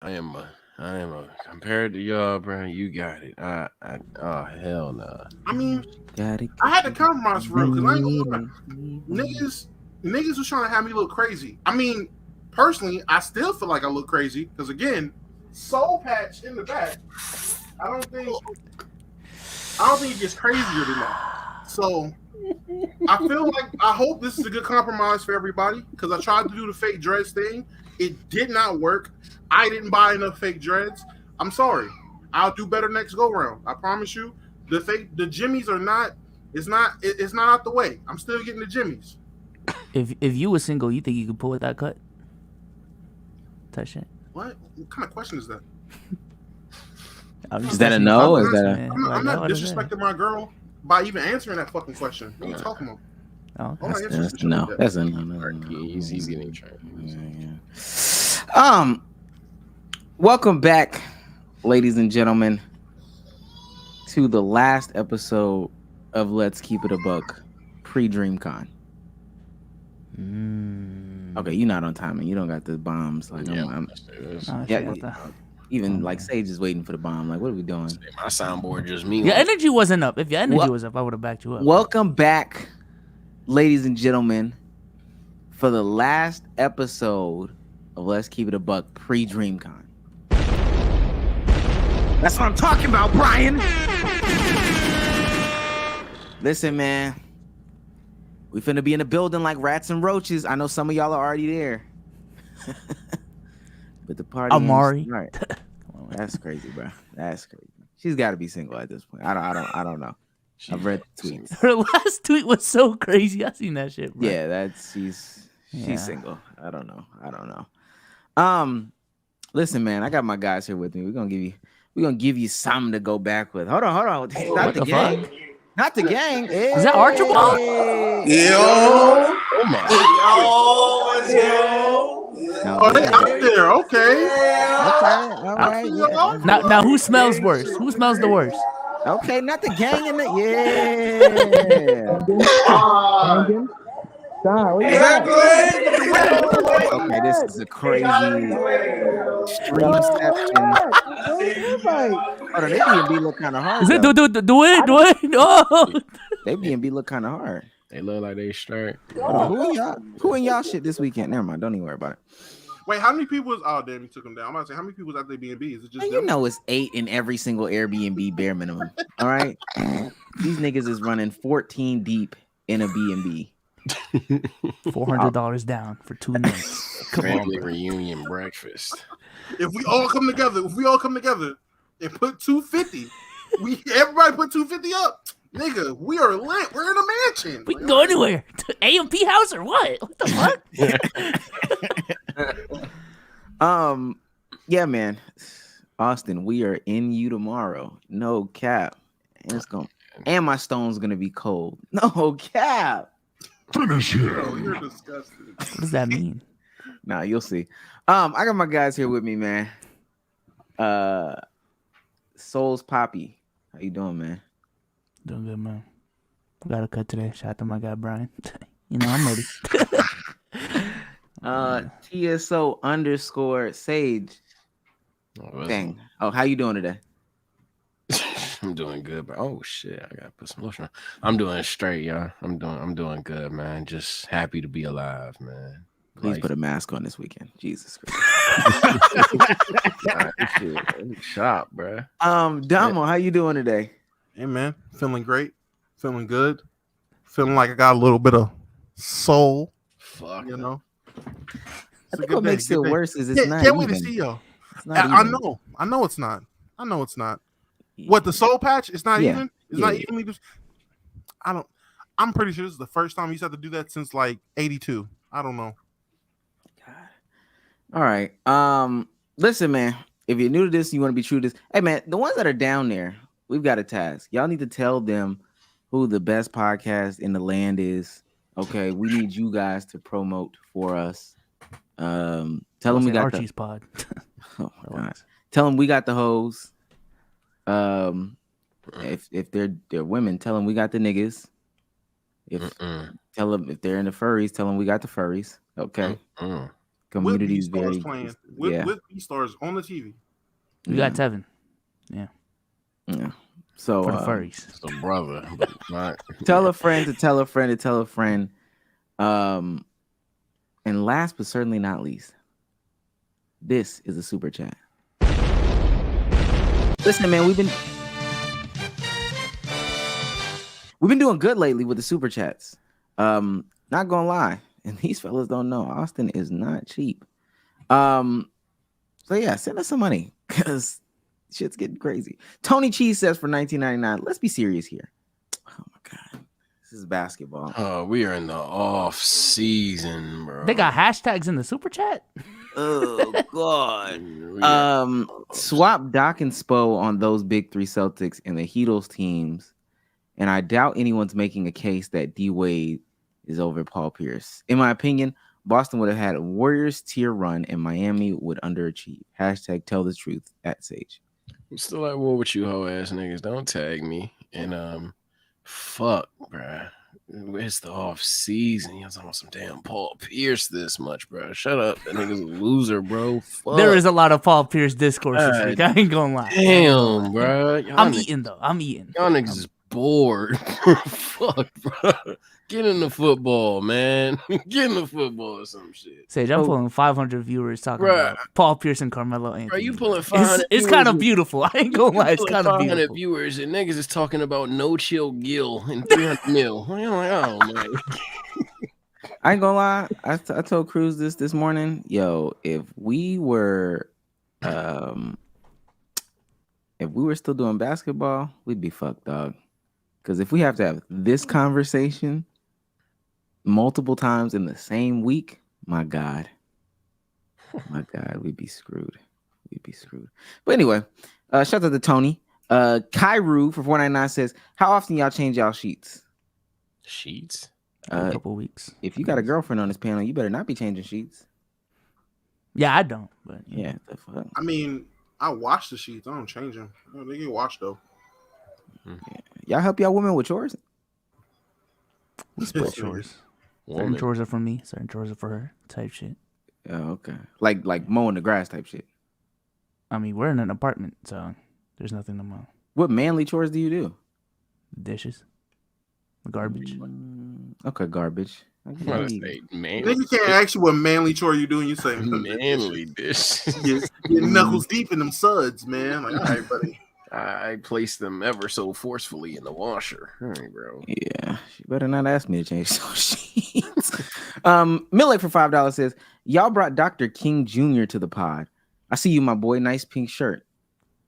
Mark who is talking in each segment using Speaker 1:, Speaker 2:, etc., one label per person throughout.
Speaker 1: compared to y'all, bro. You got it. Oh hell no.
Speaker 2: I mean,
Speaker 3: Gotta
Speaker 2: I had to
Speaker 3: keep
Speaker 2: compromise for real because I ain't gonna lie.
Speaker 3: believing.
Speaker 2: Niggas was trying to have me look crazy. I mean, personally, I still feel like I look crazy because again, soul patch in the back. I don't think it gets crazier than that. So I feel like I hope this is a good compromise for everybody because I tried to do the fake dreads thing. It did not work. I didn't buy enough fake dreads. I'm sorry. I'll do better next go round. I promise you. The jimmies are not. It's not out the way. I'm still getting the jimmies.
Speaker 4: If you were single, you think you could pull with that cut? Touch it.
Speaker 2: What kind of question is that?
Speaker 3: Is that a no? Is that a...
Speaker 2: I'm not disrespecting my girl by even answering that fucking question. What are you talking about?
Speaker 4: Oh,
Speaker 3: that's no. That's a no.
Speaker 1: He's getting trained.
Speaker 3: Welcome back, ladies and gentlemen, to the last episode of Let's Keep It a Buck pre-DreamCon. Okay, you're not on timing. You don't got the bombs. Like even like Sage is waiting for the bomb. Like, what are we doing?
Speaker 1: My soundboard just me.
Speaker 4: Your energy wasn't up. If your energy was up, I would have backed you up.
Speaker 3: Welcome back, ladies and gentlemen, for the last episode of Let's Keep It a Buck pre-DreamCon. That's what I'm talking about, Brian. Listen, man. We finna be in the building like rats and roaches. I know some of y'all are already there. But the party
Speaker 4: Amari.
Speaker 3: Right. Oh, that's crazy, bro. That's crazy. She's got to be single at this point. I don't know. I've read the tweets.
Speaker 4: Her last tweet was so crazy. I seen that shit, bro.
Speaker 3: Yeah, she's single. I don't know. Listen, man, I got my guys here with me. We're gonna give you something to go back with. Hold on. Not the gang. Fuck? Not the gang. Hey.
Speaker 4: Is that Archibald?
Speaker 2: Yo, oh, they out there. Okay.
Speaker 3: All right. Yeah.
Speaker 4: Now, who smells worse? Who smells the worst?
Speaker 3: Okay, not the gang in the Okay, this is a crazy streamception. Hold on, they B&B look kind of hard.
Speaker 4: Is it do it? Oh.
Speaker 3: They B&B look kind of hard.
Speaker 1: They look like they straight.
Speaker 3: Who in y'all shit this weekend? Never mind. Don't even worry about it.
Speaker 2: Wait, how many people was? Oh, damn, you took them down. I'm about to say, how many people was at the B&B? Is it just
Speaker 3: you know it's 8 in every single Airbnb bare minimum. All right, these niggas is running 14 deep in a B&B.
Speaker 4: $400 down for 2 nights.
Speaker 1: Family reunion breakfast.
Speaker 2: If we all come together and put 250, everybody put 250 up. Nigga, we are lit. We're in a mansion.
Speaker 4: We can go anywhere. To AMP house or what? What the
Speaker 3: fuck? Yeah, man. Austin, we are in you tomorrow. No cap. And my stone's gonna be cold. No cap.
Speaker 2: Finish him. Oh, you're disgusting.
Speaker 4: What does that mean?
Speaker 3: Nah, you'll see. I got my guys here with me, man. Souls Poppy. How you doing, man?
Speaker 4: Doing good, man. Got a cut today. Shout out to my guy Brian. I'm ready. TSO_Sage. Dang. Oh, how you doing today?
Speaker 1: I'm doing good, bro. Oh shit, I gotta put some lotion on. I'm doing straight, y'all. I'm doing good, man. Just happy to be alive, man.
Speaker 3: Please put a mask on this weekend. Jesus Christ.
Speaker 1: Shop, bro.
Speaker 3: Damo, how you doing today?
Speaker 2: Hey, man. Feeling great. Feeling good. Feeling like I got a little bit of soul.
Speaker 1: Fuck.
Speaker 2: You know?
Speaker 3: I think what makes it worse is it's not
Speaker 2: Can't
Speaker 3: even.
Speaker 2: wait to see y'all. I know it's not. What, the soul patch? It's not even? It's not even. I'm pretty sure this is the first time he's had to do that since like 82. I don't know.
Speaker 3: All right. Listen, man. If you're new to this, you want to be true to this. Hey, man, the ones that are down there, we've got a task. Y'all need to tell them who the best podcast in the land is. Okay, we need you guys to promote for us. Tell them we got
Speaker 4: Archie's pod.
Speaker 3: Oh my God. Tell them we got the hoes. If they're women, tell them we got the niggas. Tell them if they're in the furries, tell them we got the furries. Okay.
Speaker 2: With
Speaker 3: Community is
Speaker 2: Beastars
Speaker 3: very
Speaker 2: playing.
Speaker 3: yeah.
Speaker 2: With Beastars on the TV.
Speaker 4: We got Tevin. Yeah.
Speaker 3: Yeah. So
Speaker 4: For the furries.
Speaker 1: It's a brother, but not.
Speaker 3: tell a friend to tell a friend to tell a friend. And last but certainly not least, this is a super chat. Listen, man, we've been doing good lately with the super chats. Not gonna lie, and these fellas don't know Austin is not cheap. So yeah, send us some money because shit's getting crazy. Tony Cheese says for $19.99. Let's be serious here. Oh my god, this is basketball.
Speaker 1: Oh, we are in the off season, bro.
Speaker 4: They got hashtags in the super chat.
Speaker 3: Oh god. Swap Doc and Spo on those big three Celtics and the Heatles teams, and I doubt anyone's making a case that D Wade is over Paul Pierce. In my opinion, Boston would have had a Warriors tier run, and Miami would underachieve. Hashtag tell the truth at Sage.
Speaker 1: I'm still at war with you, hoe ass niggas. Don't tag me. And fuck, bruh. It's the off season. Y'all talking about some damn Paul Pierce this much, bro. Shut up. That nigga's a loser, bro. Fuck.
Speaker 4: There is a lot of Paul Pierce discourse this week. I ain't gonna lie.
Speaker 1: Damn, bro.
Speaker 4: I'm eating though. I'm eating.
Speaker 1: Y'all niggas is bored. Fuck, bro. Get in the football, man. Get in the football or some shit.
Speaker 4: Sage, I'm pulling 500 viewers talking about Paul Pierce and Carmelo Anthony.
Speaker 1: Bro, you pulling 500
Speaker 4: It's kind of beautiful. I ain't gonna lie. It's kind of beautiful.
Speaker 1: 500 viewers and niggas is talking about no chill Gil and 300 mil. I'm like, oh, man.
Speaker 3: I ain't gonna lie. I told Cruz this morning. Yo, if we were still doing basketball, we'd be fucked, dog. Because if we have to have this conversation multiple times in the same week, my God, we'd be screwed. But anyway, shout out to Tony. Kairu for $4.99 says, how often y'all change y'all sheets?
Speaker 1: Sheets?
Speaker 4: A couple weeks.
Speaker 3: If you got a girlfriend on this panel, you better not be changing sheets.
Speaker 4: Yeah, I don't. But
Speaker 3: yeah, the fuck.
Speaker 2: I mean, I wash the sheets. I don't change them. They get washed though.
Speaker 3: Yeah. Y'all help y'all women with chores?
Speaker 4: We split chores. Certain chores are for me, certain chores are for her, type shit.
Speaker 3: Oh, okay. Like mowing the grass type shit.
Speaker 4: I mean, we're in an apartment, so there's nothing to mow.
Speaker 3: What manly chores do you do?
Speaker 4: Dishes. Garbage.
Speaker 3: Okay, garbage.
Speaker 2: Nigga can't ask you what manly chore you do and you say
Speaker 1: manly dish.
Speaker 2: Your knuckles deep in them suds, man. Like, all right, buddy.
Speaker 1: I place them ever so forcefully in the washer. All right, bro.
Speaker 3: Yeah, she better not ask me to change those sheets. Millie for $5 says, y'all brought Dr. King Jr. to the pod. I see you, my boy. Nice pink shirt.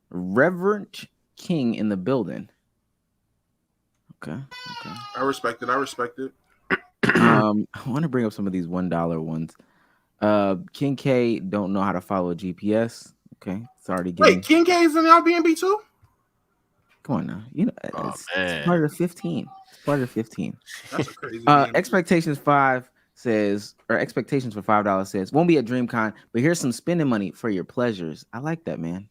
Speaker 3: Reverend King in the building. Okay.
Speaker 2: I respect it.
Speaker 3: I want to bring up some of these $1 ones. King K don't know how to follow GPS. Okay, it's already getting...
Speaker 2: Wait, King K is in the Airbnb too?
Speaker 3: Come on now, you know it's part of 15. It's part of 15.
Speaker 2: That's a crazy.
Speaker 3: Expectations for $5 says won't be at DreamCon, but here's some spending money for your pleasures. I like that, man.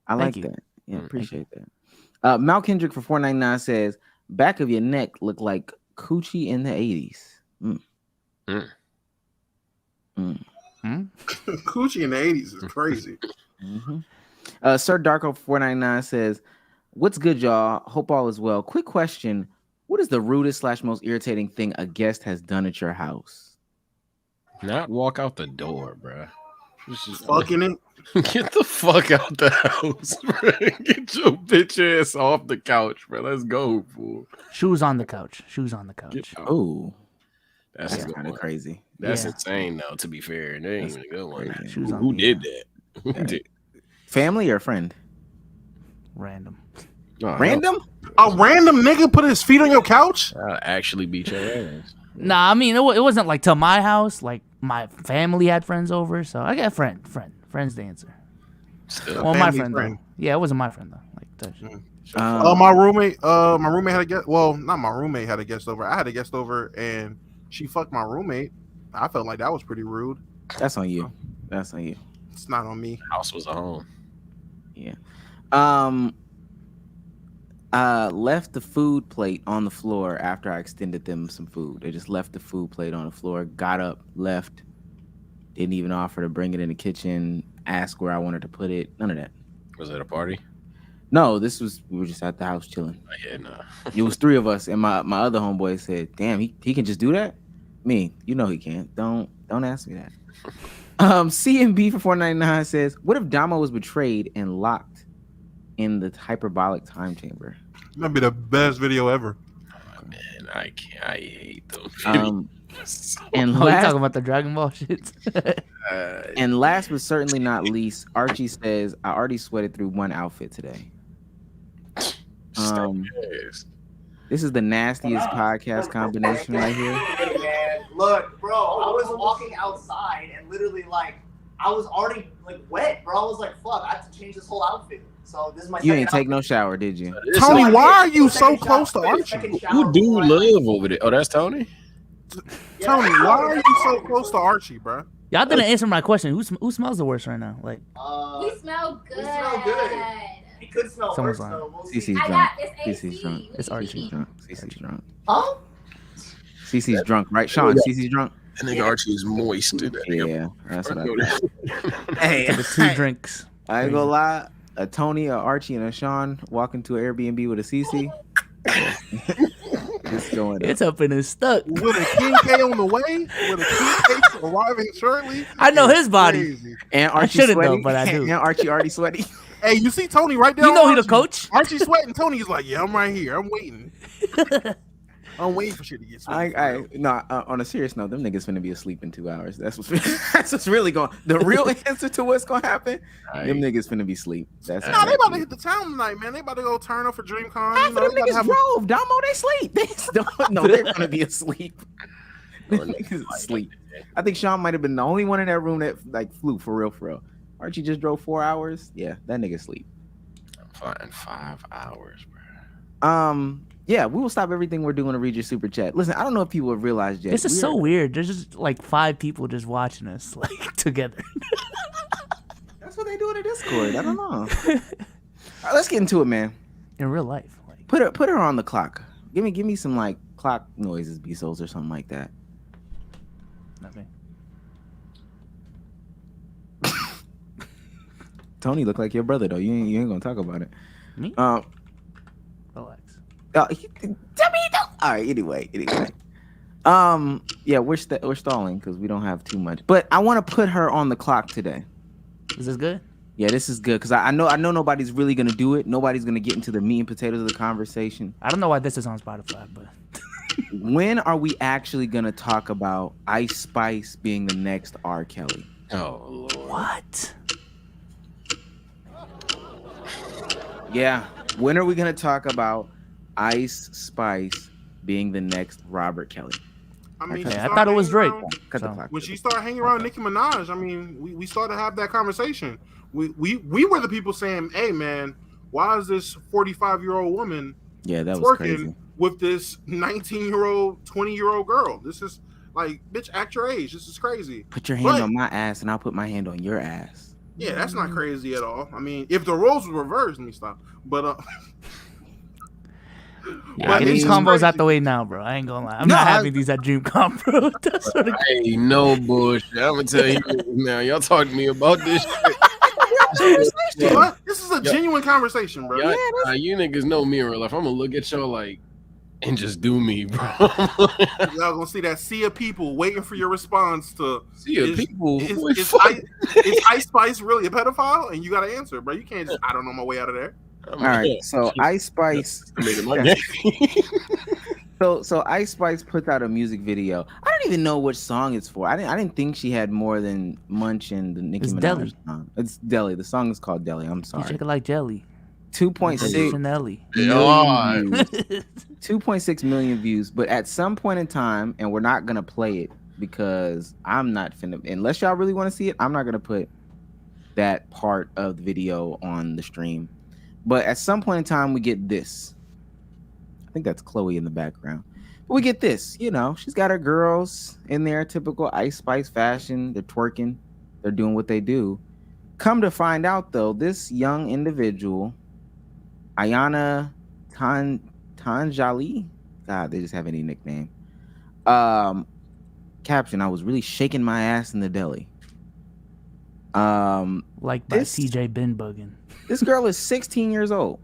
Speaker 3: I like that. Yeah, appreciate that. Mal Kendrick for $4.99 says back of your neck look like coochie in the 80s.
Speaker 2: Coochie in the 80s is crazy.
Speaker 3: Sir Darko for $4.99 says, what's good, y'all? Hope all is well. Quick question. What is the rudest / most irritating thing a guest has done at your house?
Speaker 1: Not walk out the door, bro.
Speaker 2: Fucking it.
Speaker 1: Get the fuck out the house, bro. Get your bitch ass off the couch, bro. Let's go, fool.
Speaker 4: Shoes on the couch.
Speaker 3: Oh,
Speaker 1: that's
Speaker 3: kind of crazy.
Speaker 1: That's insane, though. To be fair, that ain't even a good one.
Speaker 3: Who
Speaker 1: did that? Who did?
Speaker 3: Family or friend?
Speaker 4: Random.
Speaker 1: Oh,
Speaker 3: Random?
Speaker 2: A random nigga put his feet on your couch?
Speaker 1: I'll actually beat your ass.
Speaker 4: Nah, I mean, it wasn't like to my house. Like, my family had friends over, so I got friend's the answer.
Speaker 1: Still.
Speaker 4: Well, my friend, though. Yeah, it wasn't my friend, though. Like, touch it.
Speaker 2: My roommate had a guest. Well, not my roommate had a guest over. I had a guest over, and she fucked my roommate. I felt like that was pretty rude.
Speaker 3: That's on you.
Speaker 2: It's not on me.
Speaker 1: House was a home.
Speaker 3: Yeah. Left the food plate on the floor after I extended them some food. They just left the food plate on the floor, got up, left. Didn't even offer to bring it in the kitchen, ask where I wanted to put it. None of that.
Speaker 1: Was it a party?
Speaker 3: No, we were just at the house chilling.
Speaker 1: Yeah, no.
Speaker 3: It was 3 of us, and my other homeboy said, "Damn, he can just do that." Me, you know he can't. Don't ask me that. CMB for 499 says, "What if Damo was betrayed and locked in the hyperbolic time chamber?"
Speaker 2: That'd be the best video ever.
Speaker 1: Oh, man, I can't. I hate those.
Speaker 3: And
Speaker 4: Oh, you talking about the Dragon Ball shit?
Speaker 3: And last but certainly not least, Archie says, "I already sweated through one outfit today." This is the nastiest podcast combination right here.
Speaker 5: Man, look, bro, I was walking outside and literally I was already wet, bro. I was like, fuck, I have to change this whole outfit. So this is my.
Speaker 3: You ain't take no shower, did you?
Speaker 2: Tony, why are you so close to Archie?
Speaker 1: Who do live over there? Oh, that's Tony.
Speaker 2: Tony, why are you so close to Archie, bro?
Speaker 4: Y'all didn't answer my question. Who smells the worst right now? Like,
Speaker 6: we smell good.
Speaker 5: We smell good. He could smell
Speaker 4: Someone's
Speaker 5: worse,
Speaker 4: lying.
Speaker 5: though. We'll see.
Speaker 3: CC's
Speaker 6: I
Speaker 3: drunk.
Speaker 6: got this AC.
Speaker 3: CC's drunk.
Speaker 4: It's Archie.
Speaker 3: CC's drunk. CC's drunk.
Speaker 5: Huh?
Speaker 3: CC's drunk, right? Sean, CC's drunk.
Speaker 1: That nigga Archie is moist.
Speaker 3: Yeah, that's what I thought.
Speaker 4: hey,
Speaker 3: Hey,
Speaker 4: the 2 drinks.
Speaker 3: I ain't gonna lie. A Tony, a Archie, and a Sean walk into an Airbnb with a CC. It's going up.
Speaker 4: It's up and it's stuck.
Speaker 2: With a King K on the way, with a King K arriving shortly.
Speaker 4: I know his body.
Speaker 2: Crazy.
Speaker 3: And Archie
Speaker 4: shouldn't
Speaker 3: sweaty.
Speaker 4: though, but I do.
Speaker 3: And Archie already sweaty.
Speaker 2: Hey, you see Tony right there?
Speaker 4: You know he the
Speaker 2: Archie.
Speaker 4: coach.
Speaker 2: Archie sweating. Tony's like, yeah, I'm right here. I'm waiting. I'm waiting for shit to get sweaty.
Speaker 3: On a serious note, them niggas finna be asleep in 2 hours. That's what's really going. The real answer to what's gonna happen. Them niggas finna be asleep. That's
Speaker 2: Nah, they about to hit the town tonight, man. They about to go turn up for DreamCon.
Speaker 3: Half
Speaker 2: You know,
Speaker 3: of them
Speaker 2: they about to
Speaker 3: niggas
Speaker 2: have
Speaker 3: drove. Damo, they sleep. They don't. No, they're gonna be asleep. Them niggas asleep. I think Sean might have been the only one in that room that flew for real. Archie just drove 4 hours. Yeah, that nigga sleep.
Speaker 1: I'm flying 5 hours, bro.
Speaker 3: Yeah, we will stop everything we're doing to read your super chat. Listen, I don't know if people have realized yet.
Speaker 4: This is so weird. There's just 5 people just watching us together.
Speaker 3: That's what they do in the Discord. I don't know. All right, let's get into it, man.
Speaker 4: In real life,
Speaker 3: Put her on the clock. Give me some clock noises, Bezos, or something like that.
Speaker 4: Nothing.
Speaker 3: Tony look like your brother though. You ain't gonna talk about it.
Speaker 4: Me? Relax.
Speaker 3: Tell me though. All right. Anyway. Yeah, we're stalling because we don't have too much. But I want to put her on the clock today.
Speaker 4: Is this good?
Speaker 3: Yeah, this is good because I know nobody's really gonna do it. Nobody's gonna get into the meat and potatoes of the conversation.
Speaker 4: I don't know why this is on Spotify, but
Speaker 3: When are we actually gonna talk about Ice Spice being the next R. Kelly?
Speaker 1: Oh, Lord.
Speaker 4: what?
Speaker 3: Yeah. When are we gonna talk about Ice Spice being the next Robert Kelly?
Speaker 2: I mean,
Speaker 4: Okay, I thought it was Drake.
Speaker 3: Cut the
Speaker 4: So-
Speaker 3: clock.
Speaker 2: When she started hanging around Nicki Minaj, I mean, we started to have that conversation. We were the people saying, "Hey, man, why is this 45-year-old woman
Speaker 3: Yeah, that was
Speaker 2: twerking
Speaker 3: crazy.
Speaker 2: with this 19-year-old, 20-year-old girl? This is like, bitch, act your age. This is crazy."
Speaker 3: Put your hand
Speaker 2: But-
Speaker 3: on my ass, and I'll put my hand on your ass.
Speaker 2: Yeah, that's not crazy at all. I mean, if the roles were reversed, let me stop. But
Speaker 4: Yeah,
Speaker 2: But
Speaker 4: get these
Speaker 2: it's
Speaker 4: combos
Speaker 2: crazy.
Speaker 4: out the way now, bro. I ain't gonna lie. I'm
Speaker 3: No,
Speaker 4: not
Speaker 3: I-
Speaker 4: having these at DreamCon, bro. That's what it-
Speaker 1: Hey, no bullshit. I'm gonna tell you now. Y'all talk to me about this shit.
Speaker 2: what? This is a genuine conversation, bro.
Speaker 1: You niggas know me in real life. I'm gonna look at y'all and just do me, bro.
Speaker 2: Y'all gonna see that sea of people waiting for your response to
Speaker 1: See, people.
Speaker 2: is Ice Spice really a pedophile? And you gotta answer, bro. You can't just, I don't know my way out of there.
Speaker 3: All right, so Ice Spice. So Ice Spice puts out a music video. I don't even know which song it's for. I didn't think she had more than Munch and the Nicki
Speaker 4: It's
Speaker 3: Minaj
Speaker 4: Deli.
Speaker 3: song. It's Deli. The song is called Deli. I'm
Speaker 4: You
Speaker 3: sorry.
Speaker 4: shake it like jelly.
Speaker 3: 2.6
Speaker 4: Chanelly.
Speaker 3: million views. 2.6 million views. But at some point in time, and we're not gonna play it because I'm not finna. Unless y'all really want to see it, I'm not gonna put that part of the video on the stream. But at some point in time, we get this. I think that's Chloe in the background. But we get this. You know, she's got her girls in there, typical Ice Spice fashion. They're twerking. They're doing what they do. Come to find out, though, this young individual, Ayana Tanjali, God, they just have any nickname. Caption: I was really shaking my ass in the deli.
Speaker 4: Like by
Speaker 3: This-
Speaker 4: TJ Bin bugging.
Speaker 3: This girl is 16 years old.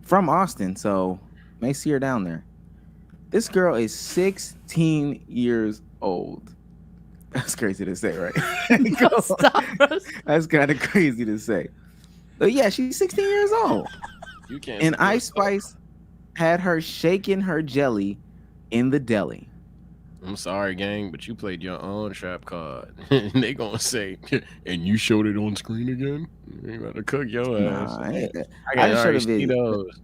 Speaker 3: From Austin, so may see her down there. This girl is 16 years old. That's crazy to say, right?
Speaker 4: Stop, bro.
Speaker 3: That's kind of crazy to say. But yeah, she's 16 years old.
Speaker 1: You can't.
Speaker 3: And
Speaker 1: support
Speaker 3: Ice Spice had her shaking her jelly in the deli.
Speaker 1: I'm sorry, gang, but you played your own trap card. And they gonna say, and you showed it on screen again? You better cook your ass.
Speaker 3: Nah,
Speaker 1: I
Speaker 3: I
Speaker 1: got
Speaker 3: just showed
Speaker 1: already
Speaker 3: a
Speaker 1: see
Speaker 3: video.
Speaker 1: those.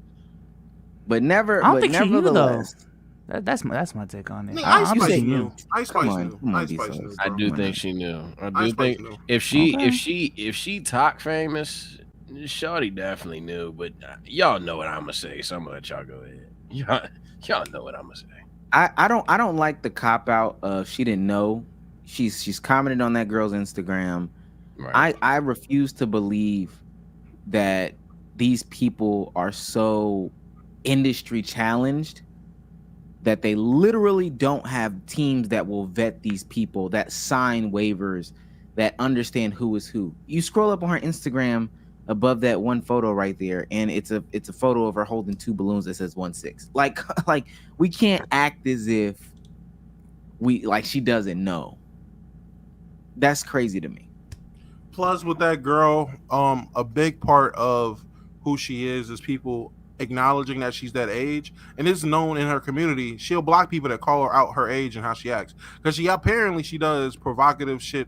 Speaker 3: But never.
Speaker 4: I don't
Speaker 3: but
Speaker 4: think she knew, though.
Speaker 3: nevertheless,
Speaker 4: That's my take on it.
Speaker 2: Nigga,
Speaker 4: I
Speaker 2: Ice
Speaker 4: don't
Speaker 2: Spice
Speaker 4: think she
Speaker 2: knew.
Speaker 4: knew.
Speaker 2: Ice
Speaker 3: Come
Speaker 2: Spice
Speaker 3: on,
Speaker 2: knew.
Speaker 3: come on,
Speaker 2: Ice Spice
Speaker 3: D-Sauce.
Speaker 2: knew.
Speaker 1: I
Speaker 2: bro.
Speaker 1: do
Speaker 3: Why
Speaker 1: think
Speaker 3: not?
Speaker 1: she knew. I
Speaker 2: Ice
Speaker 1: do
Speaker 2: Spice
Speaker 1: think
Speaker 2: knew.
Speaker 1: if
Speaker 4: Okay.
Speaker 1: she talk famous, Shawty definitely knew. But y'all know what I'm gonna say, so I'm gonna let y'all go ahead. Y'all know what I'm gonna say.
Speaker 3: I don't like the cop out of she didn't know. She's commented on that girl's Instagram.
Speaker 1: Right.
Speaker 3: I refuse to believe that these people are so industry challenged that they literally don't have teams that will vet these people, that sign waivers, that understand who is who. You scroll up on her Instagram above that one photo right there, and it's a photo of her holding two balloons that says 1-6. Like we can't act as if she doesn't know. That's crazy to me.
Speaker 2: Plus, with that girl, a big part of who she is people acknowledging that she's that age, and it's known in her community. She'll block people that call her out her age and how she acts, because she does provocative shit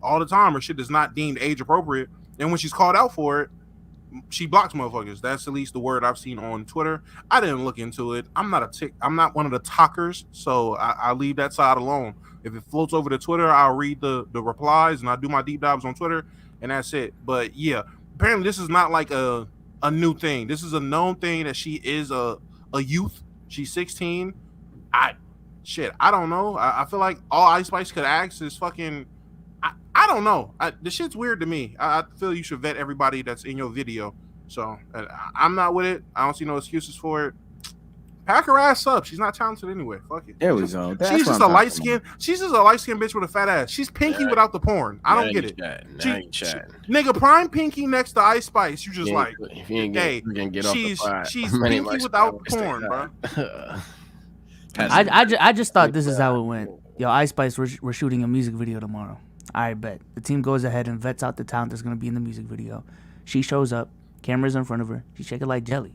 Speaker 2: all the time, or shit that's not deemed age appropriate. And when she's called out for it, she blocks motherfuckers. That's at least the word I've seen on Twitter. I didn't look into it. I'm not one of the talkers, so I leave that side alone. If it floats over to Twitter, I'll read the replies and I do my deep dives on Twitter, and that's it. But yeah, apparently this is not like a new thing. This is a known thing that she is a youth. She's 16. I don't know. I feel like all Ice Spice could ask is fucking. I don't know. The shit's weird to me. I feel you should vet everybody that's in your video. So I'm not with it. I don't see no excuses for it. Pack her ass up. She's not talented anyway. Fuck it.
Speaker 3: There we go. That's
Speaker 2: She's
Speaker 3: what
Speaker 2: just
Speaker 3: I'm
Speaker 2: a light
Speaker 3: talking
Speaker 2: skin.
Speaker 3: about.
Speaker 2: She's just a light skinned bitch with a fat ass. She's Pinky without the porn. I don't get it.
Speaker 1: Now you chatting.
Speaker 2: Nigga, prime Pinky next to Ice Spice. You just
Speaker 1: Yeah,
Speaker 2: like,
Speaker 1: if you ain't
Speaker 2: hey,
Speaker 1: get off the pot.
Speaker 2: she's
Speaker 1: My name
Speaker 2: Pinky
Speaker 1: is
Speaker 2: without
Speaker 1: Stay
Speaker 2: porn, bro.
Speaker 1: high.
Speaker 4: I just thought this is how it went. Yo, Ice Spice, we're shooting a music video tomorrow. I bet. The team goes ahead and vets out the talent that's going to be in the music video. She shows up. Camera's in front of her. She shake it like jelly.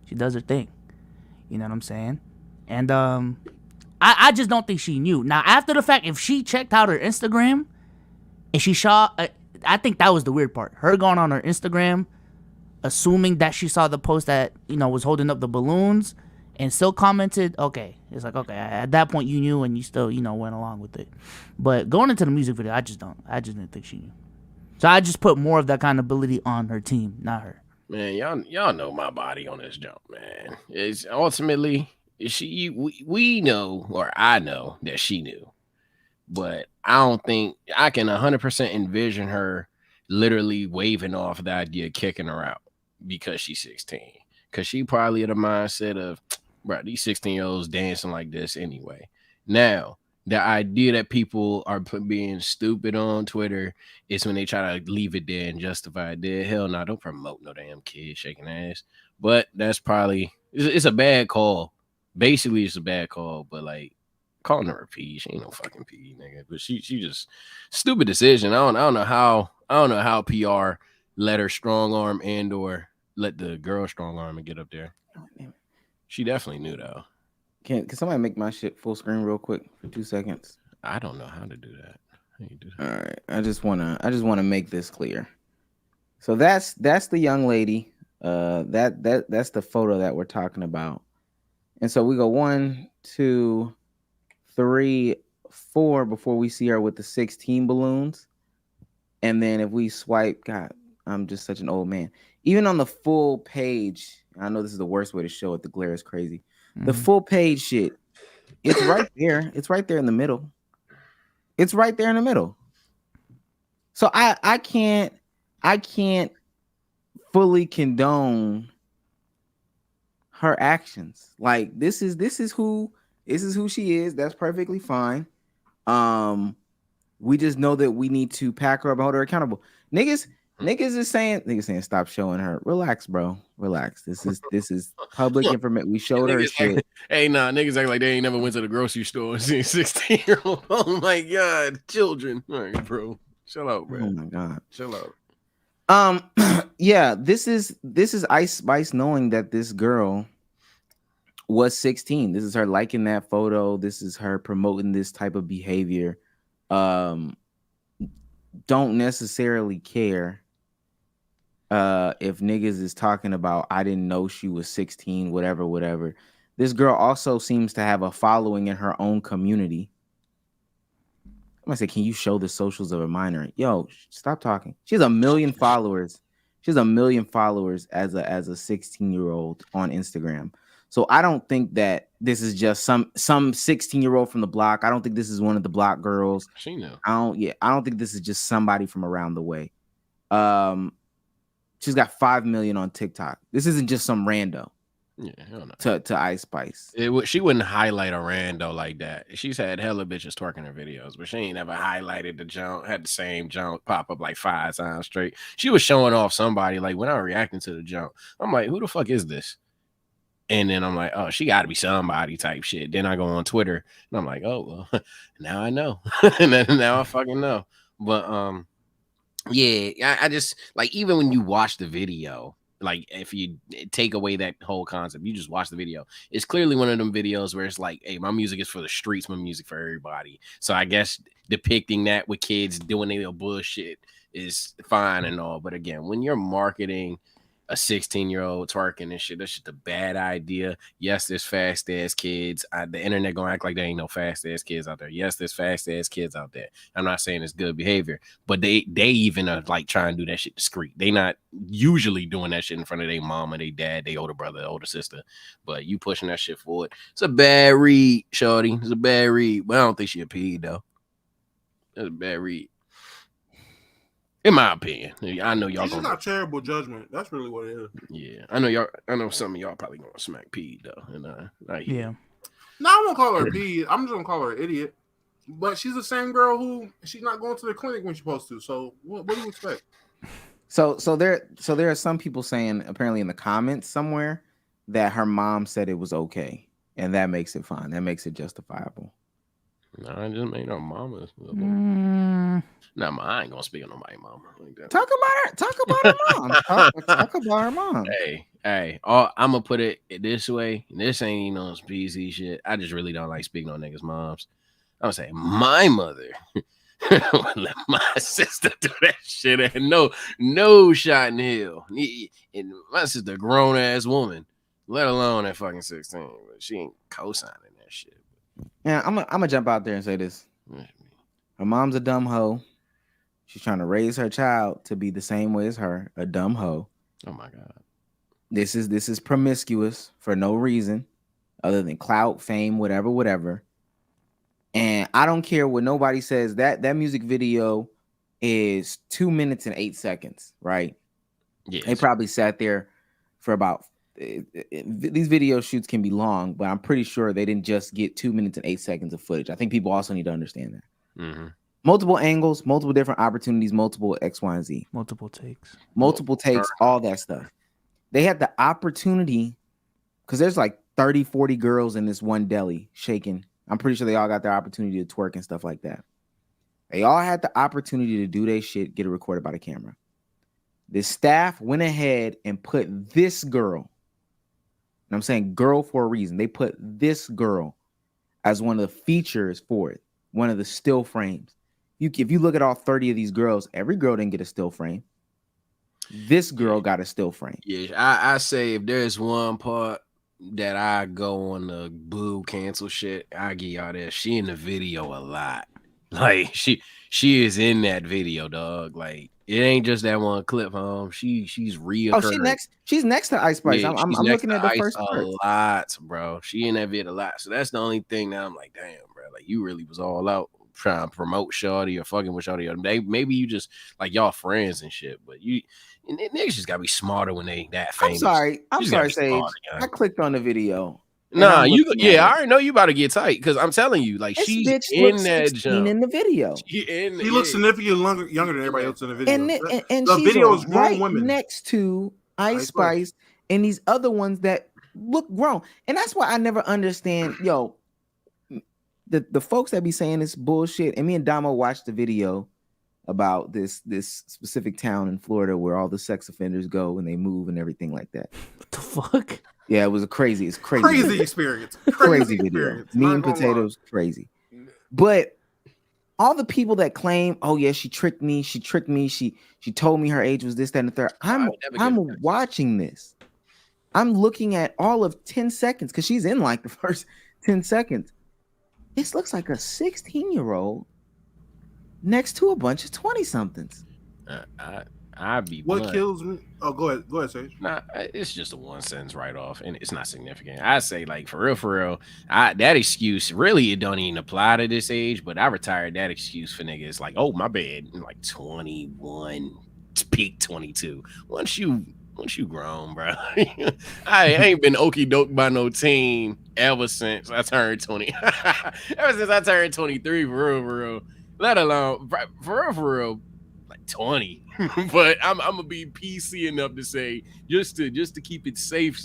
Speaker 4: She does her thing. You know what I'm saying? And I just don't think she knew. Now, after the fact, if she checked out her Instagram and she saw... I think that was the weird part. Her going on her Instagram, assuming that she saw the post that, was holding up the balloons and still commented, okay. It's like, okay, at that point you knew and you still, went along with it. But going into the music video, I just didn't think she knew. So I just put more of that kind of ability on her team, not her.
Speaker 1: Man, y'all know my body on this jump, man. It's ultimately we know, or I know that she knew. But I don't think I can 100% envision her literally waving off the idea of kicking her out because she's 16. Because she probably had a mindset of, bro, these 16-year-olds dancing like this anyway. Now, the idea that people are being stupid on Twitter is when they try to leave it there and justify it there. Hell no, don't promote no damn kid shaking ass. But that's probably, it's a bad call. Basically, it's a bad call, but like, calling her a P, she ain't no fucking P, nigga. But she just stupid decision. I don't know how PR let her strong arm and or let the girl strong arm and get up there. She definitely knew though.
Speaker 3: Can somebody make my shit full screen real quick for 2 seconds?
Speaker 1: I don't know how to do that. How you do that?
Speaker 3: All right, I just wanna make this clear. So that's the young lady. That's the photo that we're talking about. And so we go 1, 2, 3, 4 before we see her with the 16 balloons. And then if we swipe, God, I'm just such an old man. Even on the full page, I know this is the worst way to show it. The glare is crazy. The full page shit, it's right there. It's right there in the middle. It's right there in the middle. So I can't fully condone her actions. Like this is who she is. That's perfectly fine. We just know that we need to pack her up and hold her accountable. Niggas is saying stop showing her. Relax, bro. Relax. This is public information. We showed her shit.
Speaker 1: Hey, nah, niggas act like they ain't never went to the grocery store and seen 16-year-old. Oh my god, children. All right, bro. Chill out, bro.
Speaker 3: Oh my god.
Speaker 1: Chill out.
Speaker 3: Yeah, this is Ice Spice knowing that this girl was 16. This is her liking that photo. This is her promoting this type of behavior. Don't necessarily care if niggas is talking about I didn't know she was 16, whatever. This girl also seems to have a following in her own community. I'm gonna say, can you show the socials of a minor? Yo, stop talking. She has 1 million followers. She has 1 million followers as a 16-year-old on Instagram. So I don't think that this is just some 16-year-old from the block. I don't think this is one of the block girls.
Speaker 1: She know.
Speaker 3: I don't think this is just somebody from around the way. She's got 5 million on TikTok. This isn't just some rando.
Speaker 1: Yeah, hell no.
Speaker 3: To Ice Spice.
Speaker 1: She wouldn't highlight a rando like that. She's had hella bitches twerking her videos, but she ain't never highlighted the junk, had the same junk pop up like 5 times straight. She was showing off somebody, like when I was reacting to the junk, I'm like, who the fuck is this? And then I'm like, oh, she got to be somebody type shit. Then I go on Twitter and I'm like, oh, well, now I know. And then now I fucking know. But yeah, I just like, even when you watch the video, like if you take away that whole concept, you just watch the video. It's clearly one of them videos where it's like, hey, my music is for the streets, my music for everybody. So I guess depicting that with kids doing their bullshit is fine and all. But again, when you're marketing a 16-year-old twerking and shit, that's just a bad idea. Yes, there's fast ass kids. The internet gonna act like there ain't no fast ass kids out there. Yes, there's fast ass kids out there. I'm not saying it's good behavior, but they even are like trying to do that shit discreet. They not usually doing that shit in front of their mama, their dad, their older brother, older sister. But you pushing that shit forward. It's a bad read, shorty. It's a bad read. But I don't think she a pee though. That's a bad read. In my opinion, I know y'all.
Speaker 2: It's not terrible judgment. That's really what it is.
Speaker 1: Yeah, I know y'all. I know some of y'all probably gonna smack P though, and
Speaker 4: yeah.
Speaker 2: No, I won't call her a P. I'm just gonna call her an idiot. But she's the same girl who she's not going to the clinic when she's supposed to. So what do you expect?
Speaker 3: So there are some people saying apparently in the comments somewhere that her mom said it was okay, and that makes it fine. That makes it justifiable.
Speaker 1: No, I just made her mama. No, I ain't gonna speak on nobody's mama like that.
Speaker 3: Talk about her mom. Talk about her mom.
Speaker 1: Hey, I'm gonna put it this way. This ain't even on some PC shit. I just really don't like speaking on niggas' moms. I'm saying my mother let my sister do that shit and no shot in hell. And my sister, grown ass woman, let alone at fucking 16, but she ain't co-signing that shit.
Speaker 3: Yeah, I'm gonna jump out there and say this. Her mom's a dumb hoe. She's trying to raise her child to be the same way as her, a dumb hoe.
Speaker 1: Oh my god.
Speaker 3: This is promiscuous for no reason other than clout, fame, whatever. And I don't care what nobody says. That music video is 2 minutes and 8 seconds, right?
Speaker 1: Yeah.
Speaker 3: They probably sat there for about these video shoots can be long, but I'm pretty sure they didn't just get 2 minutes and 8 seconds of footage. I think people also need to understand that.
Speaker 1: Mm-hmm.
Speaker 3: Multiple angles, multiple different opportunities, multiple X, Y, and Z.
Speaker 4: Multiple takes,
Speaker 3: all that stuff. They had the opportunity because there's like 30, 40 girls in this one deli shaking. I'm pretty sure they all got their opportunity to twerk and stuff like that. They all had the opportunity to do their shit, get it recorded by the camera. The staff went ahead and put this girl, and I'm saying girl for a reason. They put this girl as one of the features for it, one of the still frames. If you look at all 30 of these girls, every girl didn't get a still frame. This girl got a still frame.
Speaker 1: Yeah, I say if there's one part that I go on the boo cancel shit, I give y'all that. She in the video a lot. Like she is in that video, dog. Like it ain't just that one clip, she's real.
Speaker 3: Oh, she's next to Ice Spice.
Speaker 1: Yeah,
Speaker 3: I'm looking at the first
Speaker 1: a
Speaker 3: part.
Speaker 1: lot, bro. She in that vid a lot. So that's the only thing that I'm like, damn, bro. Like you really was all out trying to promote shorty or fucking with shorty. Or maybe you just like y'all friends and shit, but niggas just gotta be smarter when they that famous.
Speaker 3: I'm sorry, Sage. I clicked on the video
Speaker 1: Nah,
Speaker 3: I'm
Speaker 1: you
Speaker 3: looking at
Speaker 1: I
Speaker 3: it.
Speaker 1: already know you about to get tight because I'm telling you, like
Speaker 3: This
Speaker 1: she's
Speaker 3: bitch
Speaker 1: in
Speaker 3: looks
Speaker 1: that
Speaker 3: 16
Speaker 1: jump.
Speaker 3: in the video.
Speaker 2: She looks significantly younger than everybody else in the video.
Speaker 3: And
Speaker 2: The
Speaker 3: she's
Speaker 2: video is grown
Speaker 3: right
Speaker 2: women.
Speaker 3: next to Ice
Speaker 2: Ice Spice.
Speaker 3: Spice and these other ones that look grown. And that's why I never understand, the folks that be saying this bullshit. And me and Damo watched the video about this specific town in Florida where all the sex offenders go when they move and everything like that.
Speaker 4: What the fuck?
Speaker 3: Yeah, it's crazy
Speaker 2: Crazy experience.
Speaker 3: Crazy video. Meat and potatoes, crazy. But all the people that claim, oh yeah, she tricked me, she told me her age was this, that, and the third. I'm watching this. I'm looking at all of 10 seconds because she's in like the first 10 seconds. This looks like a 16-year-old next to a bunch of 20-somethings.
Speaker 1: I'd be
Speaker 2: what
Speaker 1: blunt.
Speaker 2: kills me. Oh, go ahead, Sage.
Speaker 1: Nah, it's just a one sentence write off, and it's not significant. I say, like, for real, that excuse really it don't even apply to this age. But I retired that excuse for niggas like, oh my bad, like 21, peak 22. Once you grown, bro. I ain't been okey doke by no team ever since I turned 20. Ever since I turned 23, for real. Let alone for real, like 20. But I'm gonna be PC enough to say just to keep it safe.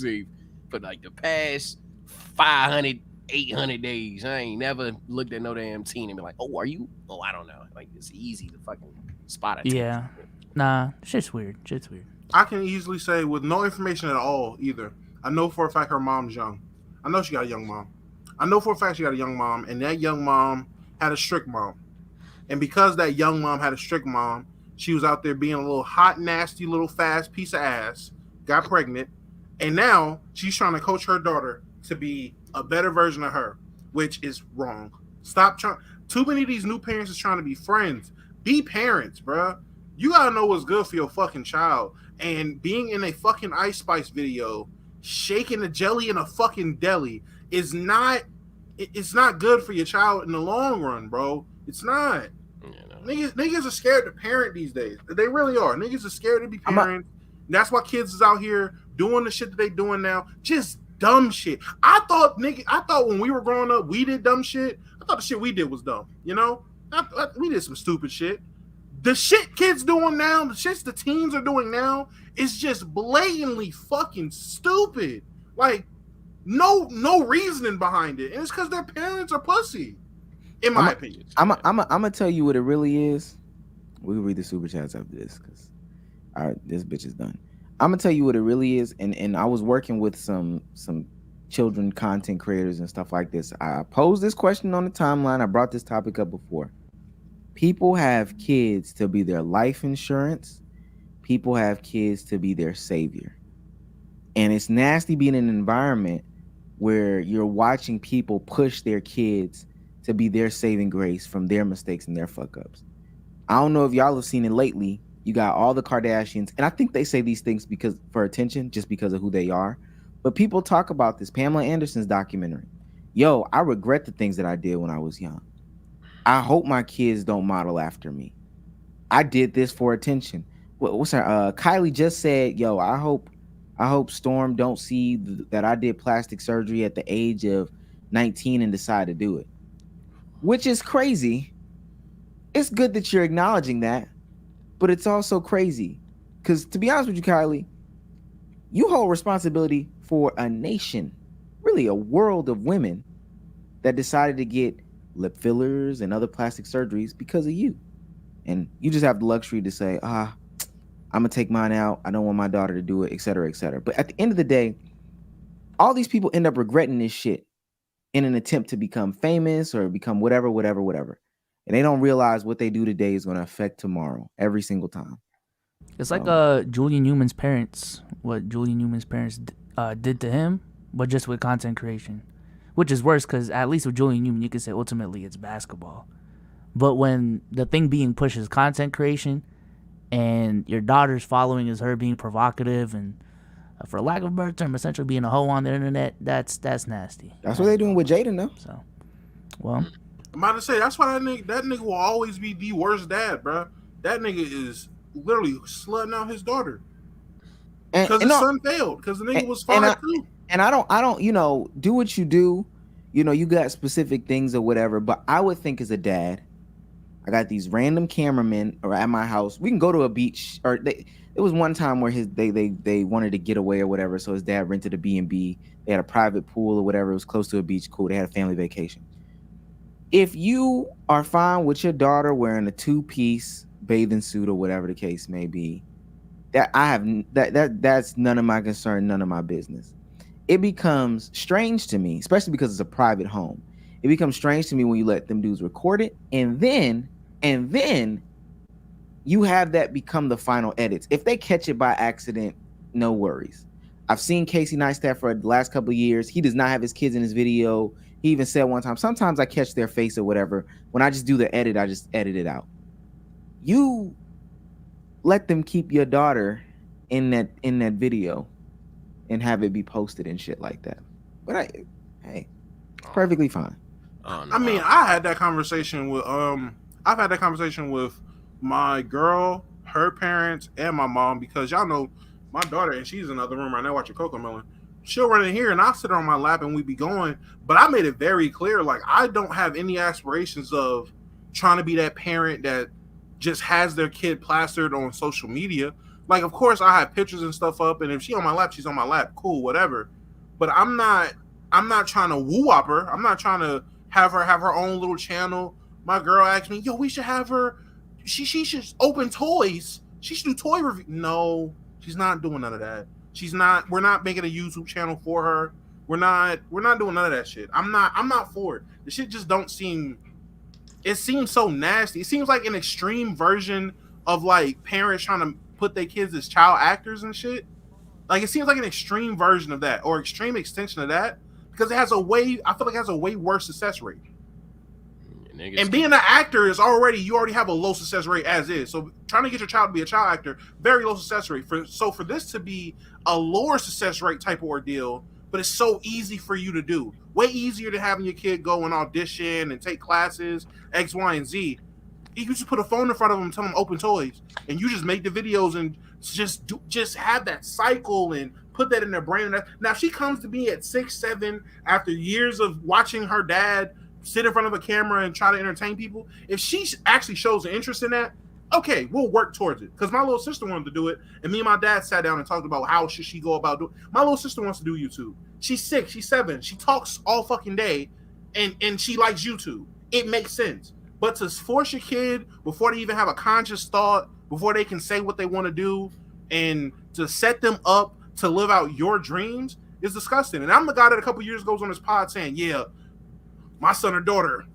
Speaker 1: For like the past 500, 800 days, I ain't never looked at no damn teen and be like, oh, are you? Oh, I don't know. Like it's easy to fucking spot it.
Speaker 4: Yeah. Nah, shit's weird.
Speaker 2: I can easily say with no information at all either. I know for a fact her mom's young. I know she got a young mom. I know for a fact she got a young mom, and that young mom had a strict mom. And because that young mom had a strict mom, she was out there being a little hot, nasty, little fast piece of ass, got pregnant, and now she's trying to coach her daughter to be a better version of her, which is wrong. Stop trying. Too many of these new parents is trying to be friends. Be parents, bruh. You gotta know what's good for your fucking child. And being in a fucking Ice Spice video, shaking the jelly in a fucking deli is not. It's not good for your child in the long run, bro. It's not. Niggas are scared to parent these days. They really are. Niggas are scared to be parents. That's why kids is out here doing the shit that they doing now. Just dumb shit. I thought when we were growing up, we did dumb shit. I thought the shit we did was dumb. You know? We did some stupid shit. The shit kids doing now, the shits the teens are doing now is just blatantly fucking stupid. Like, no reasoning behind it. And it's because their parents are pussy. In my opinion.
Speaker 3: I'm gonna tell you what it really is. We'll read the super chats after this because this bitch is done. I'm gonna tell you what it really is. And I was working with some children content creators and stuff like this. I posed this question on the timeline. I brought this topic up before. People have kids to be their life insurance. People have kids to be their savior. And it's nasty being in an environment where you're watching people push their kids to be their saving grace from their mistakes and their fuck ups. I don't know if y'all have seen it lately. You got all the Kardashians, and I think they say these things for attention, just because of who they are. But people talk about this. Pamela Anderson's documentary. Yo, I regret the things that I did when I was young. I hope my kids don't model after me. I did this for attention. What's her? Kylie just said, yo, I hope Storm don't see that I did plastic surgery at the age of 19 and decide to do it. Which is crazy. It's good that you're acknowledging that, but it's also crazy. Because to be honest with you, Kylie, you hold responsibility for a nation, really a world of women that decided to get lip fillers and other plastic surgeries because of you. And you just have the luxury to say, I'm going to take mine out. I don't want my daughter to do it, et cetera, et cetera. But at the end of the day, all these people end up regretting this shit in an attempt to become famous or become whatever. And they don't realize what they do today is going to affect tomorrow every single time.
Speaker 4: It's like Julian Newman's parents, what Julian Newman's parents did to him, but just with content creation. Which is worse because at least with Julian Newman, you can say ultimately it's basketball. But when the thing being pushed is content creation and your daughter's following is her being provocative and for lack of a better term, essentially being a hoe on the internet, that's nasty.
Speaker 3: That's what they're doing with Jaden, though.
Speaker 4: So, well,
Speaker 2: I'm about to say that's why that nigga will always be the worst dad, bro. That nigga is literally slutting out his daughter because his son failed because the nigga was fired too.
Speaker 3: And I don't, do what you do. You got specific things or whatever. But I would think as a dad, I got these random cameramen or at my house. We can go to a beach, or it was one time where they wanted to get away or whatever. So his dad rented a B&B. They had a private pool or whatever. It was close to a beach. Cool. They had a family vacation. If you are fine with your daughter wearing a 2-piece bathing suit or whatever the case may be, that's none of my concern, none of my business. It becomes strange to me, especially because it's a private home. It becomes strange to me when you let them dudes record it, and then you have that become the final edits. If they catch it by accident, no worries. I've seen Casey Neistat for the last couple of years. He does not have his kids in his video. He even said one time, sometimes I catch their face or whatever. When I just do the edit, I just edit it out. You let them keep your daughter in that video and have it be posted and shit like that. But it's perfectly fine.
Speaker 2: I mean, I had that conversation with I've had that conversation with my girl, her parents, and my mom, because y'all know my daughter, and she's in another room right now watching Cocomelon. She'll run in here and I'll sit her on my lap and we be going. But I made it very clear, like, I don't have any aspirations of trying to be that parent that just has their kid plastered on social media. Like, of course, I have pictures and stuff up, and if she's on my lap, she's on my lap. Cool, whatever. But I'm not trying to woo-wop her. I'm not trying to have her own little channel. My girl asked me, yo, we should have her. She should open toys. She should do toy review. No, she's not doing none of that. We're not making a YouTube channel for her. We're not doing none of that shit. I'm not for it. The shit just don't seem, it seems so nasty. It seems like an extreme version of like parents trying to put their kids as child actors and shit. Like, it seems like an extreme version of that, or extreme extension of that, because I feel like it has a way worse success rate. And being an actor is you already have a low success rate as is. So trying to get your child to be a child actor, very low success rate. For this to be a lower success rate type of ordeal, but it's so easy for you to do. Way easier than having your kid go and audition and take classes, X, Y, and Z. You just put a phone in front of them and tell them open toys, and you just make the videos and just have that cycle and put that in their brain. Now, if she comes to me at 6, 7 after years of watching her dad sit in front of a camera and try to entertain people, if she actually shows an interest in that, okay, we'll work towards it. Because my little sister wanted to do it, and me and my dad sat down and talked about how should she go about doing it. My little sister wants to do YouTube. She's 6, she's 7, she talks all fucking day, and she likes YouTube. It makes sense. But to force your kid before they even have a conscious thought, before they can say what they want to do, and to set them up to live out your dreams is disgusting. And I'm the guy that a couple years ago was on this pod saying, yeah, my son or daughter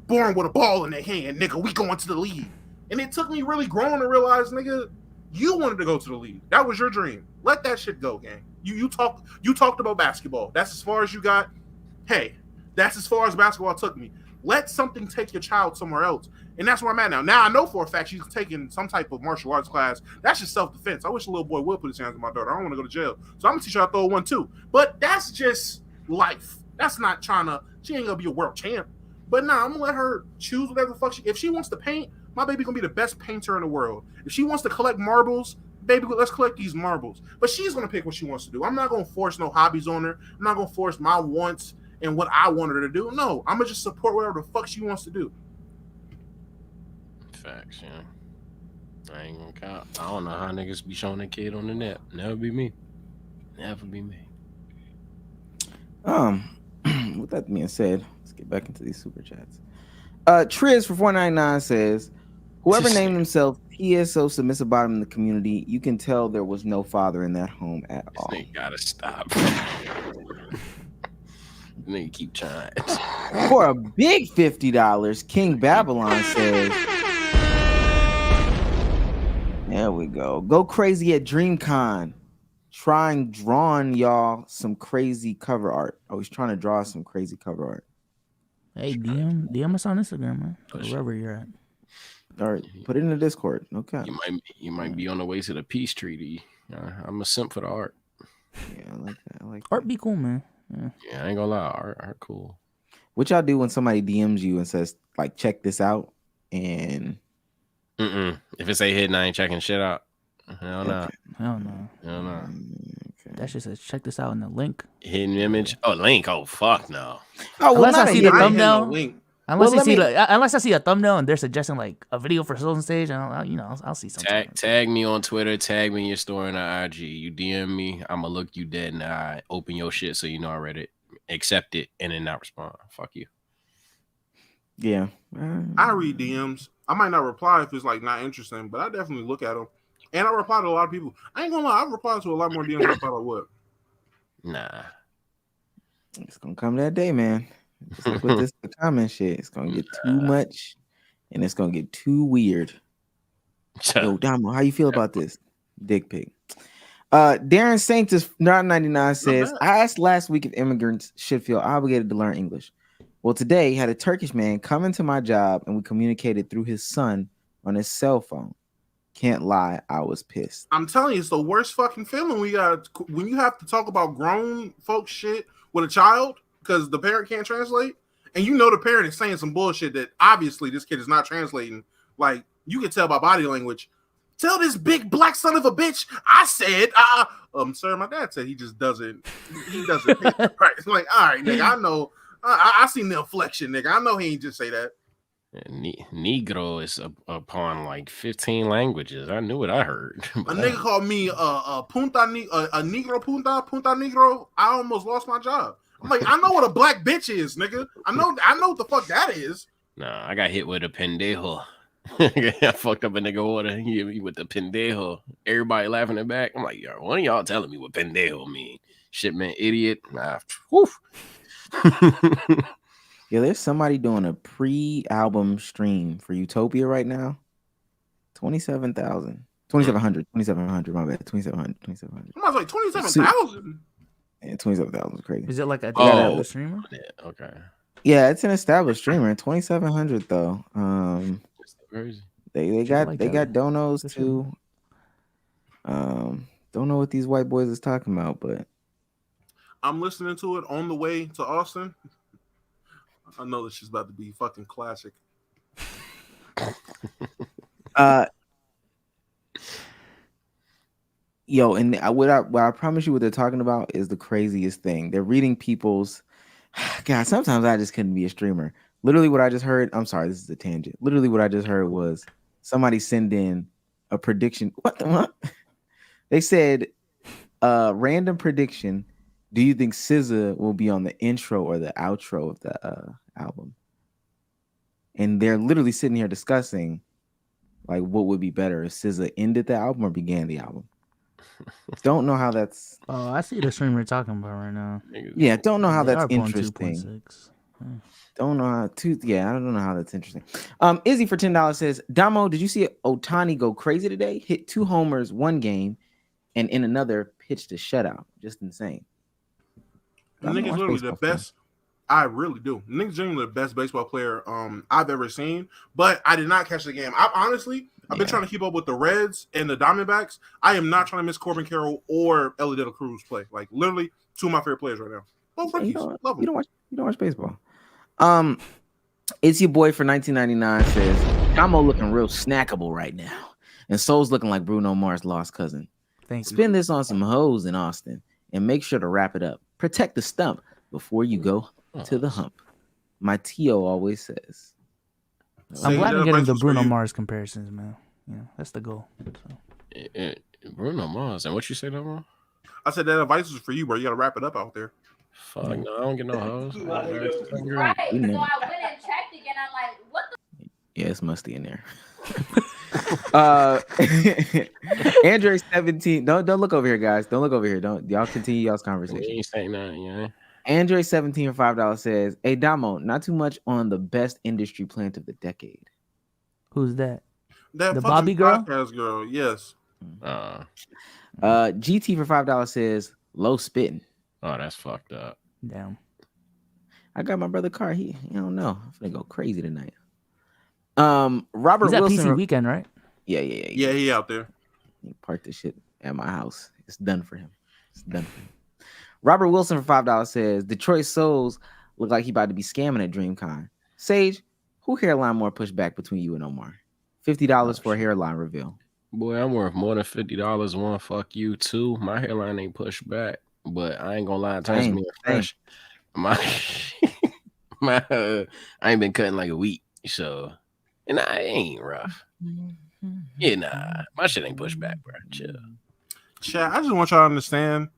Speaker 2: born with a ball in their hand, nigga, we going to the league. And it took me really growing to realize, nigga, you wanted to go to the league. That was your dream. Let that shit go, gang. You talked about basketball. That's as far as you got. Hey, that's as far as basketball took me. Let something take your child somewhere else. And that's where I'm at now. Now I know for a fact she's taking some type of martial arts class. That's just self-defense. I wish a little boy would put his hands on my daughter. I don't want to go to jail. So I'm going to teach her how to throw one too. But that's just life. That's not she ain't going to be a world champ. But nah, I'm going to let her choose whatever the fuck if she wants to paint, my baby going to be the best painter in the world. If she wants to collect marbles, baby, let's collect these marbles. But she's going to pick what she wants to do. I'm not going to force no hobbies on her. I'm not going to force my wants and what I want her to do. No, I'm going to just support whatever the fuck she wants to do.
Speaker 1: Facts, yeah. I ain't gonna count. I don't know how niggas be showing their kid on the net. Never be me. Never be me.
Speaker 3: With that being said, let's get back into these super chats. Triz for 499 says, whoever named himself he is so submissive bottom in the community, you can tell there was no father in that home at all.
Speaker 1: This nigga gotta stop. Nigga keep trying.
Speaker 3: For a big $50, King Babylon says, there we go. Go crazy at DreamCon. Drawing y'all some crazy cover art. Oh, he's trying to draw some crazy cover art.
Speaker 4: Hey, DM us on Instagram, man. Wherever you're at.
Speaker 3: All right, put it in the Discord. Okay.
Speaker 1: You might be on the way to the peace treaty. I'm a simp for the art.
Speaker 3: Yeah, I like that.
Speaker 4: Art be cool, man.
Speaker 1: Yeah, I ain't gonna lie. Art cool.
Speaker 3: What y'all do when somebody DMs you and says, like, check this out? And
Speaker 1: if it's a hidden, I ain't checking shit out. Hell no.
Speaker 4: Hell no.
Speaker 3: Okay.
Speaker 4: That shit says check this out in the link.
Speaker 1: Hidden image. Oh, link. Oh, fuck no.
Speaker 3: Oh, well,
Speaker 4: Unless
Speaker 3: not
Speaker 4: I
Speaker 3: a
Speaker 4: see the
Speaker 3: hidden-
Speaker 2: I ain't hitting no
Speaker 4: thumbnail.
Speaker 2: link.
Speaker 4: Unless
Speaker 3: Well,
Speaker 4: I see unless I see a thumbnail and they're suggesting like a video for Souls on Stage, and I'll see something.
Speaker 1: Tag me on Twitter. Tag me in your story on the IG. You DM me. I'ma look you dead in the eye. Open your shit so you know I read it. Accept it and then not respond. Fuck you.
Speaker 3: Yeah.
Speaker 2: I read DMs. I might not reply if it's like not interesting, but I definitely look at them. And I reply to a lot of people. I ain't gonna lie, I've replied to a lot more DMs than I thought I would.
Speaker 1: Nah.
Speaker 3: It's gonna come that day, man. Just like with this comment shit, it's gonna get too much, and it's gonna get too weird. Yo, Damo, how you feel about this dick pic? Darren Saint is $9.99 says, I asked last week if immigrants should feel obligated to learn English. Well, today had a Turkish man come into my job and we communicated through his son on his cell phone. Can't lie, I was pissed.
Speaker 2: I'm telling you, it's the worst fucking feeling we got when you have to talk about grown folks shit with a child because the parent can't translate, and you know the parent is saying some bullshit that obviously this kid is not translating. Like you can tell by body language. Tell this big black son of a bitch. I said, sir, my dad said he just doesn't. He doesn't. Right? It's like, all right, nigga, I know. I seen the inflection, nigga. I know he ain't just say that.
Speaker 1: Negro is upon like 15 languages. I knew what I heard.
Speaker 2: A nigga called me a negro punta negro. I almost lost my job. I'm like, I know what a black bitch is, nigga. I know what the fuck that is.
Speaker 1: Nah, I got hit with a pendejo. I fucked up a nigga order. He hit me with the pendejo. Everybody laughing it back. I'm like, yo, one of y'all telling me what pendejo mean? Shit, man, idiot. Nah, woof.
Speaker 3: Yeah, there's somebody doing a pre-album stream for Utopia right now. 27,000. 2,700. My bad. 2,700.
Speaker 2: I was like 27,000.
Speaker 3: Yeah, 27,000 is crazy.
Speaker 4: Is it like a streamer?
Speaker 1: Yeah, okay.
Speaker 3: Yeah, it's an established streamer. 2,700 though.
Speaker 1: Crazy.
Speaker 3: They got donos too. Don't know what these white boys is talking about, but
Speaker 2: I'm listening to it on the way to Austin. I know this is about to be fucking classic.
Speaker 3: Yo, and what I promise you, what they're talking about is the craziest thing. They're reading people's. God, sometimes I just couldn't be a streamer. Literally, what I just heard. I'm sorry, this is a tangent. Literally, what I just heard was somebody send in a prediction. What? They said, random prediction. Do you think SZA will be on the intro or the outro of the album? And they're literally sitting here discussing, like, what would be better if SZA ended the album or began the album. Don't know how that's.
Speaker 4: Oh, I see the streamer you're talking about right now.
Speaker 3: Yeah, don't know how
Speaker 4: They
Speaker 3: that's
Speaker 4: are pulling
Speaker 3: interesting.
Speaker 4: 2.6.
Speaker 3: Don't know how to. Yeah, I don't know how that's interesting. Izzy for $10 says, Damo, did you see Otani go crazy today? Hit 2 homers one game, and in another pitched a shutout. Just insane.
Speaker 2: The nigga's literally the best. I really do. Nigga's genuinely the best baseball player I've ever seen. But I did not catch the game. I've been trying to keep up with the Reds and the Diamondbacks. I am not trying to miss Corbin Carroll or Ellie De La Cruz play. Like literally 2 of my favorite players right now. Both rookies. Love them.
Speaker 3: You don't watch baseball. It's your boy for 1999 says, Damo looking real snackable right now. And Soul's looking like Bruno Mars' lost cousin.
Speaker 4: Thank you.
Speaker 3: Spend this on some hoes in Austin and make sure to wrap it up. Protect the stump before you go to the hump. My Tio always says.
Speaker 4: I'm glad I'm getting the Bruno Mars comparisons, man. Yeah, that's the goal. So.
Speaker 1: Bruno Mars. And what you say, no more?
Speaker 2: I said that advice is for you, bro. You gotta wrap it up out there.
Speaker 1: Fuck no, I don't get no hoes.
Speaker 6: Right. So I went and checked again. I'm like, what the?
Speaker 3: Yeah, it's musty in there. Android 17. Don't look over here, guys. Don't look over here. Don't y'all continue y'all's conversation.
Speaker 1: You ain't saying nothing, yeah.
Speaker 3: Android 17 for $5 says, hey Damo, not too much on the best industry plant of the decade.
Speaker 4: Who's that?
Speaker 2: That
Speaker 4: The Barbie girl?
Speaker 2: podcast girl, yes.
Speaker 3: GT for $5 says low spitting.
Speaker 1: Oh, that's fucked up.
Speaker 4: Damn.
Speaker 3: I got my brother car. He don't know. I'm gonna go crazy tonight. Robert
Speaker 4: He's at
Speaker 3: Wilson.
Speaker 4: PC Weekend, right?
Speaker 3: Yeah.
Speaker 2: Yeah, he out there.
Speaker 3: He parked this shit at my house. It's done for him. It's done for him. Robert Wilson for $5 says Detroit Souls look like he about to be scamming at DreamCon. Sage, who hairline more pushed back between you and Omar? $50 for a hairline reveal.
Speaker 1: Boy, I'm worth more than $50. One, fuck you. Two, my hairline ain't pushed back, but I ain't gonna lie. In terms of being fresh, my I ain't been cutting like a week, so and I ain't rough. Yeah, nah, my shit ain't pushed back, bro. Chill.
Speaker 2: Chat, I just want y'all to understand.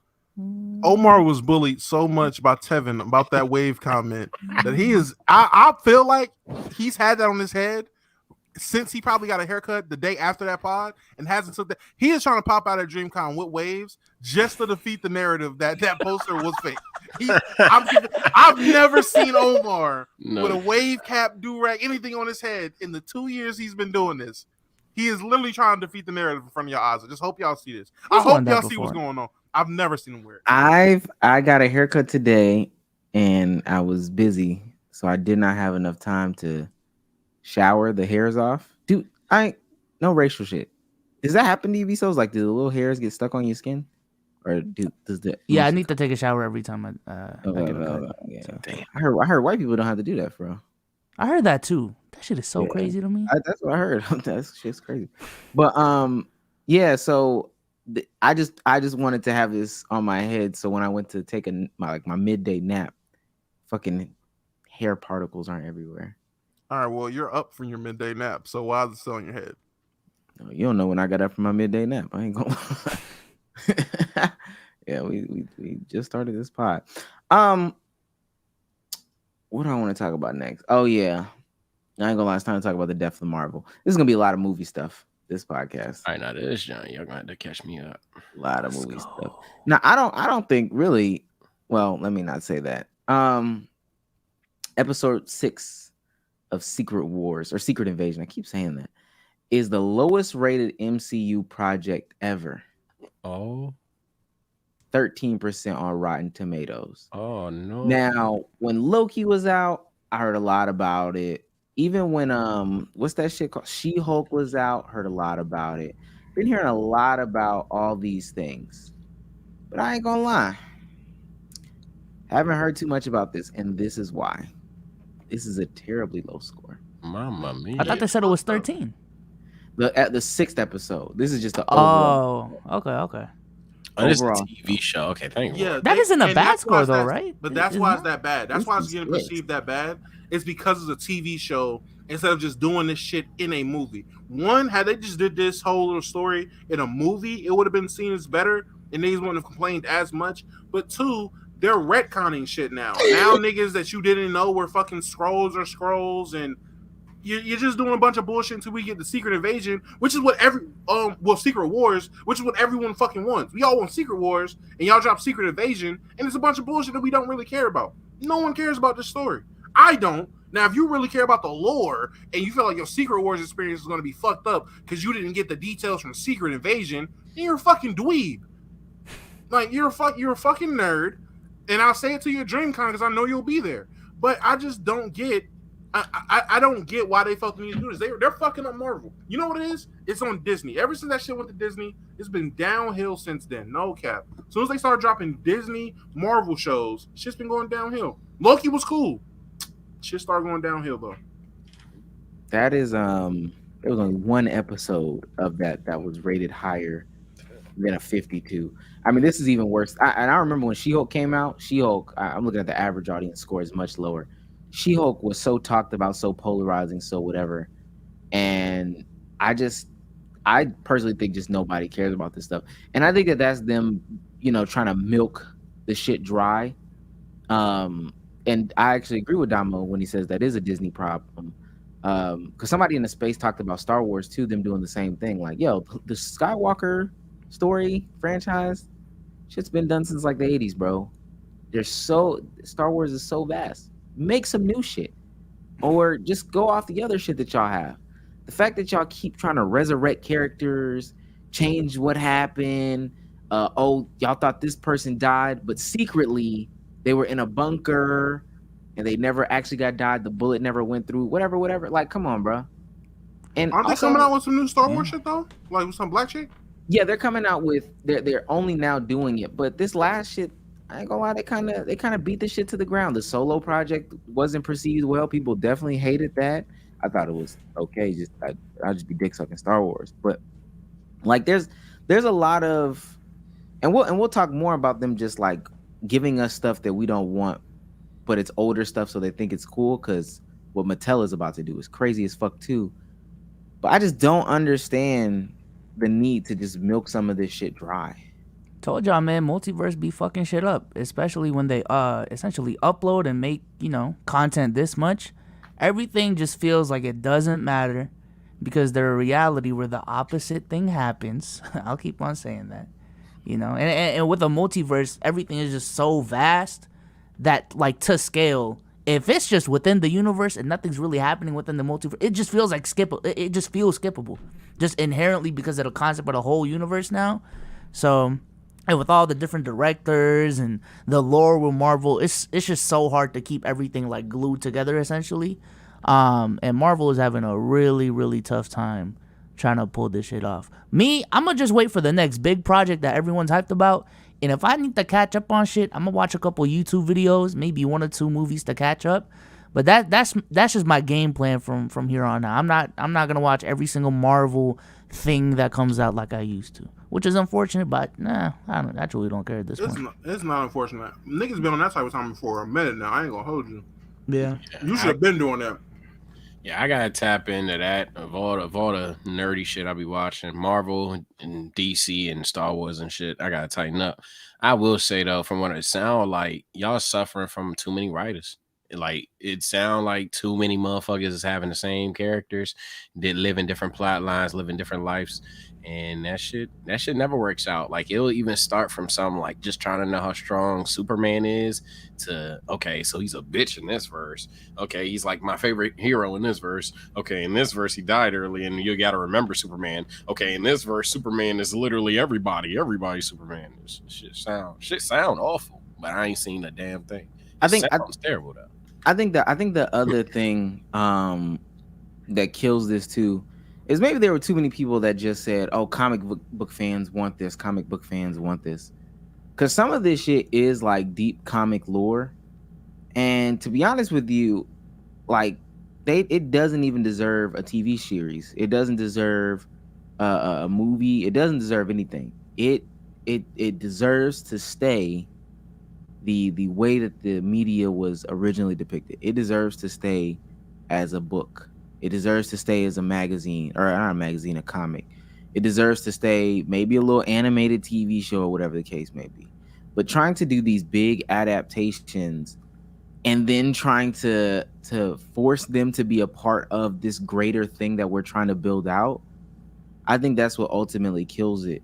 Speaker 2: Omar was bullied so much by Tevin about that wave comment that he is. I feel like he's had that on his head since he probably got a haircut the day after that pod and hasn't took that. He is trying to pop out at DreamCon with waves just to defeat the narrative that that poster was fake. I've never seen Omar with a wave cap, do-rag, anything on his head in the 2 years he's been doing this. He is literally trying to defeat the narrative in front of your eyes. I just hope y'all see this. I hope y'all see what's going on. I've never seen him wear it.
Speaker 3: I got a haircut today and I was busy, so I did not have enough time to shower the hairs off. Dude, no racial shit. Does that happen to you, Vsauce? Like, do the little hairs get stuck on your skin? Or does the
Speaker 4: I need to take a shower every time I get a cut.
Speaker 3: Yeah. So, I heard white people don't have to do that, bro.
Speaker 4: I heard that too. That shit is so crazy to me.
Speaker 3: That's what I heard. That shit's crazy. But yeah. So I just wanted to have this on my head. So when I went to take my midday nap, fucking hair particles aren't everywhere.
Speaker 2: All right. Well, you're up from your midday nap. So why is it still on your head?
Speaker 3: No, you don't know when I got up from my midday nap. I ain't gonna. Yeah, we just started this pod. What do I want to talk about next? Oh yeah, I ain't gonna lie. It's time to talk about the death of Marvel. This is gonna be a lot of movie stuff. This podcast.
Speaker 1: All right, now this, John, you're gonna have to catch me up.
Speaker 3: A lot of movie stuff. Now I don't think really. Well, let me not say that. Episode 6 of Secret Wars or Secret Invasion. I keep saying that. Is the lowest rated MCU project ever.
Speaker 1: Oh.
Speaker 3: 13% on Rotten Tomatoes.
Speaker 1: Oh no.
Speaker 3: Now, when Loki was out, I heard a lot about it. Even when what's that shit called? She-Hulk was out, heard a lot about it. Been hearing a lot about all these things. But I ain't gonna lie. Haven't heard too much about this, and this is why. This is a terribly low score.
Speaker 1: Mama mia.
Speaker 4: I thought they said it was 13.
Speaker 3: At the 6th episode. This is just the
Speaker 4: overall. Okay.
Speaker 1: Oh, this is a TV show. Okay, thank you.
Speaker 2: Yeah,
Speaker 4: that isn't a bad score though, right?
Speaker 2: But that's why it's that bad. That's why it's getting perceived that bad. It's because it's a TV show instead of just doing this shit in a movie. One, had they just did this whole little story in a movie, it would have been seen as better, and niggas wouldn't have complained as much. But two, they're retconning shit now. Now niggas that you didn't know were fucking scrolls, and you're just doing a bunch of bullshit until we get the Secret Invasion, which is what Secret Wars, which is what everyone fucking wants. We all want Secret Wars, and y'all drop Secret Invasion, and it's a bunch of bullshit that we don't really care about. No one cares about this story. I don't. Now, if you really care about the lore and you feel like your Secret Wars experience is going to be fucked up because you didn't get the details from Secret Invasion, then you're a fucking dweeb. Like, you're a fucking nerd, and I'll say it to you at DreamCon because I know you'll be there. But I just don't get. I don't get why they felt the need to do this. They're fucking up Marvel. You know what it is? It's on Disney. Ever since that shit went to Disney, it's been downhill since then. No cap. As soon as they started dropping Disney Marvel shows, shit's been going downhill. Loki was cool. Shit started going downhill though.
Speaker 3: That is there was only one episode of that was rated higher than a 52. I mean, this is even worse. I remember when She-Hulk came out. She-Hulk, I'm looking at the average audience score, is much lower. She-Hulk was so talked about, so polarizing, so whatever. And I personally think just nobody cares about this stuff. And I think that that's them, trying to milk the shit dry. And I actually agree with Damo when he says that is a Disney problem. Because somebody in the space talked about Star Wars too, them doing the same thing. Like, yo, the Skywalker story franchise, shit's been done since like the 80s, bro. Star Wars is so vast. Make some new shit, or just go off the other shit that y'all have. The fact that y'all keep trying to resurrect characters, change what happened. Y'all thought this person died, but secretly they were in a bunker and they never actually got died. The bullet never went through. Whatever. Like, come on, bro. And
Speaker 2: aren't they coming out with some new Star Wars shit though? Like with some black chick?
Speaker 3: Yeah, they're coming out with. They're only now doing it, but this last shit. I ain't gonna lie, they kind of beat the shit to the ground. The Solo project wasn't perceived well. People definitely hated that. I thought it was okay. I'll just be dick sucking Star Wars. But Like there's a lot of, and we'll talk more about them just like giving us stuff that we don't want, but it's older stuff so they think it's cool, because what Mattel is about to do is crazy as fuck too. But I just don't understand the need to just milk some of this shit dry.
Speaker 4: Told y'all, man, multiverse be fucking shit up, especially when they essentially upload and make, content this much. Everything just feels like it doesn't matter because they're a reality where the opposite thing happens. I'll keep on saying that. And with a multiverse, everything is just so vast that, like, to scale, if it's just within the universe and nothing's really happening within the multiverse, it just feels like it just feels skippable, just inherently because of the concept of the whole universe now. So, and with all the different directors and the lore with Marvel, it's just so hard to keep everything like glued together essentially. And Marvel is having a really, really tough time trying to pull this shit off. Me, I'm gonna just wait for the next big project that everyone's hyped about. And if I need to catch up on shit, I'm gonna watch a couple YouTube videos, maybe 1 or 2 movies to catch up. But that's just my game plan from here on out. I'm not gonna watch every single Marvel thing that comes out like I used to, which is unfortunate. But I truly don't care at this point.
Speaker 2: It's not unfortunate. Niggas been on that type of time for a minute now. I ain't gonna hold you.
Speaker 4: Yeah,
Speaker 2: you should have been doing that.
Speaker 1: Yeah, I gotta tap into that of all the nerdy shit I be watching, Marvel and DC and Star Wars and shit. I gotta tighten up. I will say though, from what it sounds like, y'all suffering from too many writers. Like it sounds like too many motherfuckers is having the same characters that live in different plot lines, live in different lives, and that shit never works out. Like it'll even start from some like just trying to know how strong Superman is to okay, so he's a bitch in this verse. Okay, he's like my favorite hero in this verse. Okay, in this verse he died early, and you got to remember Superman. Okay, in this verse Superman is literally everybody's Superman. Shit sound awful, but I ain't seen a damn thing.
Speaker 3: I think
Speaker 1: sounds terrible though.
Speaker 3: I think the other thing that kills this too is maybe there were too many people that just said, "Oh, comic book fans want this. Comic book fans want this," because some of this shit is like deep comic lore, and to be honest with you, like it doesn't even deserve a TV series. It doesn't deserve a movie. It doesn't deserve anything. It deserves to stay the way that the media was originally depicted. It deserves to stay as a book. It deserves to stay as a magazine, or not a magazine, a comic. It deserves to stay maybe a little animated TV show or whatever the case may be. But trying to do these big adaptations and then trying to force them to be a part of this greater thing that we're trying to build out, I think that's what ultimately kills it.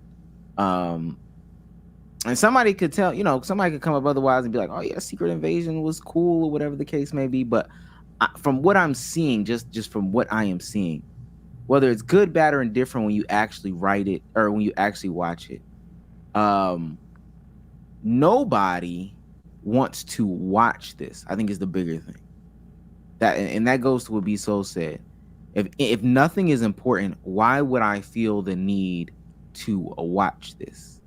Speaker 3: And somebody could tell, somebody could come up otherwise and be like, "Oh yeah, Secret Invasion was cool," or whatever the case may be. But from what I'm seeing, just from what I am seeing, whether it's good, bad, or indifferent, when you actually write it or when you actually watch it, nobody wants to watch this. I think is the bigger thing. That goes to what B Soul said. If nothing is important, why would I feel the need to watch this?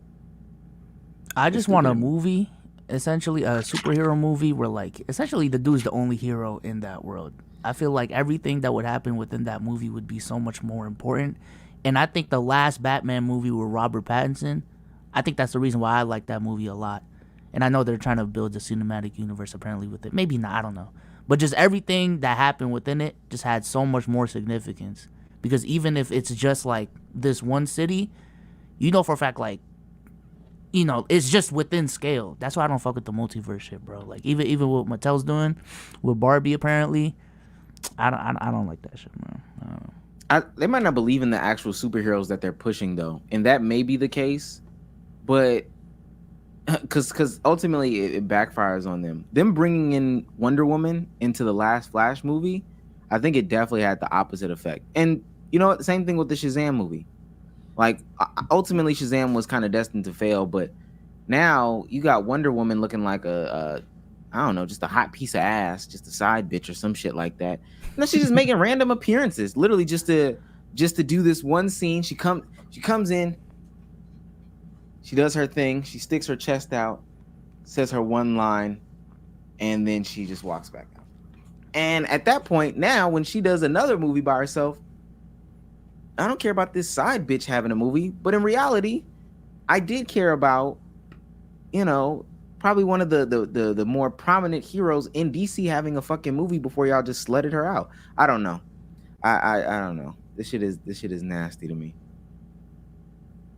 Speaker 4: I just want a movie, essentially a superhero movie where like essentially the dude's the only hero in that world. I feel like everything that would happen within that movie would be so much more important. And I think the last Batman movie with Robert Pattinson, I think that's the reason why I like that movie a lot. And I know they're trying to build a cinematic universe apparently with it. Maybe not, I don't know. But just everything that happened within it just had so much more significance. Because even if it's just like this one city, for a fact like, it's just within scale. That's why I don't fuck with the multiverse shit, bro. Like even what Mattel's doing with Barbie, apparently, I don't like that shit, man.
Speaker 3: They might not believe in the actual superheroes that they're pushing though, and that may be the case, but because ultimately it backfires on them. Them bringing in Wonder Woman into the last Flash movie, I think it definitely had the opposite effect. And the same thing with the Shazam movie. Like ultimately Shazam was kind of destined to fail, but now you got Wonder Woman looking like I don't know, just a hot piece of ass, just a side bitch or some shit like that. And then she's just making random appearances, literally just to do this one scene. She comes in, she does her thing, she sticks her chest out, says her one line, and then she just walks back out. And at that point, now when she does another movie by herself, I don't care about this side bitch having a movie. But in reality, I did care about, probably one of the more prominent heroes in DC having a fucking movie before y'all just slutted her out. I don't know. I don't know. This shit is nasty to me.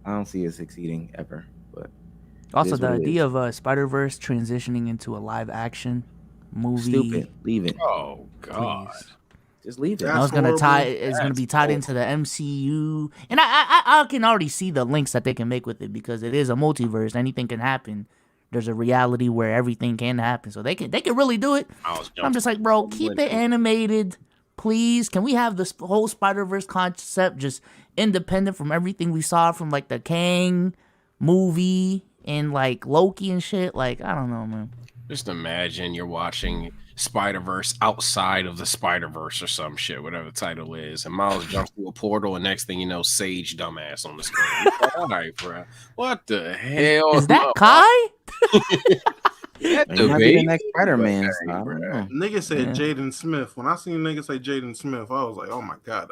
Speaker 3: I don't see it succeeding ever. But
Speaker 4: Also, the idea of Spider-Verse transitioning into a live action movie.
Speaker 3: Stupid. Leave it.
Speaker 1: Oh God.
Speaker 4: Please.
Speaker 3: Just leave it.
Speaker 2: That's
Speaker 4: Now it's gonna
Speaker 2: horrible.
Speaker 4: it's gonna be tied into the MCU, and I can already see the links that they can make with it because it is a multiverse. Anything can happen. There's a reality where everything can happen, so they can really do it. I'm just like, bro, keep it animated, please. Can we have this whole Spider-Verse concept just independent from everything we saw from like the Kang movie and like Loki and shit? Like, I don't know, man.
Speaker 1: Just imagine you're watching Spider-Verse outside of the Spider-Verse or some shit, whatever the title is, and Miles jumps through a portal, and next thing you know, Sage dumbass on the screen. All right, bro. What the hell?
Speaker 4: Is that Kai?
Speaker 3: That might be the next Spider-Man.
Speaker 2: Nigga said Jaden Smith. When I seen nigga say Jaden Smith, I was like, oh my God.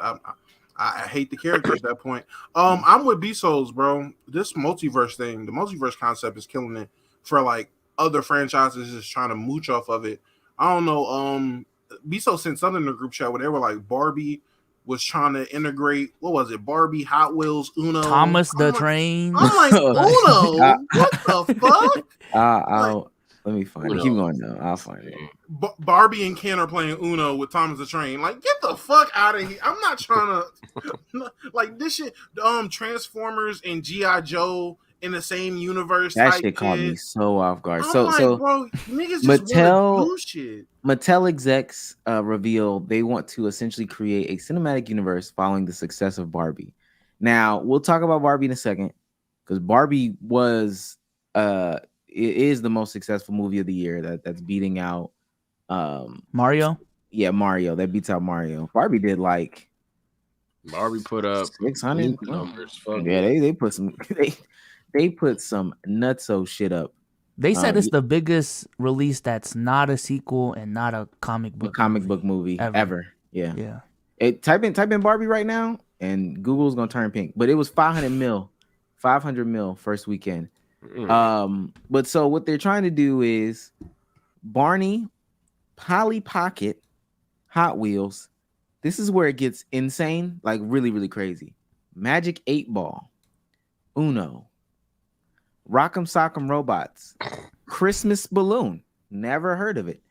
Speaker 2: I hate the character at that point. I'm with B-Souls, bro. This multiverse thing, the multiverse concept is killing it for like other franchises just trying to mooch off of it. I don't know. B-Souls sent something in the group chat where they were like Barbie was trying to integrate, what was it? Barbie, Hot Wheels, Uno.
Speaker 4: Thomas the Train.
Speaker 2: I'm like, Uno? What the fuck?
Speaker 3: Let me find it. Keep going though. I'll find it.
Speaker 2: Barbie and Ken are playing Uno with Thomas the Train. Like, get the fuck out of here. I'm not trying to like this shit. Transformers and G.I. Joe in the same universe.
Speaker 3: That shit caught me so off guard.
Speaker 2: I'm
Speaker 3: So
Speaker 2: bro, niggas just wanna do shit.
Speaker 3: Mattel execs reveal they want to essentially create a cinematic universe following the success of Barbie. Now we'll talk about Barbie in a second because Barbie was it is the most successful movie of the year that's beating out
Speaker 4: Mario.
Speaker 3: Yeah, Mario. That beats out Mario. Barbie did like
Speaker 1: Barbie put up
Speaker 3: 600
Speaker 1: numbers.
Speaker 3: Yeah, they put some they put some nutso shit up.
Speaker 4: They said it's the biggest release that's not a sequel and not a comic book
Speaker 3: movie ever. Yeah. Type in Barbie right now and Google's gonna turn pink. But it was 500 mil first weekend. But so what they're trying to do is Barney, Polly Pocket, Hot Wheels. This is where it gets insane, like really, really crazy. Magic 8 Ball, Uno, Rock'em Sock'em Robots, Christmas Balloon. Never heard of it.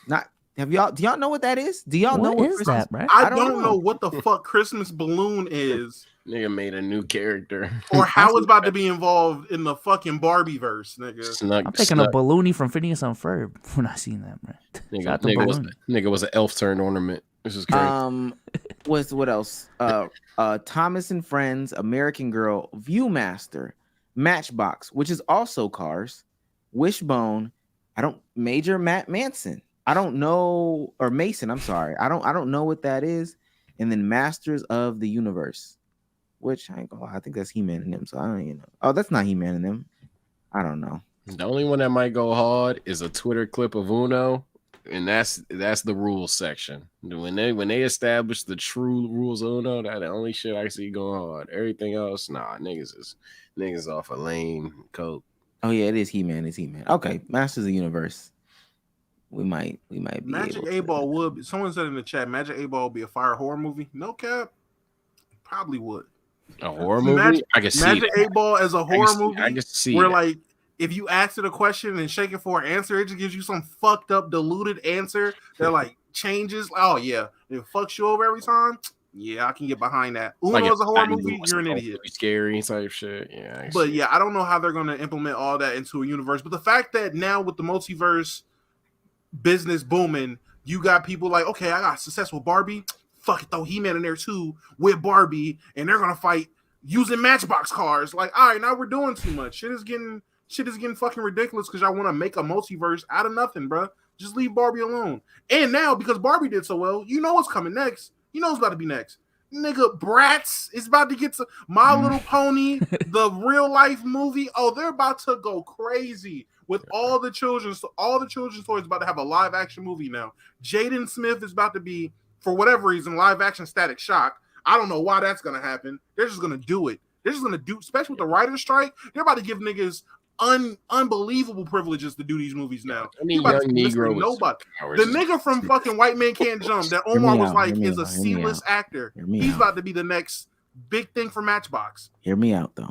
Speaker 3: Do y'all know what that is? Do y'all know what is
Speaker 4: that, bro?
Speaker 2: I don't know what the fuck Christmas Balloon is.
Speaker 1: Nigga made a new character.
Speaker 2: Or how it's about to be involved in the fucking Barbie verse, nigga.
Speaker 4: I'm thinking of Balloony from Phineas and Ferb when I seen that, man.
Speaker 1: Nigga was an elf turned ornament. This is crazy.
Speaker 3: What else? Thomas and Friends, American Girl, Viewmaster, Matchbox, which is also Cars, Wishbone. Major Matt Manson. I don't know, or Mason. I'm sorry. I don't know what that is. And then Masters of the Universe, which I ain't gonna lie, I think that's He-Man and them. So I don't even know. Oh, that's not He-Man and them. I don't know.
Speaker 1: The only one that might go hard is a Twitter clip of Uno, and that's the rules section. When they establish the true rules of Uno, that's the only shit I see going hard. Everything else, nah, niggas off a lame coat.
Speaker 3: Oh yeah, it is He-Man. It's He-Man. Okay, Masters of the Universe. We might be
Speaker 2: Magic 8 Ball would be, someone said in the chat, Magic 8 Ball would be a fire horror movie. No cap. Probably would.
Speaker 1: A horror movie? I can see
Speaker 2: Magic 8 Ball as a horror movie.
Speaker 1: I can see
Speaker 2: where like if you ask it a question and shake it for an answer, it just gives you some fucked up diluted answer that like changes. Oh yeah, it fucks you over every time. Yeah, I can get behind that. Uno as a horror movie, you're an idiot.
Speaker 1: Scary type shit. Yeah.
Speaker 2: But yeah, I don't know how they're gonna implement all that into a universe. But the fact that now with the multiverse business booming, you got people like, okay, I got successful Barbie. Fuck it, throw He-Man in there too with Barbie, and they're gonna fight using Matchbox cars. Like, all right, now we're doing too much. Shit is getting fucking ridiculous because y'all want to make a multiverse out of nothing, bro. Just leave Barbie alone. And now because Barbie did so well, you know what's coming next. You know what's about to be next. Nigga, Bratz is about to get to My Little Pony, the real life movie. Oh, they're about to go crazy with all the children's toys about to have a live action movie now. Jaden Smith is about to be, for whatever reason, live action Static Shock. I don't know why that's gonna happen. They're just gonna do it. They're just gonna do, especially with the writer's strike. They're about to give niggas unbelievable privileges to do these movies now.
Speaker 1: Any young Negro with
Speaker 2: nobody. The nigga from fucking White Man Can't Jump that Omar was like is a C-list actor. He's about to be the next big thing for Matchbox.
Speaker 3: Hear me out though.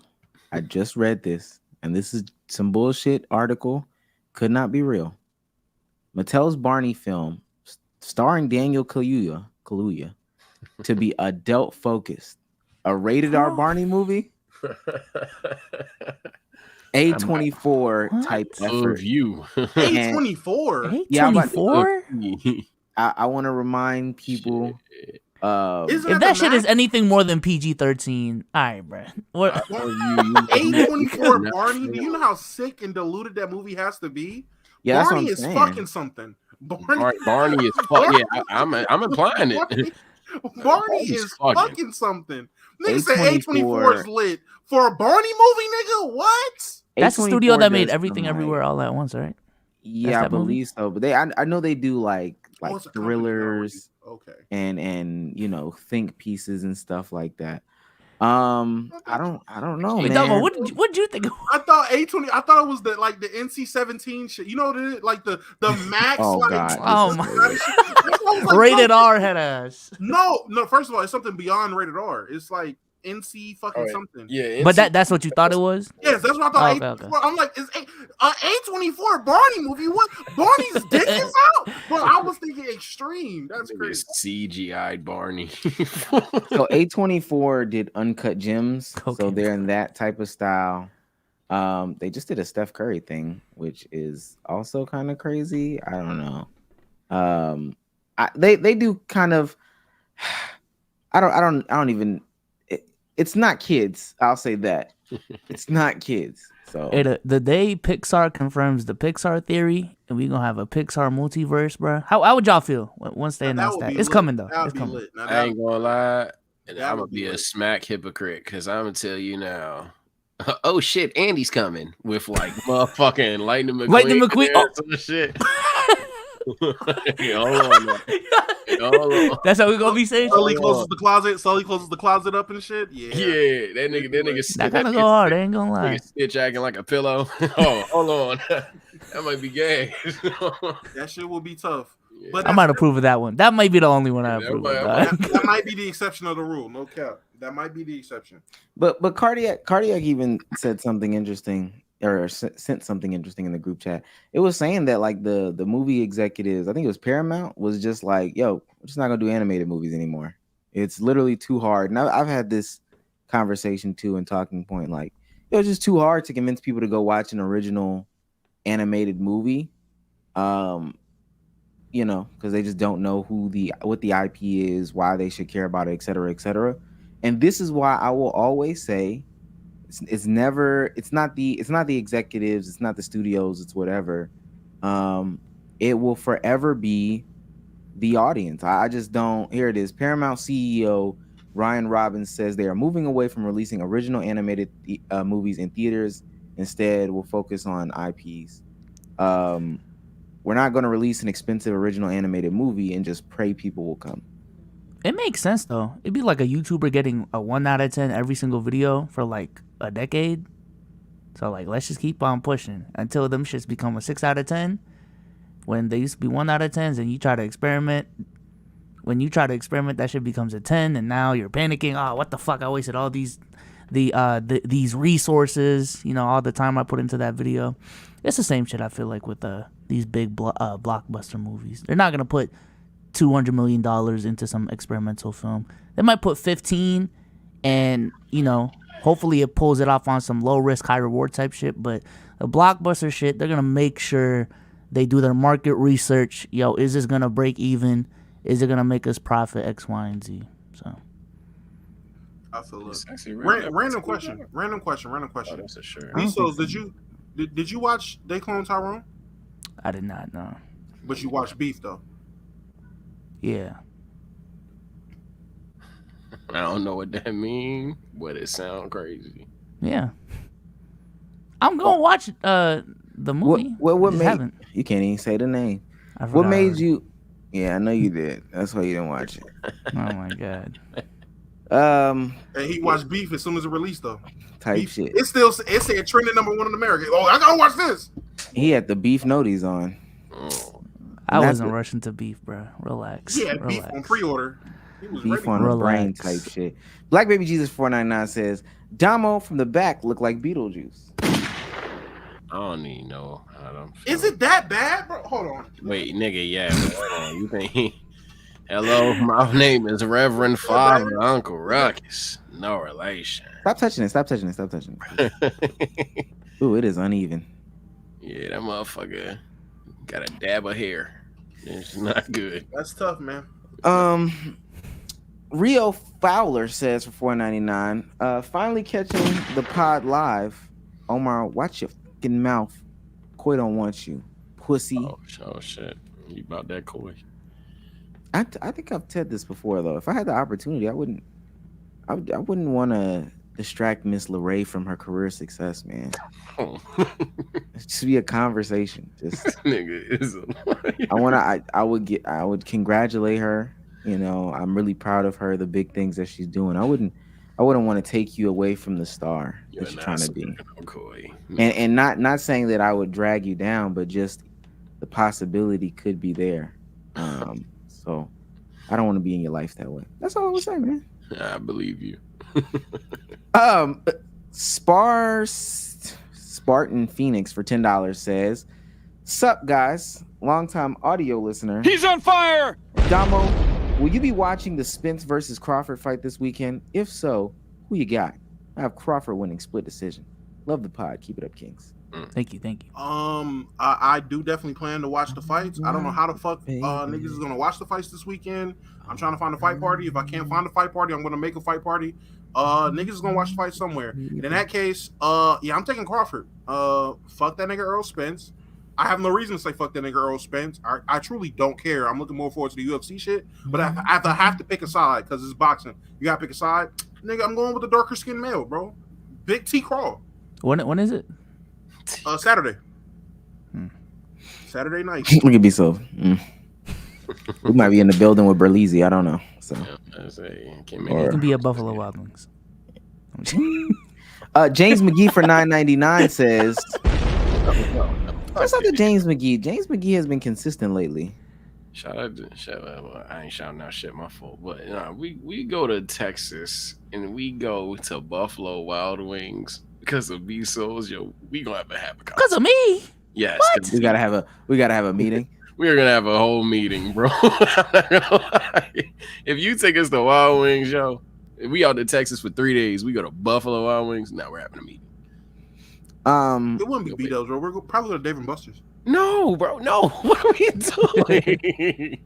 Speaker 3: I just read this, and this is some bullshit article. Could not be real. Mattel's Barney film, starring Daniel Kaluuya, to be adult focused. A rated R Barney movie. A24 type effort.
Speaker 1: You.
Speaker 2: A24.
Speaker 3: Yeah,
Speaker 4: A24.
Speaker 3: I want to remind people.
Speaker 4: If that shit is anything more than PG-13, all right, bro. What?
Speaker 2: A24 Barney. Do you know how sick and diluted that movie has to be?
Speaker 3: Yeah,
Speaker 2: Barney is fucking something.
Speaker 1: Barney is fucking. Yeah, I'm implying it.
Speaker 2: Barney is fucking something. Nigga said A24 is lit for a Barney movie, nigga. What?
Speaker 4: That's the studio that made Everything Everywhere All at Once, right?
Speaker 3: Yeah, I believe so. But I know they do like thrillers, and you know, think pieces and stuff like that. I don't know,
Speaker 4: hey,
Speaker 3: man.
Speaker 4: Damo, what did you think?
Speaker 2: I thought A20. I thought it was the NC-17 shit. You know what it is? Like the max.
Speaker 3: Oh
Speaker 2: like,
Speaker 3: God.
Speaker 4: Oh my. Like, rated R head ass.
Speaker 2: No. First of all, it's something beyond rated R. It's like NC fucking something.
Speaker 1: Yeah, NC.
Speaker 4: But that's what you thought it was.
Speaker 2: Yes, that's what I thought.
Speaker 4: Okay.
Speaker 2: I'm like, is A24 Barney movie? What? Barney's dick is out? Well, I was thinking extreme. That's crazy.
Speaker 1: CGI'd Barney.
Speaker 3: So A24 did Uncut Gems,
Speaker 4: Okay.
Speaker 3: so they're in that type of style. They just did a Steph Curry thing, which is also kind of crazy. I don't know. They do kind of. I don't even. It's not kids. I'll say that. It's not kids. So
Speaker 4: The day Pixar confirms the Pixar theory, and we're gonna have a Pixar multiverse, bro. How would y'all feel once they announce that? It's coming though. It's coming.
Speaker 1: I ain't gonna lie. I'm gonna be a smack hypocrite because I'm gonna tell you now. Oh shit, Andy's coming with like motherfucking Lightning McQueen.
Speaker 4: Lightning McQueen.
Speaker 1: Oh shit. Hold on.
Speaker 4: That's how we gonna be saying.
Speaker 2: Sully closes the closet up and shit. Yeah,
Speaker 1: that nigga.
Speaker 4: That gotta go hard. I ain't gonna lie.
Speaker 1: Stitch acting like a pillow. Oh, hold on. That might be gay.
Speaker 2: That shit will be tough. But
Speaker 4: I might approve of that one. That might be the only one I approve of.
Speaker 2: That might be the exception of the rule. No cap. That might be the exception.
Speaker 3: But Cardiac even said something interesting, or sent something interesting in the group chat. It was saying that like the movie executives, I think it was Paramount, was just like, yo, we're just not gonna do animated movies anymore. It's literally too hard. And I've had this conversation too in Talking Point, like, yo, it's just too hard to convince people to go watch an original animated movie. You know, because they just don't know what the IP is, why they should care about it, et cetera, et cetera. And this is why I will always say it's not the executives, it's not the studios, it's whatever. It will forever be the audience. I just don't. Here it is. Paramount CEO Ryan Robbins says they are moving away from releasing original animated movies in theaters. Instead, we'll focus on IPs. We're not going to release an expensive original animated movie and just pray people will come.
Speaker 4: It makes sense though. It'd be like a YouTuber getting a 1 out of 10 every single video for like a decade. So like, let's just keep on pushing until them shits become a 6 out of 10. When they used to be 1 out of 10s, and you try to experiment. When you try to experiment, that shit becomes a 10, and now you're panicking. Oh, what the fuck? I wasted all these resources. You know, all the time I put into that video. It's the same shit I feel like with these big blockbuster movies. They're not gonna put $200 million into some experimental film. They might put 15, and you know, hopefully it pulls it off on some low risk, high reward type shit. But the blockbuster shit, they're gonna make sure they do their market research. Yo, is this gonna break even? Is it gonna make us profit X, Y, and Z? So.
Speaker 2: Absolutely. Random question.
Speaker 1: Oh, that's a sure.
Speaker 2: Misos, did you watch They Clone Tyrone?
Speaker 4: I did not know.
Speaker 2: But you watched Beef though.
Speaker 4: Yeah.
Speaker 1: I don't know what that means, but it sounds crazy.
Speaker 4: Yeah. I'm gonna watch the movie.
Speaker 3: What made you can't even say the name? What made you? Yeah, I know you did. That's why you didn't watch it.
Speaker 4: Oh my god.
Speaker 3: Um,
Speaker 2: And he watched Beef as soon as it released though.
Speaker 3: type
Speaker 2: Beef,
Speaker 3: shit.
Speaker 2: it said trending #1 in America. Oh, I gotta watch this.
Speaker 3: He had the beef noties on.
Speaker 1: Oh,
Speaker 4: I
Speaker 3: that's
Speaker 4: wasn't
Speaker 3: it.
Speaker 4: rushing to beef, bro. Relax.
Speaker 2: He had Beef
Speaker 4: Relax.
Speaker 2: on pre-order. He was
Speaker 3: Beef
Speaker 2: ready.
Speaker 3: on the brain
Speaker 4: Relax.
Speaker 3: type shit. Black Baby Jesus 499 says Damo from the back looked like Beetlejuice.
Speaker 1: I don't even know how them.
Speaker 2: Is it that bad, bro? Hold on.
Speaker 1: Wait, nigga, yeah. Hold on. You think? Hello, my name is Reverend Father Uncle Ruckus. No relation.
Speaker 3: Stop touching it. Stop touching it. Stop touching it. Ooh, it is uneven.
Speaker 1: Yeah, that motherfucker got a dab of hair. It's not good.
Speaker 2: That's tough, man.
Speaker 3: Rio Fowler says for $4.99, finally catching the pod live. Omar, watch your fucking mouth. Koi don't want you, pussy.
Speaker 1: Oh shit. You about that Koi?
Speaker 3: I think I've said this before though. If I had the opportunity, I wouldn't want to distract Miss LeRae from her career success, man.
Speaker 1: Oh.
Speaker 3: It should be a conversation. Just
Speaker 1: Nigga is
Speaker 3: I would congratulate her. You know, I'm really proud of her, the big things that she's doing. I wouldn't want to take you away from the star that you're trying to be.
Speaker 1: Koi.
Speaker 3: And not saying that I would drag you down, but just the possibility could be there. So I don't want to be in your life that way. That's all I was saying, man.
Speaker 1: I believe you.
Speaker 3: Spartan Phoenix for $10 says, "Sup guys, longtime audio listener.
Speaker 7: He's on fire.
Speaker 3: Damo, will you be watching the Spence versus Crawford fight this weekend? If so, who you got? I have Crawford winning split decision. Love the pod. Keep it up, Kings."
Speaker 4: Thank you.
Speaker 2: I do definitely plan to watch the fights. I don't know how the fuck niggas is gonna watch the fights this weekend. I'm trying to find a fight party. If I can't find a fight party, I'm gonna make a fight party. Niggas is gonna watch the fight somewhere. And in that case, yeah, I'm taking Crawford. Fuck that nigga Earl Spence. I have no reason to say fuck that nigga Earl Spence. I truly don't care. I'm looking more forward to the UFC shit. But I have to pick a side because it's boxing. You gotta pick a side. Nigga, I'm going with the darker skinned male, bro. Big T Crawl.
Speaker 4: When is it?
Speaker 2: Saturday. Saturday night.
Speaker 3: Look at me so. We might be in the building with Berlizzi. I don't know. So
Speaker 4: It can be a Buffalo Wild Wings.
Speaker 3: James McGee for $9.99 says, "What's up to James McGee? James McGee has been consistent lately."
Speaker 1: Shout out. Well, I ain't shouting out shit, my fault. But we go to Texas and we go to Buffalo Wild Wings because of B-Souls. Yo, we gonna have a happy conversation.
Speaker 4: Because of me?
Speaker 3: Yes. We gotta have a meeting.
Speaker 1: We're gonna have a whole meeting, bro. I'm not gonna lie. If you take us to Wild Wings, yo, if we out to Texas for 3 days, we go to Buffalo Wild Wings. Now we're having a meeting.
Speaker 2: It wouldn't be B-Dubs, bro. We're probably going to Dave and Buster's.
Speaker 1: No, bro. No. What are we doing?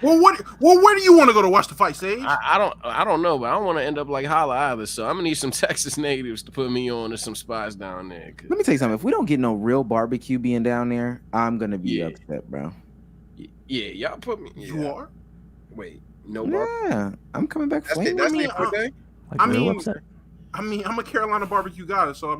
Speaker 2: Well, where do you want to go to watch the fight, Sage?
Speaker 1: I don't know, but I don't want to end up like Holla either. So I'm gonna need some Texas natives to put me on to some spots down there.
Speaker 3: Let me tell you something. If we don't get no real barbecue being down there, I'm gonna be upset, bro.
Speaker 1: Yeah, y'all put me. Yeah.
Speaker 2: You are?
Speaker 1: Wait, no barbecue.
Speaker 3: Yeah, I'm coming back.
Speaker 2: That's the birthday.
Speaker 4: Upset.
Speaker 2: I'm a Carolina barbecue guy, so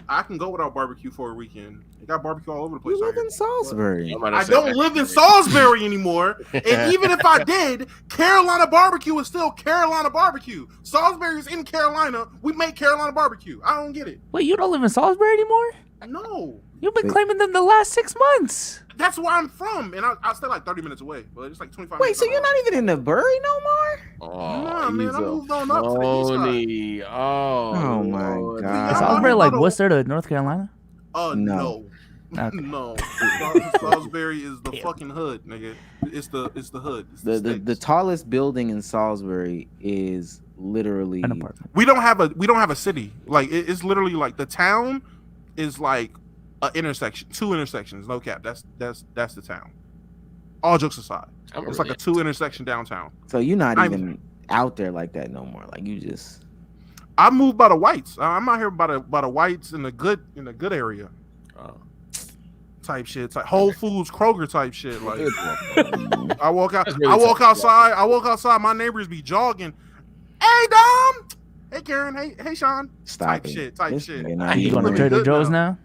Speaker 2: I can go without barbecue for a weekend. They got barbecue all over the place.
Speaker 3: You live in Salisbury.
Speaker 2: I don't live in Salisbury anymore. And even if I did, Carolina barbecue is still Carolina barbecue. Salisbury is in Carolina. We make Carolina barbecue. I don't get it.
Speaker 4: Wait, you don't live in Salisbury anymore?
Speaker 2: No.
Speaker 4: You've been claiming them the last 6 months.
Speaker 2: That's where I'm from, and I stay like 30 minutes away, but it's like 25
Speaker 3: Wait,
Speaker 2: minutes.
Speaker 3: so you're not even in the Bury no more?
Speaker 1: Oh,
Speaker 2: Nah, man, I moved on up to the east side.
Speaker 3: Oh my God.
Speaker 4: Is Salisbury like Worcester to North Carolina?
Speaker 2: No.
Speaker 4: Okay.
Speaker 2: No. Salisbury is the fucking hood, nigga. It's the hood. It's
Speaker 3: The tallest building in Salisbury is literally
Speaker 4: An apartment.
Speaker 2: We don't have a city. Like it's literally like the town is like an intersection, 2 intersections, no cap. That's the town. All jokes aside, it's like a 2 intersection downtown.
Speaker 3: So you're not even out there like that no more. Like you just.
Speaker 2: I moved by the whites. I'm out here by the whites in the good area. Type shit. It's like Whole Foods, Kroger type shit. Like I walk outside. My neighbors be jogging. Hey Dom. Hey Karen. Hey Sean.
Speaker 3: Stop
Speaker 2: type
Speaker 3: it.
Speaker 2: shit.
Speaker 4: You going to Trader Joe's now?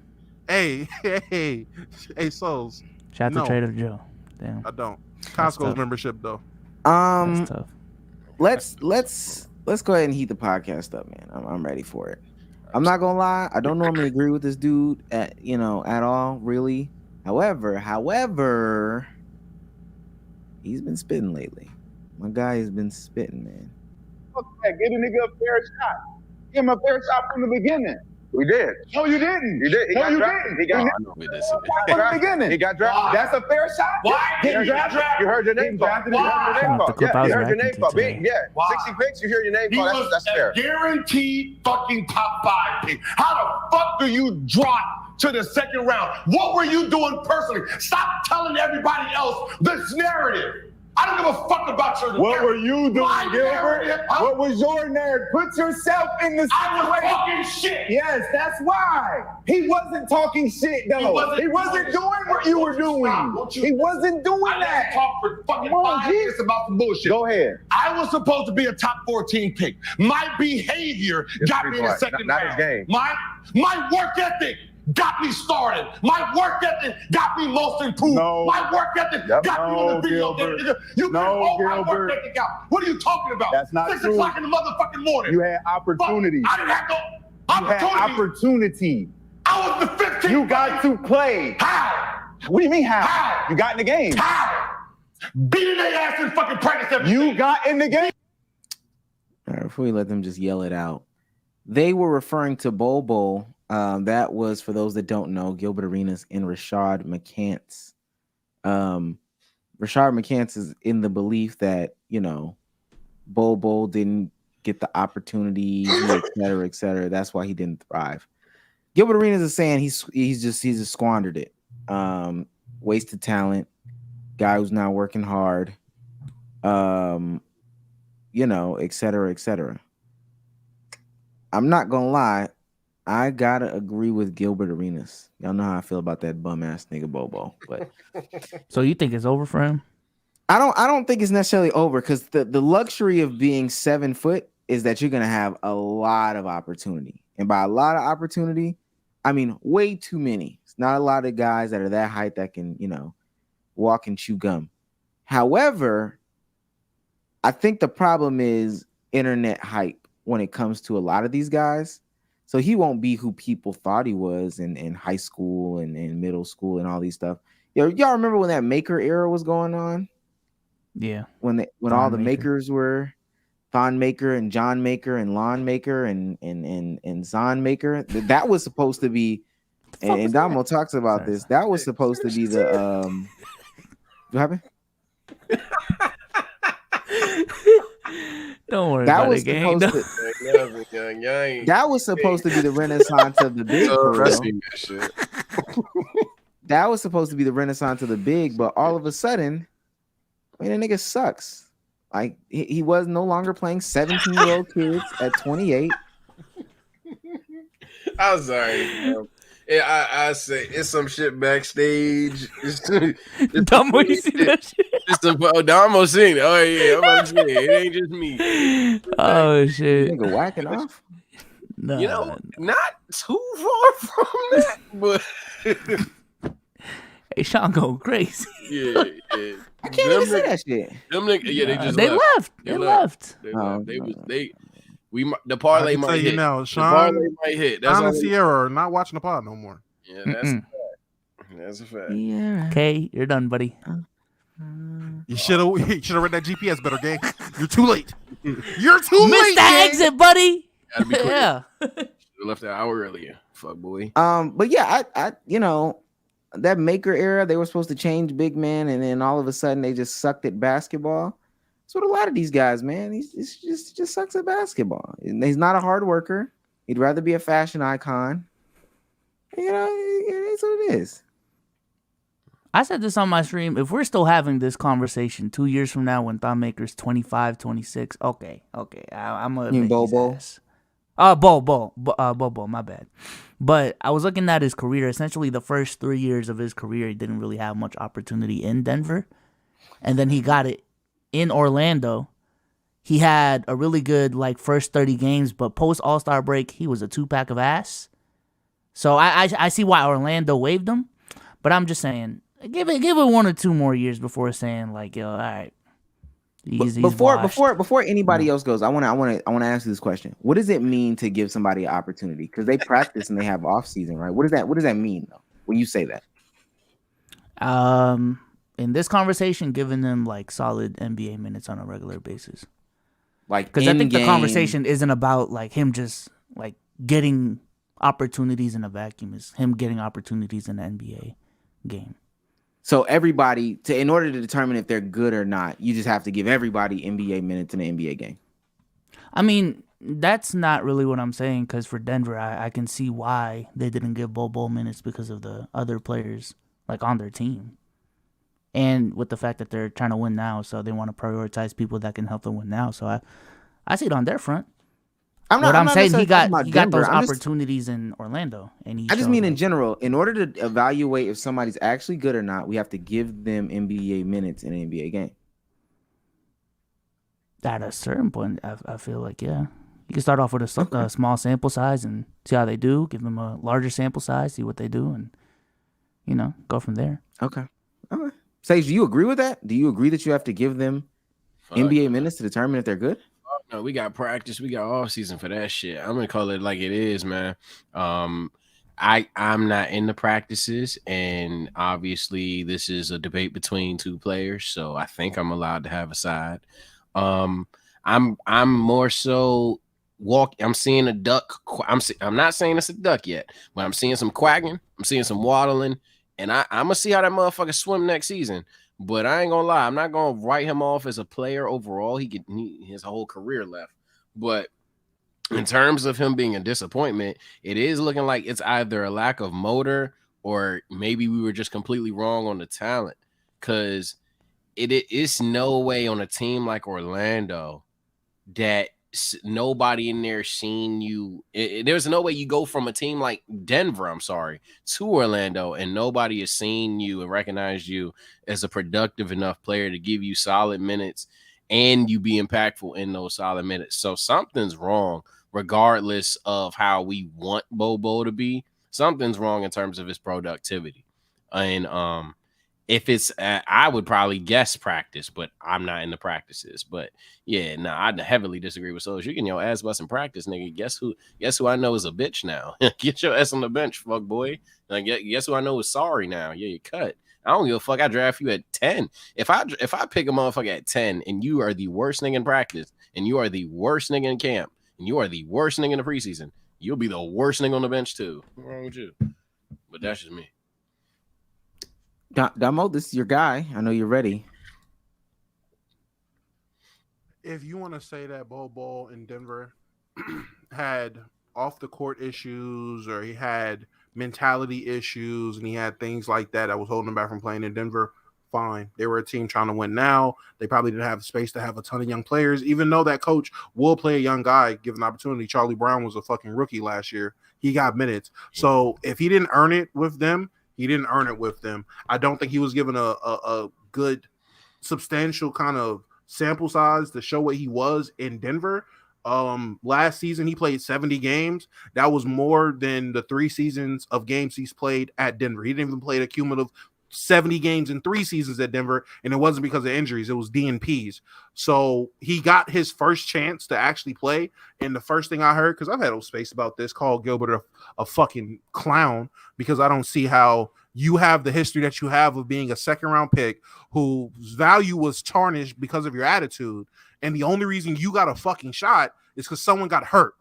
Speaker 2: Hey, Souls.
Speaker 4: Shout out to Trader Joe. Damn.
Speaker 2: I don't. Costco's membership though.
Speaker 4: That's tough.
Speaker 3: Let's let's go ahead and heat the podcast up, man. I'm ready for it. I'm not gonna lie, I don't normally agree with this dude at all, really. However, he's been spitting lately. My guy has been spitting, man.
Speaker 7: Fuck that. Give a nigga a fair shot. Give him a fair shot from the beginning. We did. No, you didn't. You did. No, you didn't. He got drafted. From the beginning. He got drafted. That's a fair shot.
Speaker 5: Why?
Speaker 7: Getting drafted. You heard your name called. You heard your name called. Yeah, you heard your name called. Yeah, 60 picks. You hear your name called. That's fair.
Speaker 8: Guaranteed fucking top 5 pick. How the fuck do you drop to the second round? What were you doing personally? Stop telling everybody else this narrative. I don't give a fuck about your
Speaker 7: What were you doing,
Speaker 8: My
Speaker 7: Gilbert?
Speaker 8: narrative,
Speaker 7: What was your narrative? Put yourself in the
Speaker 8: I was
Speaker 7: situation.
Speaker 8: talking shit.
Speaker 7: Yes, that's why. He wasn't talking shit, though. He wasn't doing what you were doing. He wasn't doing
Speaker 8: I
Speaker 7: that.
Speaker 8: didn't talk for fucking
Speaker 7: Come on,
Speaker 8: 5
Speaker 7: G.
Speaker 8: minutes about some bullshit.
Speaker 7: Go ahead.
Speaker 8: I was supposed to be a top 14 pick. My behavior got me in the second
Speaker 7: Not
Speaker 8: round.
Speaker 7: his game.
Speaker 8: My work ethic got me started. My work ethic got me most improved.
Speaker 7: No.
Speaker 8: My work ethic got me on the video.
Speaker 7: Gilbert.
Speaker 8: You
Speaker 7: No,
Speaker 8: can hold my
Speaker 7: Gilbert.
Speaker 8: work ethic out. What are you talking about?
Speaker 7: That's not
Speaker 8: 6
Speaker 7: true.
Speaker 8: o'clock in the motherfucking morning.
Speaker 7: You had opportunities.
Speaker 8: I didn't have no
Speaker 7: You had opportunity.
Speaker 8: I was the 15th.
Speaker 7: You got to play.
Speaker 8: How?
Speaker 7: What do you mean how?
Speaker 8: How?
Speaker 7: You got in the game.
Speaker 8: How? Beating their ass in fucking practice every
Speaker 7: You
Speaker 8: day.
Speaker 7: got in the game.
Speaker 3: All right, before we let them just yell it out, they were referring to Bol Bol. That was, for those that don't know, Gilbert Arenas and Rashad McCants. Rashad McCants is in the belief that, Bol Bol didn't get the opportunity, et cetera, et cetera. That's why he didn't thrive. Gilbert Arenas is saying he's just squandered it. Wasted talent. Guy who's not working hard. Et cetera, et cetera. I'm not gonna lie. I gotta agree with Gilbert Arenas. Y'all know how I feel about that bum ass nigga Bol Bol. But
Speaker 4: So you think it's over for him?
Speaker 3: I don't think it's necessarily over, because the luxury of being 7 foot is that you're gonna have a lot of opportunity. And by a lot of opportunity, I mean way too many. It's not a lot of guys that are that height that can, walk and chew gum. However, I think the problem is internet hype when it comes to a lot of these guys. So he won't be who people thought he was in high school and in middle school and all these stuff. Y'all remember when that Maker era was going on?
Speaker 4: Yeah.
Speaker 3: When all the makers were Thon Maker and John Maker and Lon Maker and Zon Maker. That was supposed to be, and Damo talks about this. That was supposed to be the what happened?
Speaker 4: Don't worry
Speaker 3: That
Speaker 4: about
Speaker 3: was
Speaker 4: it, gang.
Speaker 3: supposed to. That was supposed to be the renaissance of the big. For real. That was supposed to be the renaissance of the big, but all of a sudden, the nigga sucks. Like he was no longer playing 17-year-old kids at 28.
Speaker 1: I'm sorry. Yeah, I say it's some shit backstage.
Speaker 4: Damo, you see that shit?
Speaker 1: Damo seen it. Oh yeah, I'm about to say it ain't just me.
Speaker 4: Oh shit,
Speaker 3: nigga whacking off.
Speaker 4: No,
Speaker 1: not too far from that, but
Speaker 4: hey, Sean going crazy.
Speaker 1: Yeah.
Speaker 3: I can't even say that shit.
Speaker 1: Them niggas, yeah, they just
Speaker 4: they left. They left.
Speaker 1: The parlay might hit.
Speaker 2: Now,
Speaker 1: the
Speaker 2: Sean,
Speaker 1: parlay might hit. That's
Speaker 2: Sean
Speaker 1: all
Speaker 2: and Sierra are not watching the pod no more.
Speaker 1: Yeah, that's a fact. That's a fact.
Speaker 3: Yeah.
Speaker 4: Okay, you're done, buddy.
Speaker 2: You should have read that GPS better, gang. You're too late. You're too late.
Speaker 4: Missed the
Speaker 2: gang.
Speaker 4: exit, buddy.
Speaker 1: Gotta be quick.
Speaker 4: Yeah.
Speaker 1: Should've left an hour earlier. Fuck boy.
Speaker 3: But yeah, I that Maker era, they were supposed to change big man, and then all of a sudden they just sucked at basketball. That's what a lot of these guys, man. He's just sucks at basketball. He's not a hard worker. He'd rather be a fashion icon. It's what it is.
Speaker 4: I said this on my stream. If we're still having this conversation 2 years from now when Thon Maker's 25, 26, okay. I'm going to
Speaker 3: Bol Bol?
Speaker 4: Bol Bol, my bad. But I was looking at his career. Essentially, the first 3 years of his career, he didn't really have much opportunity in Denver. And then he got it in Orlando. He had a really good first 30 games, but post All-Star break, he was a 2-pack of ass. So I see why Orlando waived him, but I'm just saying, give it 1 or 2 more years before saying yo, all right,
Speaker 3: Before anybody else goes, I want to ask you this question. What does it mean to give somebody an opportunity? Because they practice and they have off season, right? What does that mean though when you say that?
Speaker 4: In this conversation, giving them like solid NBA minutes on a regular basis.
Speaker 3: Like,
Speaker 4: because I think the conversation isn't about like him just like getting opportunities in a vacuum. It's him getting opportunities in the NBA game.
Speaker 3: So everybody, in order to determine if they're good or not, you just have to give everybody NBA minutes in the NBA game.
Speaker 4: I mean, that's not really what I'm saying, because for Denver, I can see why they didn't give Bol Bol minutes because of the other players like on their team. And with the fact that they're trying to win now, so they want to prioritize people that can help them win now. So I see it on their front. I'm saying he got those opportunities in Orlando, and I
Speaker 3: just mean in general. In order to evaluate if somebody's actually good or not, we have to give them NBA minutes in an NBA game.
Speaker 4: At a certain point, I feel like you can start off with a small sample size and see how they do. Give them a larger sample size, see what they do, and go from there.
Speaker 3: Okay. Sage, do you agree with that? Do you agree that you have to give them NBA minutes to determine if they're good?
Speaker 1: No, we got practice. We got off season for that shit. I'm gonna call it like it is, man. I'm not in the practices, and obviously this is a debate between two players, so I think I'm allowed to have a side. I'm more so I'm seeing a duck. I'm not saying it's a duck yet, but I'm seeing some quacking. I'm seeing some waddling, and I'm gonna see how that motherfucker swim next season. But I ain't gonna lie, I'm not gonna write him off as a player overall. He his whole career left. But in terms of him being a disappointment, it is looking like it's either a lack of motor or maybe we were just completely wrong on the talent. Because it's no way on a team like Orlando that nobody in there seen you. There's no way you go from a team like Denver, to Orlando, and nobody has seen you and recognized you as a productive enough player to give you solid minutes and you be impactful in those solid minutes. So something's wrong, regardless of how we want Bol Bol to be. Something's wrong in terms of his productivity. And if it's, I would probably guess practice, but I'm not in the practices. But yeah, I heavily disagree with Soldier. You getting your ass bust in practice, nigga. Guess who I know is a bitch now. Get your ass on the bench, fuck boy. Guess who I know is sorry now. Yeah, you cut. I don't give a fuck. I draft you at 10. If I pick a motherfucker at 10 and you are the worst nigga in practice and you are the worst nigga in camp and you are the worst nigga in the preseason, you'll be the worst nigga on the bench too. What's wrong with you? But that's just me.
Speaker 3: Damo, this is your guy. I know you're ready.
Speaker 2: If you want to say that Bol Bol in Denver had off the court issues or he had mentality issues and he had things like that was holding him back from playing in Denver, fine. They were a team trying to win now. They probably didn't have space to have a ton of young players, even though that coach will play a young guy given the opportunity. Charlie Brown was a fucking rookie last year. He got minutes. So if he didn't earn it with them, he didn't earn it with them. I don't think he was given a good, substantial kind of sample size to show what he was in Denver. Last season, he played 70 games. That was more than the 3 seasons of games he's played at Denver. He didn't even play a cumulative 70 games in 3 seasons at Denver, and it wasn't because of injuries. It was DNPs. So he got his first chance to actually play, and the first thing I heard, because I've had a space about this, called Gilbert a fucking clown, because I don't see how you have the history that you have of being a second-round pick whose value was tarnished because of your attitude, and the only reason you got a fucking shot is because someone got hurt.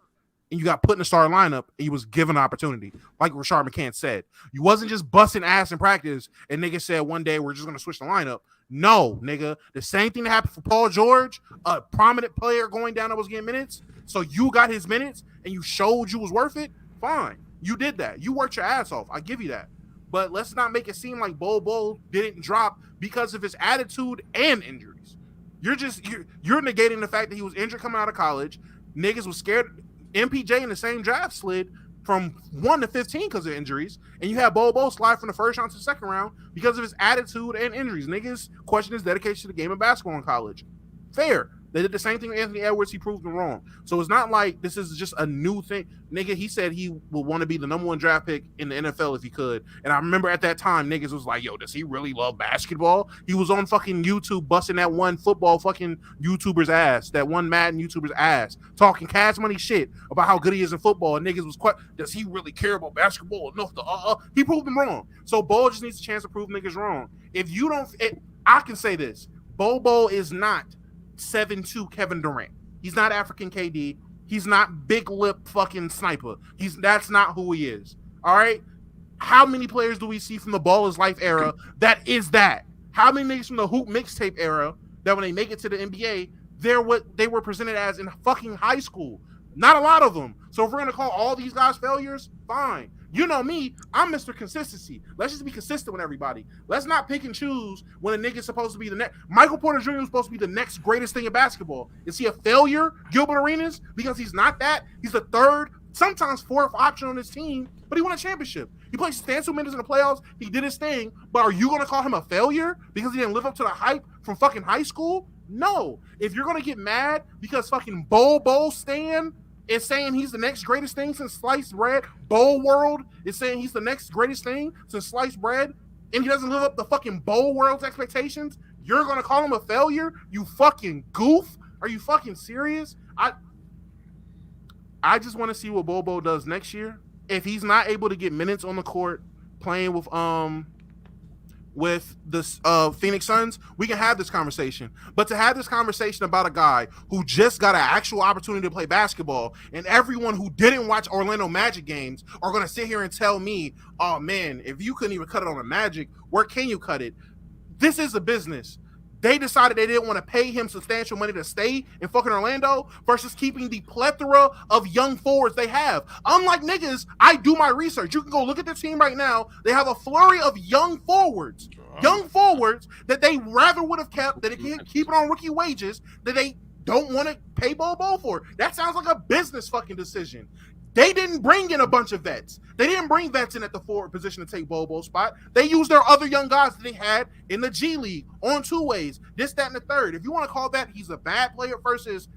Speaker 2: And you got put in the starting lineup, and you was given an opportunity. Like Rashard McCants said, you wasn't just busting ass in practice, and nigga said one day we're just going to switch the lineup. No, nigga. The same thing that happened for Paul George, a prominent player going down that was getting minutes. So you got his minutes, and you showed you was worth it. Fine. You did that. You worked your ass off. I give you that. But let's not make it seem like Bol Bol didn't drop because of his attitude and injuries. You're negating the fact that he was injured coming out of college. Niggas was scared. MPJ in the same draft slid from 1 to 15 because of injuries, and you had Bol Bol slide from the first round to the second round because of his attitude and injuries. Niggas question his dedication to the game of basketball in college. Fair. They did the same thing with Anthony Edwards. He proved them wrong. So it's not like this is just a new thing. Nigga, he said he would want to be the number 1 draft pick in the NFL if he could. And I remember at that time, niggas was like, yo, does he really love basketball? He was on fucking YouTube busting that one football fucking YouTuber's ass, that one Madden YouTuber's ass, talking cash money shit about how good he is in football. And niggas was quite, does he really care about basketball enough to, he proved them wrong. So Bol just needs a chance to prove niggas wrong. If you don't, I can say this, Bol Bol is not 7'2" Kevin Durant. He's not African KD. He's not big lip fucking sniper. That's not who he is. All right. How many players do we see from the Ball is Life era that is that? How many niggas from the Hoop mixtape era that when they make it to the NBA, they're what they were presented as in fucking high school? Not a lot of them. So if we're gonna call all these guys failures, fine. You know me, I'm Mr. Consistency. Let's just be consistent with everybody. Let's not pick and choose when a nigga's supposed to be the next. Michael Porter Jr. is supposed to be the next greatest thing in basketball. Is he a failure, Gilbert Arenas? Because he's not that. He's the 3rd, sometimes 4th option on his team, but he won a championship. He played substantial minutes in the playoffs. He did his thing, but are you going to call him a failure because he didn't live up to the hype from fucking high school? No. If you're going to get mad because fucking Bol Bol Stan is saying he's the next greatest thing since sliced bread, Bowl World is saying he's the next greatest thing since sliced bread, and he doesn't live up to fucking Bowl World's expectations, you're going to call him a failure? You fucking goof? Are you fucking serious? I just want to see what Bol Bol does next year. If he's not able to get minutes on the court playing with the Phoenix Suns, we can have this conversation. But to have this conversation about a guy who just got an actual opportunity to play basketball, and everyone who didn't watch Orlando Magic games are going to sit here and tell me, oh man, if you couldn't even cut it on a Magic, where can you cut it? This is a business. They decided they didn't want to pay him substantial money to stay in fucking Orlando versus keeping the plethora of young forwards they have. Unlike niggas, I do my research. You can go look at the team right now. They have a flurry of young forwards that they rather would have kept, that they can't keep it on rookie wages, that they don't want to pay Bol Bol for. That sounds like a business fucking decision. They didn't bring in a bunch of vets. They didn't bring vets in at the forward position to take Bol Bol's spot. They used their other young guys that they had in the G League on 2 ways, this, that, and the third. If you want to call that he's a bad player versus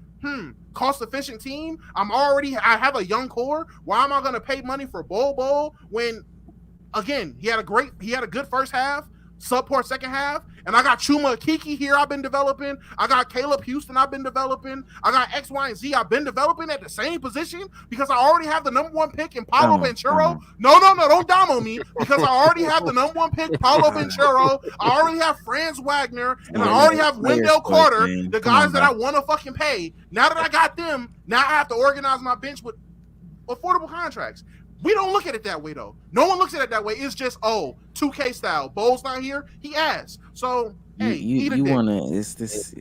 Speaker 2: cost-efficient team, I have a young core. Why am I going to pay money for Bol Bol when, again, he had a good first half, subpar second half, and I got Chuma Akiki here I've been developing. I got Caleb Houston I've been developing. I got X, Y, and Z I've been developing at the same position because I already have the number 1 pick in Paolo Banchero. No, don't damo me because I already have the number 1 pick, Paolo Banchero. I already have Franz Wagner, and I already have Wendell Carter, the guys that I want to fucking pay. Now that I got them, now I have to organize my bench with affordable contracts. We don't look at it that way, though. No one looks at it that way. It's just, 2K style. Bol's not here. He asked. So, hey,
Speaker 3: you want to, it's this.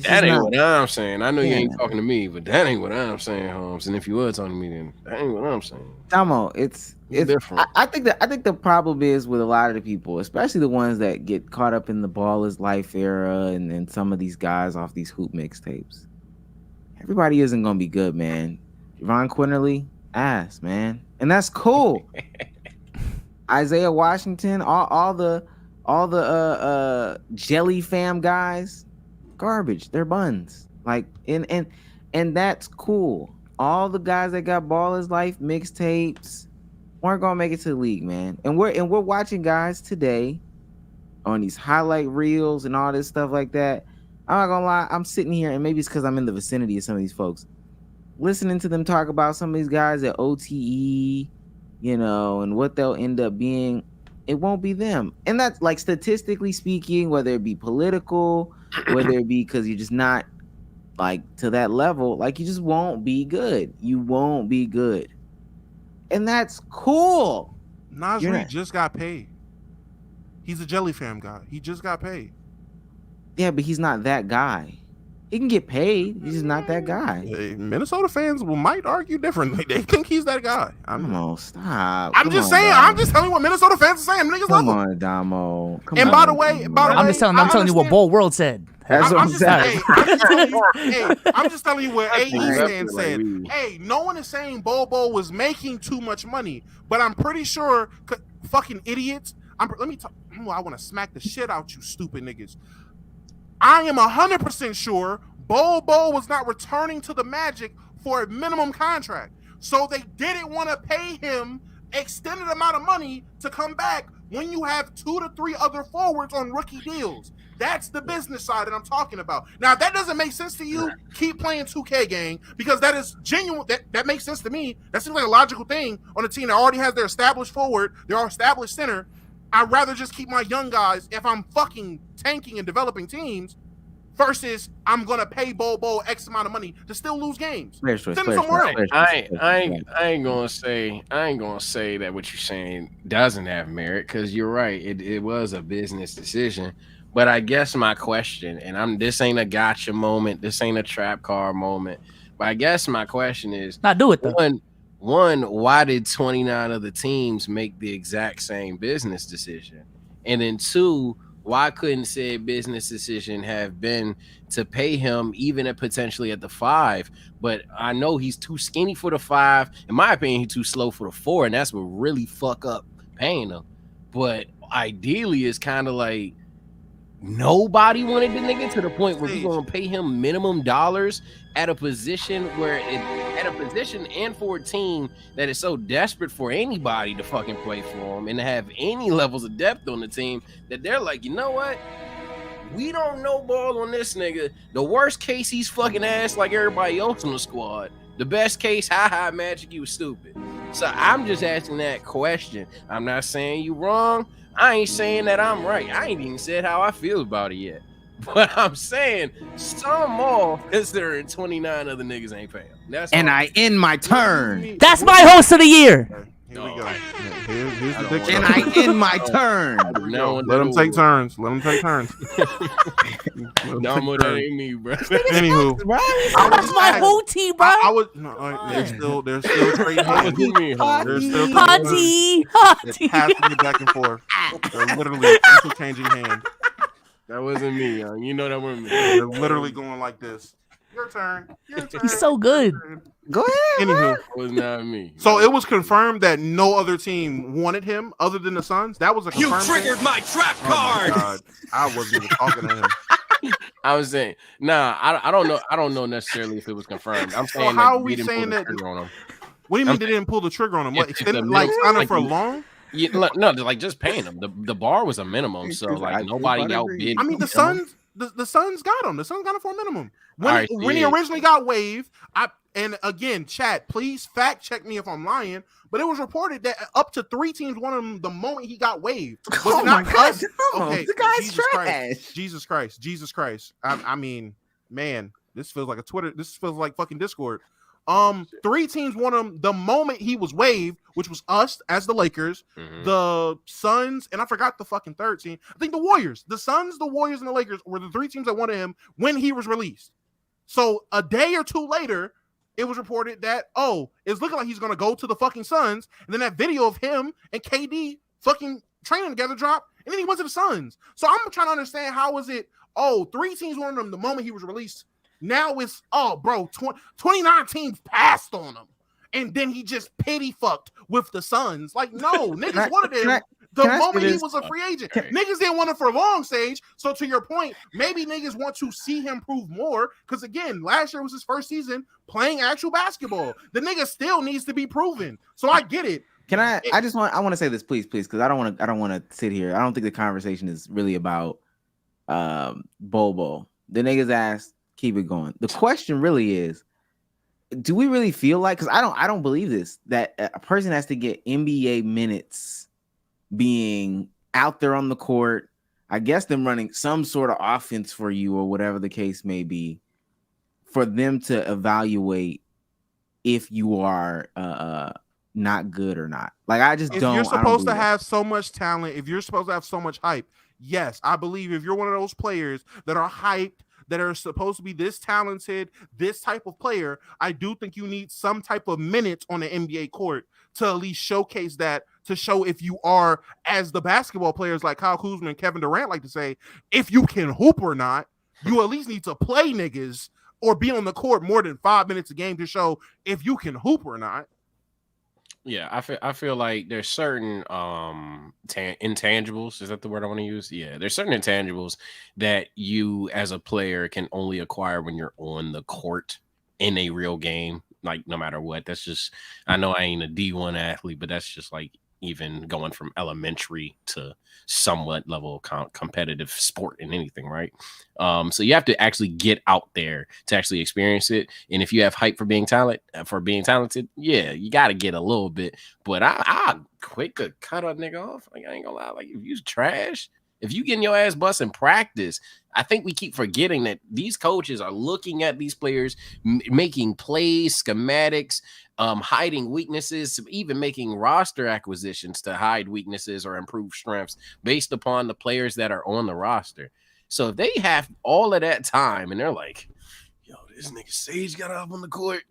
Speaker 1: That ain't what I'm saying. I know you ain't talking to me, but that ain't what I'm saying, Holmes. And if you were talking to me, then that ain't what I'm saying.
Speaker 3: Damo, it's different. I think the problem is with a lot of the people, especially the ones that get caught up in the Ball is Life era and some of these guys off these hoop mixtapes. Everybody isn't gonna be good, man. Ron Quinterly, ass, man. And that's cool. Isaiah Washington, all the Jelly Fam guys, garbage. They're buns. Like and that's cool. All the guys that got Ball is Life mixtapes weren't gonna make it to the league, man. And we're watching guys today on these highlight reels and all this stuff like that. I'm not gonna lie, I'm sitting here, and maybe it's because I'm in the vicinity of some of these folks, listening to them talk about some of these guys at OTE, and what they'll end up being. It won't be them. And that's like statistically speaking, whether it be political, whether it be because you're just not like to that level, like you just won't be good. You won't be good. And that's cool.
Speaker 2: Nasri just got paid. He's a Jelly Fam guy. He just got paid.
Speaker 3: Yeah, but he's not that guy. He can get paid. He's just not that guy.
Speaker 2: Minnesota fans might argue differently. They think he's that guy.
Speaker 3: Come on, stop.
Speaker 2: I'm just saying. Damo. I'm just telling you what Minnesota fans are saying. Niggas love him.
Speaker 3: Come on, Damo.
Speaker 2: By the way,
Speaker 4: I'm telling you what Bol World said.
Speaker 3: That's what I'm saying.
Speaker 2: I'm just telling you what AE stand said. Hey, no one is saying Bol Bol was making too much money, but I'm pretty sure fucking idiots. Let me talk. I want to smack the shit out you, stupid niggas. I am 100% sure Bol Bol was not returning to the Magic for a minimum contract. So they didn't want to pay him extended amount of money to come back when you have 2 to 3 other forwards on rookie deals. That's the business side that I'm talking about. Now, if that doesn't make sense to you, keep playing 2K, gang, because that is genuine. That makes sense to me. That seems like a logical thing on a team that already has their established forward, their established center. I'd rather just keep my young guys if I'm fucking tanking and developing teams versus I'm gonna pay Bol Bol X amount of money to still lose games. Send him somewhere else.
Speaker 1: I ain't gonna say that what you're saying doesn't have merit, because you're right. It was a business decision. But I guess my question, and this ain't a gotcha moment, this ain't a trap card moment, but I guess my question is,
Speaker 4: not do it though.
Speaker 1: One, why did 29 other teams make the exact same business decision? And then 2, why couldn't said business decision have been to pay him even at potentially at the 5? But I know he's too skinny for the 5. In my opinion, he's too slow for the 4, and that's what really fuck up paying him. But ideally, it's kind of like nobody wanted the nigga to the point where we're gonna pay him minimum dollars at a position and for a team that is so desperate for anybody to fucking play for him and to have any levels of depth on the team that they're like, you know what? We don't know ball on this nigga. The worst case, he's fucking ass like everybody else on the squad. The best case, Magic, you was stupid. So I'm just asking that question. I'm not saying you wrong. I ain't saying that I'm right. I ain't even said how I feel about it yet. But I'm saying some all considering 29 other niggas ain't paying.
Speaker 3: And I end my turn.
Speaker 4: That's my host of the year.
Speaker 2: Here we go. Here's the dick
Speaker 3: and I end my turn.
Speaker 2: Let them take turns. Let them take turns.
Speaker 1: No, that ain't me, bro.
Speaker 2: Anywho,
Speaker 4: that's my whole team, bro.
Speaker 2: I was they're still trading hands. They're still
Speaker 4: Hottie.
Speaker 2: passing it back and forth. They're literally interchanging hands.
Speaker 1: That wasn't me, young. You know that wasn't me.
Speaker 2: They're literally going like this. Your turn.
Speaker 4: He's so good.
Speaker 3: Go ahead.
Speaker 2: Anywho,
Speaker 1: it was not me.
Speaker 2: So it was confirmed that no other team wanted him other than the Suns. That was a confirmed thing.
Speaker 9: You triggered my trap card.
Speaker 2: Oh my God. I wasn't even talking to him.
Speaker 1: I was saying, I don't know. I don't know necessarily if it was confirmed. I'm saying,
Speaker 2: how are we saying that? What do you mean they didn't pull the trigger on him? What, extended, like sign him for long?
Speaker 1: Yeah, no, like just paying him. The bar was a minimum, so like nobody outbid.
Speaker 2: I mean, the Suns got him. The Suns got him for a minimum. When he originally got waived, and again, chat, please fact check me if I'm lying, but it was reported that up to 3 teams wanted him the moment he got waived.
Speaker 3: Oh my God! Okay, the guy's
Speaker 2: Jesus Christ! I mean, man, this feels like a Twitter. This feels like fucking Discord. 3 teams wanted him the moment he was waived, which was us as the Lakers, the Suns, and I forgot the fucking third team. I think the Warriors. The Suns, the Warriors, and the Lakers were the 3 teams that wanted him when he was released. So a day or 2 later, it was reported that, it's looking like he's gonna go to the fucking Suns, and then that video of him and KD fucking training together dropped, and then he went to the Suns. So I'm trying to understand, how is it 3 teams wanted him the moment he was released. Now it's 29 teams passed on him, and then he just pity fucked with the Suns. Like, no, niggas wanted him the moment he was a free agent. Niggas didn't want him for long, Sage. So to your point, maybe niggas want to see him prove more, because again, last year was his first season playing actual basketball. The nigga still needs to be proven. So I get it.
Speaker 3: Can I? I want to say this, please, because I don't want to sit here. I don't think the conversation is really about Bol Bol. The niggas asked. Keep it going. The question really is, do we really feel like, because I don't believe this, that a person has to get NBA minutes being out there on the court, I guess them running some sort of offense for you or whatever the case may be, for them to evaluate if you are not good or not. Like, I just don't.
Speaker 2: If you're supposed to have so much talent, if you're supposed to have so much hype, yes, I believe if you're one of those players that are hyped, that are supposed to be this talented, this type of player, I do think you need some type of minutes on the NBA court to at least showcase that, to show if you are, as the basketball players like Kyle Kuzma and Kevin Durant like to say, if you can hoop or not. You at least need to play niggas or be on the court more than 5 minutes a game to show if you can hoop or not.
Speaker 1: Yeah, I feel like there's certain intangibles. Is that the word I want to use? Yeah, there's certain intangibles that you as a player can only acquire when you're on the court in a real game. Like no matter what, that's just. I know I ain't a D1 athlete, but that's just like even going from elementary to somewhat level competitive sport in anything, right? So you have to actually get out there to actually experience it. And if you have hype for being talented, yeah, you got to get a little bit. But I quick to cut a nigga off. Like I ain't gonna lie. Like if you trash, if you getting your ass bust in practice, I think we keep forgetting that these coaches are looking at these players, making plays, schematics, hiding weaknesses, even making roster acquisitions to hide weaknesses or improve strengths based upon the players that are on the roster. So if they have all of that time and they're like, yo, this nigga Sage got up on the court,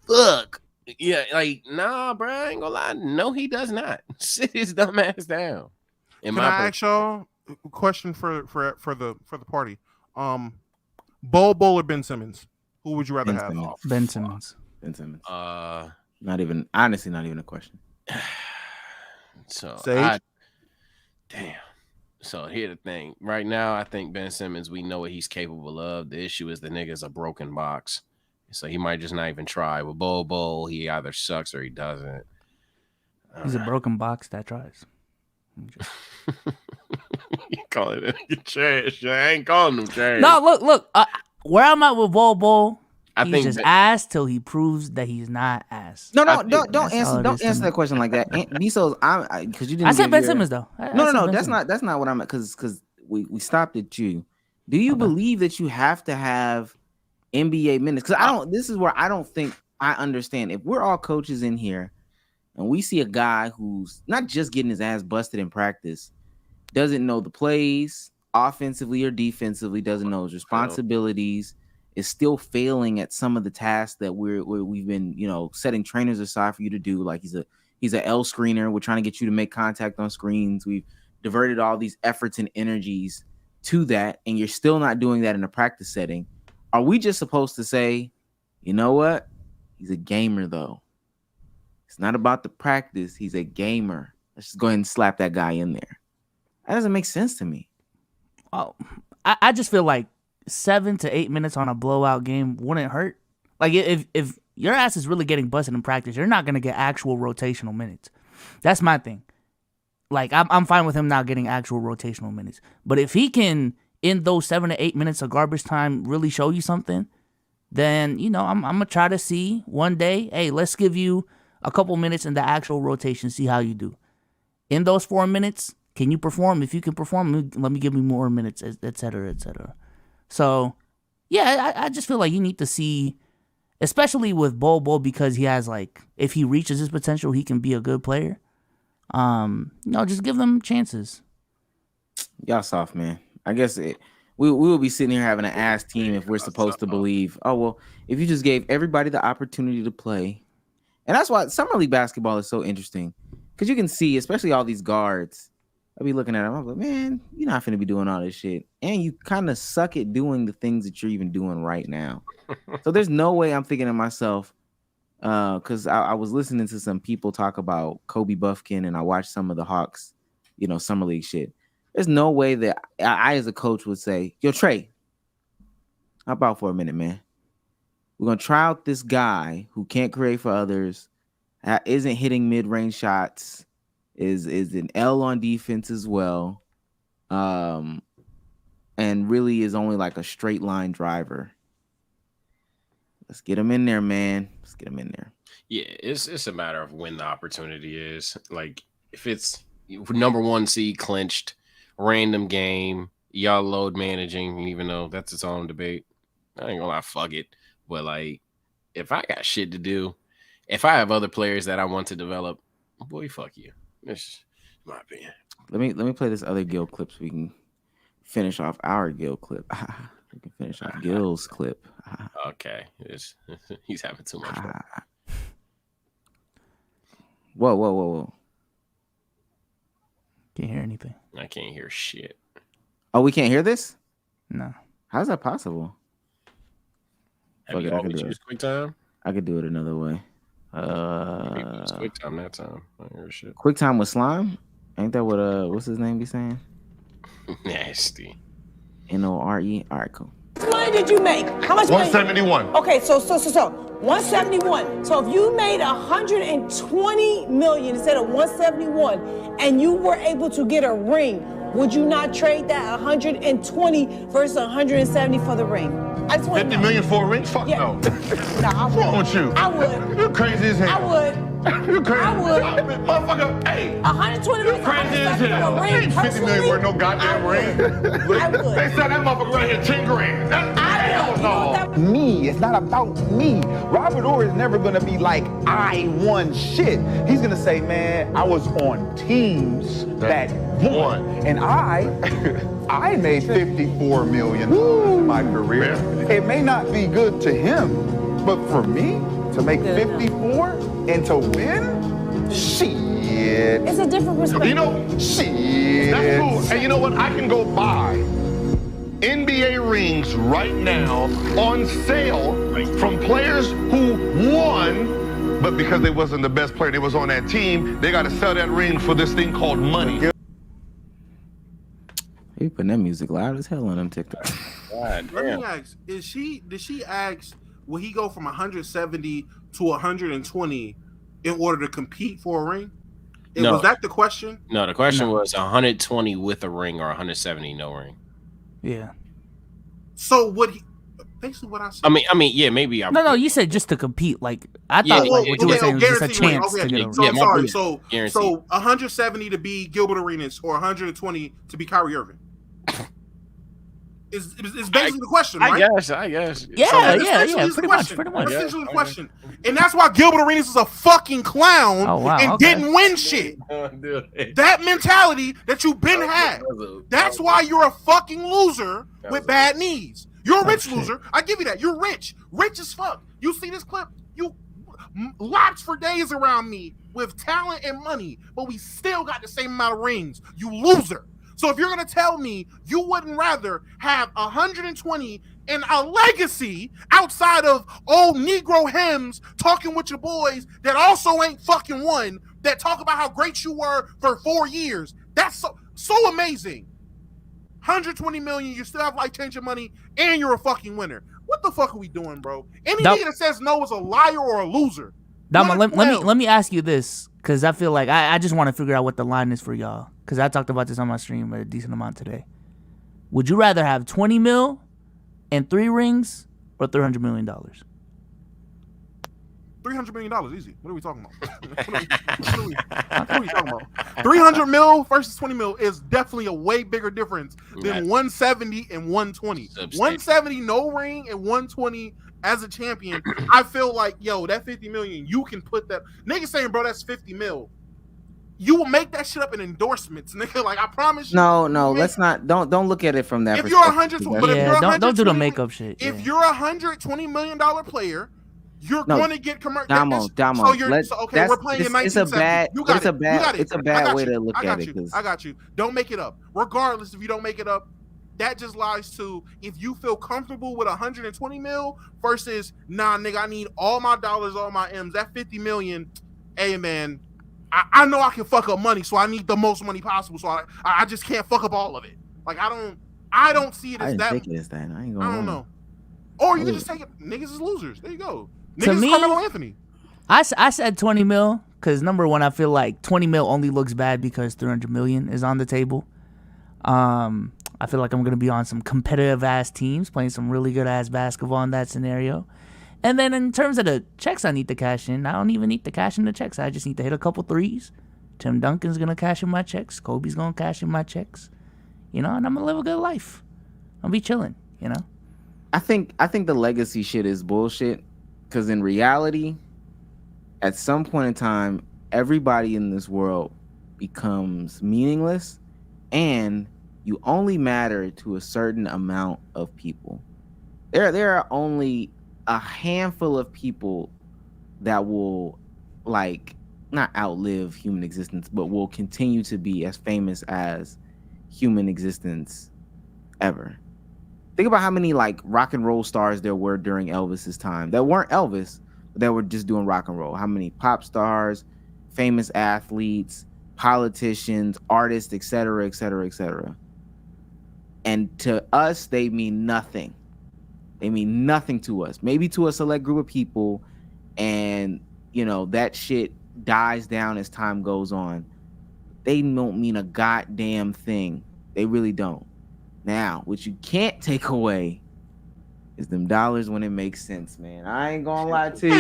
Speaker 1: fuck. Yeah, like, nah, bro, I ain't gonna lie. No, he does not. Sit his dumb ass down.
Speaker 2: Can I ask y'all a question for the party? Bol Bol or Ben Simmons? Who would you rather have?
Speaker 3: Simmons.
Speaker 4: Ben Simmons.
Speaker 3: Ben Simmons. Not even a question.
Speaker 1: So
Speaker 2: Sage?
Speaker 1: damn. So here's the thing. Right now, I think Ben Simmons, we know what he's capable of. The issue is the nigga's a broken box. So he might just not even try. With Bol Bol, he either sucks or he doesn't.
Speaker 4: He's a broken box that tries.
Speaker 1: You call it trash. I ain't calling him trash.
Speaker 4: No, look. Where I'm at with Bol Bol,
Speaker 1: I
Speaker 4: he's
Speaker 1: think
Speaker 4: just ass till he proves that he's not ass.
Speaker 3: No, don't answer that question like that. Niso's, because you didn't.
Speaker 4: I said Ben Simmons though.
Speaker 3: No, that's not what I'm at. Because we stopped at you. Do you believe that you have to have NBA minutes? Because I don't. This is where I don't think I understand. If we're all coaches in here, and we see a guy who's not just getting his ass busted in practice, doesn't know the plays offensively or defensively, doesn't know his responsibilities, is still failing at some of the tasks that we've been, setting trainers aside for you to do. Like he's a L screener. We're trying to get you to make contact on screens. We've diverted all these efforts and energies to that, and you're still not doing that in a practice setting. Are we just supposed to say, you know what? He's a gamer though. It's not about the practice. He's a gamer. Let's just go ahead and slap that guy in there. That doesn't make sense to me.
Speaker 4: Oh, I just feel like 7 to 8 minutes on a blowout game wouldn't hurt. Like if your ass is really getting busted in practice, you're not gonna get actual rotational minutes. That's my thing. Like I'm fine with him not getting actual rotational minutes, but if he can in those 7 to 8 minutes of garbage time really show you something, then I'm gonna try to see one day. Hey, let's give you a couple minutes in the actual rotation, see how you do. In those 4 minutes, can you perform? If you can perform, let me give me more minutes, et cetera, et cetera. So, yeah, I just feel like you need to see, especially with Bol Bol, because he has if he reaches his potential, he can be a good player. Just give them chances.
Speaker 3: Y'all soft, man. I guess we will be sitting here having an ass team if we're supposed to believe, oh, well, if you just gave everybody the opportunity to play. And that's why summer league basketball is so interesting, because you can see, especially all these guards, I'll be looking at them. I'm like, man, you're not finna be doing all this shit. And you kind of suck at doing the things that you're even doing right now. So there's no way I'm thinking to myself, because I was listening to some people talk about Kobe Buffkin, and I watched some of the Hawks, summer league shit. There's no way that I as a coach would say, yo, Trey, how about for a minute, man? We're going to try out this guy who can't create for others, isn't hitting mid-range shots, is an L on defense as well, and really is only like a straight line driver. Let's get him in there, man. Let's get him in there.
Speaker 1: Yeah, it's a matter of when the opportunity is. Like, if it's number 1 seed clinched, random game, y'all load managing, even though that's its own debate. I ain't gonna lie, fuck it. But if I got shit to do, if I have other players that I want to develop, boy, fuck you. That's my opinion.
Speaker 3: Let me play this other Gil clip so we can finish off our Gil clip. We can finish off Gil's clip.
Speaker 1: Okay, he's having too much fun.
Speaker 3: Whoa.
Speaker 4: Can't hear anything.
Speaker 1: I can't hear shit.
Speaker 3: Oh, we can't hear this?
Speaker 4: No.
Speaker 3: How's that possible?
Speaker 1: Have you always used QuickTime?
Speaker 3: I could do it another way.
Speaker 1: It's quick time that time. I hear shit.
Speaker 3: Quick time with slime. Ain't that what what's his name be saying?
Speaker 1: Nasty.
Speaker 3: N-O-R-E. All right, cool.
Speaker 9: How much money did you make? How much money?
Speaker 8: 171.
Speaker 9: Okay, so 171. So if you made 120 million instead of 171, and you were able to get a ring, would you not trade that 120 versus 170 for the ring? I just want
Speaker 8: 50 million for a ring? Fuck no.
Speaker 9: No, I
Speaker 8: What's wrong with you?
Speaker 9: I would.
Speaker 8: You're crazy as hell.
Speaker 9: I would.
Speaker 8: You're crazy.
Speaker 9: I would.
Speaker 8: Motherfucker, hey.
Speaker 9: 120 million.
Speaker 8: Crazy as hell.
Speaker 9: For a ring,
Speaker 8: Ain't 50 million worth no goddamn ring.
Speaker 9: I would.
Speaker 8: They sell that motherfucker right here 10 grand. Hell no.
Speaker 7: Me, it's not about me. Robert Orr is never gonna be like, I won shit. He's gonna say, man, I was on teams that won. And I made 54 million in my career. It may not be good to him, but for me, to make 54 and to win, shit.
Speaker 9: It's a different perspective.
Speaker 8: You know,
Speaker 7: shit.
Speaker 8: That's cool. And you know what? I can go buy NBA rings right now on sale from players who won, but because they wasn't the best player, they was on that team, they got to sell that ring for this thing called money.
Speaker 3: He putting that music loud as hell on them TikTok.
Speaker 2: Let me ask: did she ask? Will he go from 170 to 120 in order to compete for a ring?
Speaker 1: No.
Speaker 2: Was that the question?
Speaker 1: No, the question was 120 with a ring or 170 no ring.
Speaker 4: Yeah.
Speaker 2: So what he basically what I said.
Speaker 1: I mean, yeah, maybe I'm.
Speaker 4: No, you said just to compete. Like I thought, like what you were saying was just a chance to get a
Speaker 2: So
Speaker 4: ring.
Speaker 2: I'm sorry. So
Speaker 1: Guaranteed.
Speaker 2: 170 to be Gilbert Arenas or 120 to be Kyrie Irving. Is basically the question, right?
Speaker 1: I guess.
Speaker 4: Yeah,
Speaker 2: Pretty
Speaker 4: much.
Speaker 2: That's essentially the question. And that's why Gilbert Arenas is a fucking clown and didn't win shit. That mentality that you've been had. That's why you're a fucking loser with bad knees. You're a rich loser. I give you that. You're rich. Rich as fuck. You see this clip? You laps for days around me with talent and money, but we still got the same amount of rings. You loser. So if you're gonna tell me you wouldn't rather have 120 and a legacy outside of old Negro hymns talking with your boys that also ain't fucking won, that talk about how great you were for 4 years, that's so amazing. 120 million, you still have life-changing money, and you're a fucking winner. What the fuck are we doing, bro? Any nigga that says no is a liar or a loser.
Speaker 4: Dama, let me ask you this, because I feel like I just want to figure out what the line is for y'all. Because I talked about this on my stream a decent amount today. Would you rather have 20 mil and 3 rings or $300 million?
Speaker 2: $300 million, easy. What are we talking about? What are we talking about? 300 mil versus 20 mil is definitely a way bigger difference than 170 and 120. 170 no ring and 120 as a champion. I feel like, yo, that 50 million, you can put that. Niggas saying, bro, that's 50 mil. You will make that shit up in endorsements, nigga. Like I promise you.
Speaker 3: No, let's not. Don't look at it from that.
Speaker 2: If you're 120, but if you're
Speaker 4: don't do the makeup shit.
Speaker 2: If you're $120 million player, you're going to get commercial.
Speaker 3: Damo.
Speaker 2: Okay, we're playing in 1970.
Speaker 3: It's a bad way to look at it.
Speaker 2: I got you. Don't make it up. Regardless, if you don't make it up, that just lies to if you feel comfortable with 120 mil versus nah, nigga, I need all my dollars, all my M's. That 50 million, hey man. I know I can fuck up money, so I need the most money possible. So I just can't fuck up all of it. Like I don't see it as that. I
Speaker 3: think it is that. I
Speaker 2: don't know. Or you can just take it. Niggas is losers. There you go. Niggas
Speaker 4: to me,
Speaker 2: is Carmelo Anthony.
Speaker 4: I said 20 mil because number one, I feel like 20 mil only looks bad because 300 million is on the table. I feel like I'm gonna be on some competitive ass teams playing some really good ass basketball in that scenario. And then in terms of the checks I need to cash in, I don't even need to cash in the checks. I just need to hit a couple threes. Tim Duncan's going to cash in my checks. Kobe's going to cash in my checks. And I'm going to live a good life. I'll be chilling,
Speaker 3: I think the legacy shit is bullshit because in reality, at some point in time, everybody in this world becomes meaningless and you only matter to a certain amount of people. There are only a handful of people that will not outlive human existence, but will continue to be as famous as human existence ever. Think about how many rock and roll stars there were during Elvis's time that weren't Elvis, that were just doing rock and roll? How many pop stars, famous athletes, politicians, artists, etc., etc., etc.? And to us, they mean nothing. They mean nothing to us. Maybe to a select group of people, and you know that shit dies down as time goes on. They don't mean a goddamn thing. They really don't. Now, what you can't take away is them dollars when it makes sense, man. I ain't gonna lie to you.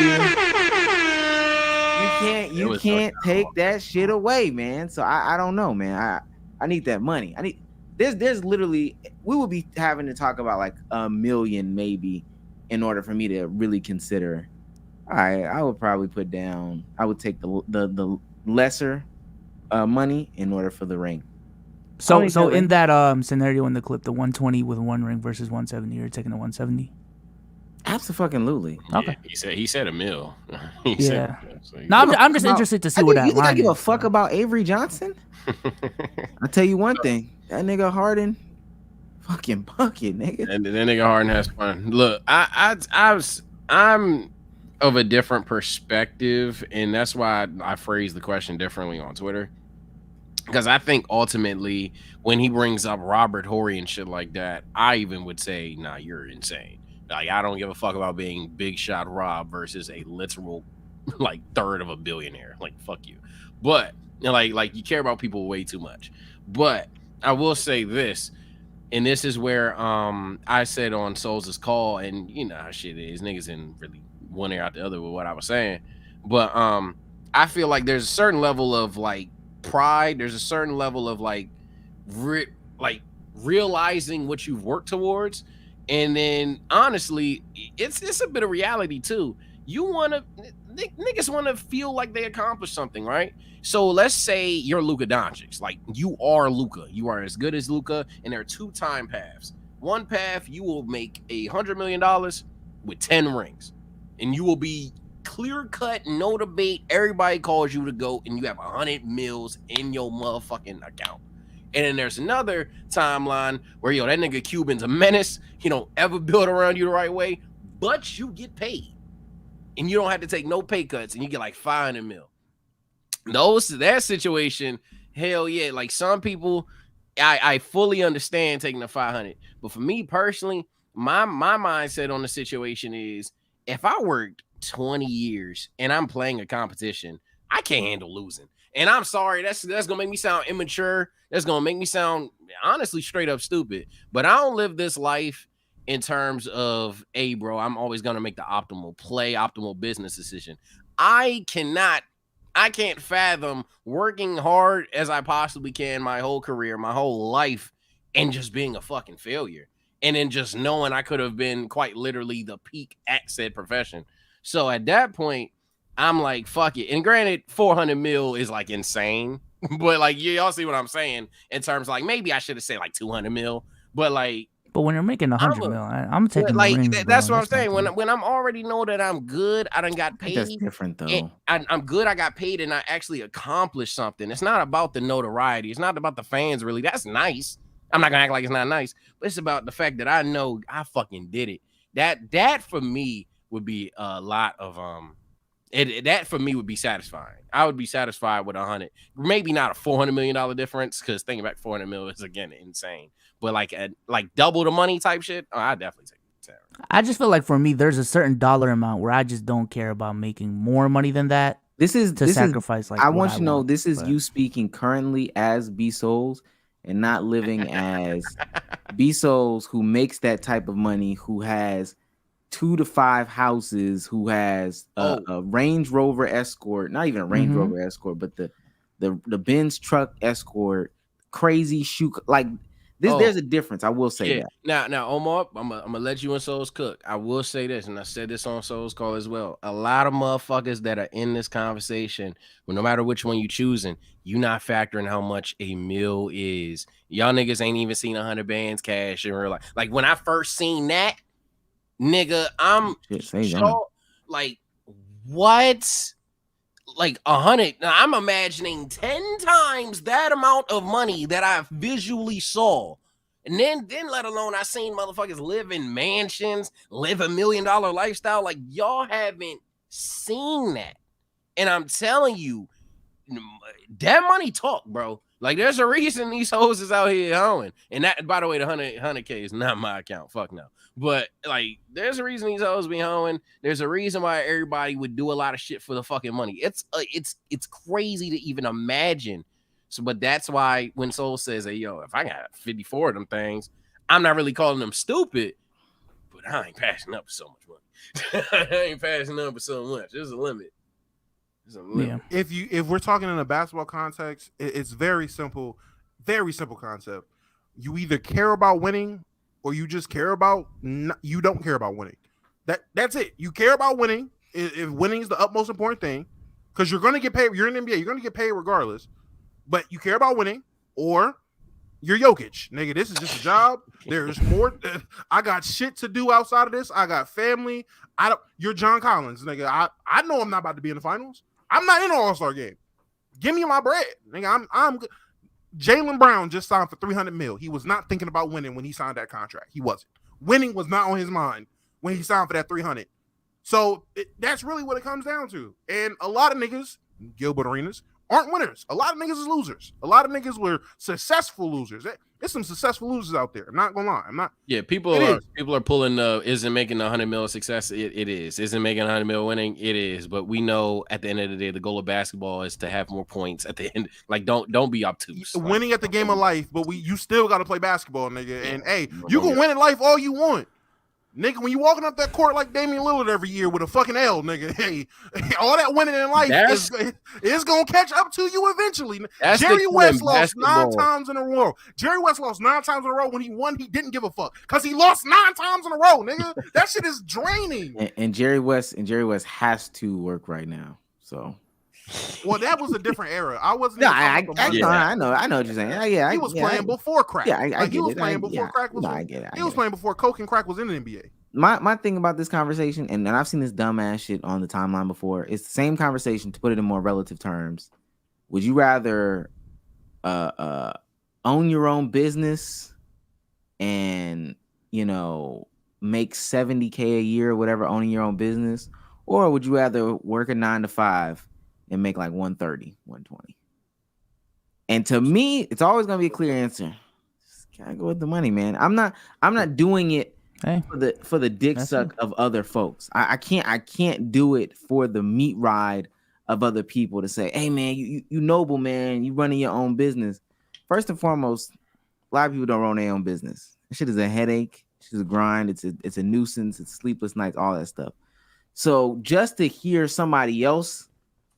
Speaker 3: You can't take that shit away, man. So I don't know, man. I need that money. There's literally, we would be having to talk about like $1 million maybe in order for me to really consider. All right, I would probably put down, I would take the lesser money in order for the ring.
Speaker 4: So in that scenario in the clip, the 120 with one ring versus 170, you're taking the 170?
Speaker 3: Absolutely.
Speaker 4: Okay.
Speaker 1: Yeah, he said $1 million.
Speaker 4: Yeah. No, I'm just interested to see what that
Speaker 3: you think I
Speaker 4: line
Speaker 3: give a
Speaker 4: is,
Speaker 3: fuck about Avery Johnson? I'll tell you one thing. That nigga Harden, fucking bucket, nigga.
Speaker 1: And that nigga Harden has fun. Look, I'm of a different perspective, and that's why I phrased the question differently on Twitter. Because I think ultimately, when he brings up Robert Horry and shit like that, I even would say, nah, you're insane. Like, I don't give a fuck about being Big Shot Rob versus a literal, like, third of a billionaire. Like, fuck you. But, you know, like you care about people way too much. But I will say this, and this is where I said on Souls' call, and you know how shit is. Niggas didn't really one ear out the other with what I was saying. But I feel like there's a certain level of, like, pride. There's a certain level of like realizing what you've worked towards, and then honestly it's a bit of reality too. You want to niggas want to feel like they accomplished something, right? So let's say you're Luka Doncic. Like, you are Luka, you are as good as Luka, and there are two time paths. One path, you will make $100 million with 10 rings, and you will be clear cut, no debate. Everybody calls you to go, and you have 100 mils in your motherfucking account. And then there's another timeline where, that nigga Cuban's a menace. He don't ever build around you the right way, but you get paid, and you don't have to take no pay cuts, and you get like 500 mil. That situation, hell yeah. Like, some people, I fully understand taking the 500, but for me personally, my mindset on the situation is, if I worked 20 years and I'm playing a competition, I can't handle losing. And I'm sorry, that's gonna make me sound immature. That's gonna make me sound honestly straight up stupid. But I don't live this life in terms of, hey, bro, I'm always gonna make the optimal play, optimal business decision. I can't fathom working hard as I possibly can my whole career, my whole life, and just being a fucking failure. And then just knowing I could have been quite literally the peak at said profession. So at that point, I'm like, fuck it. And granted, 400 mil is like insane, but like, y'all see what I'm saying in terms of, like, maybe I should have said like 200 mil, but like,
Speaker 4: but when you're making 100 mil, I'm taking
Speaker 1: like,
Speaker 4: the rings,
Speaker 1: that's
Speaker 4: bro.
Speaker 1: what I'm saying. When I'm already know that I'm good, I done got paid.
Speaker 3: That's different though.
Speaker 1: I'm good. I got paid, and I actually accomplished something. It's not about the notoriety. It's not about the fans, really. That's nice. I'm not gonna act like it's not nice, but it's about the fact that I know I fucking did it. That for me would be a lot of that for me would be satisfying. I would be satisfied with 100, maybe not a $400 million difference, because thinking back, 400 mil is again insane. But like double the money type shit, I definitely take it.
Speaker 4: I just feel like for me, there's a certain dollar amount where I just don't care about making more money than that.
Speaker 3: This is
Speaker 4: sacrifice. Like,
Speaker 3: I want you to know, this is you speaking currently as B Souls and not living as B Souls, who makes that type of money, who has 2 to 5 houses, who has a Range Rover Escort, not even a Range Rover Escort, but the Benz truck Escort, crazy shoe, like this. There's a difference. I will say that.
Speaker 1: Now, Omar, I'm gonna let you and Souls cook. I will say this, and I said this on Souls Call as well. A lot of motherfuckers that are in this conversation, well, no matter which one you choosing, you not factoring how much a meal is. Y'all niggas ain't even seen 100 bands cash in real life. Like, when I first seen that, nigga, I'm so like, what? Like 100. Now, I'm imagining 10 times that amount of money that I visually saw. And then let alone I seen motherfuckers live in mansions, live $1 million lifestyle. Like, y'all haven't seen that. And I'm telling you, that money talk, bro. Like, there's a reason these hoes is out here hoeing. And that, by the way, the 100K is not my account. Fuck no. But, like, there's a reason these hoes be hoeing. There's a reason why everybody would do a lot of shit for the fucking money. It's crazy to even imagine. So, but that's why when Soul says, hey, yo, if I got 54 of them things, I'm not really calling them stupid, but I ain't passing up so much money. I ain't passing up for so much. There's a limit.
Speaker 4: Yeah.
Speaker 2: If we're talking in a basketball context, it's very simple concept. You either care about winning or you just care about you don't care about winning. That's it. You care about winning if winning is the utmost important thing, because you're going to get paid. You're in the NBA. You're going to get paid regardless. But you care about winning, or you're Jokic, nigga. This is just a job. There's more. I got shit to do outside of this. I got family. You're John Collins, nigga. I know I'm not about to be in the finals. I'm not in an All-Star game. Give me my bread, nigga. I'm good. Jaylen Brown just signed for $300 million. He was not thinking about winning when he signed that contract. He wasn't. Winning was not on his mind when he signed for that $300. So that's really what it comes down to. And a lot of niggas, Gilbert Arenas, aren't winners. A lot of niggas is losers. A lot of niggas were successful losers. There's some successful losers out there. I'm not gonna lie. I'm not.
Speaker 1: Yeah, people are pulling. Isn't making 100 mil a success? It is. Isn't making 100 mil winning? It is. But we know at the end of the day, the goal of basketball is to have more points at the end. Like, don't be obtuse.
Speaker 2: Winning at the game of life, but you still got to play basketball, nigga. And hey, you can win in life all you want. Nigga, when you walking up that court like Damian Lillard every year with a fucking L, nigga, hey, all that winning in life is going to catch up to you eventually. Jerry West lost 9 times in a row. Jerry West lost 9 times in a row. When he won, he didn't give a fuck because he lost 9 times in a row, nigga. That shit is draining.
Speaker 3: And Jerry West has to work right now. So,
Speaker 2: well, that was a different era. I wasn't.
Speaker 3: No, I know what you're saying. Yeah,
Speaker 2: he was playing before crack.
Speaker 3: Yeah, I get
Speaker 2: he was
Speaker 3: it.
Speaker 2: playing before crack was.
Speaker 3: I get it.
Speaker 2: He was playing before coke and crack was in the NBA.
Speaker 3: My thing about this conversation, and I've seen this dumbass shit on the timeline before. It's the same conversation, to put it in more relative terms. Would you rather own your own business and make $70K a year or whatever owning your own business, or would you rather work a 9 to 5 and make like 130, 120? And to me, it's always gonna be a clear answer. Just gotta go with the money, man. I'm not doing it for the dick suck of other folks. I can't do it for the meat ride of other people to say, hey man, you noble, man, you running your own business. First and foremost, a lot of people don't run their own business. This shit is a headache, it's a grind, it's a nuisance, it's sleepless nights, all that stuff. So just to hear somebody else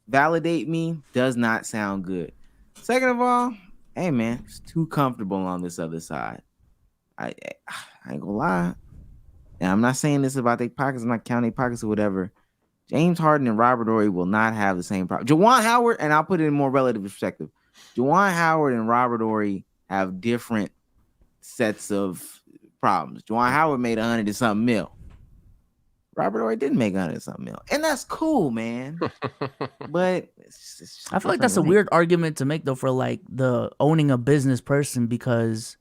Speaker 3: validate me does not sound good. Second of all, hey man, it's too comfortable on this other side. I ain't gonna lie. And I'm not saying this about their pockets. I'm not counting their pockets or whatever. James Harden and Robert Horry will not have the same problem. Juwan Howard, and I'll put it in more relative perspective. Juwan Howard and Robert Horry have different sets of problems. Juwan Howard made 100 and something mil. Robert Horry didn't make 100 and something mil. And that's cool, man. But it's
Speaker 4: I feel like that's a weird argument to make, though, for like the owning a business person, because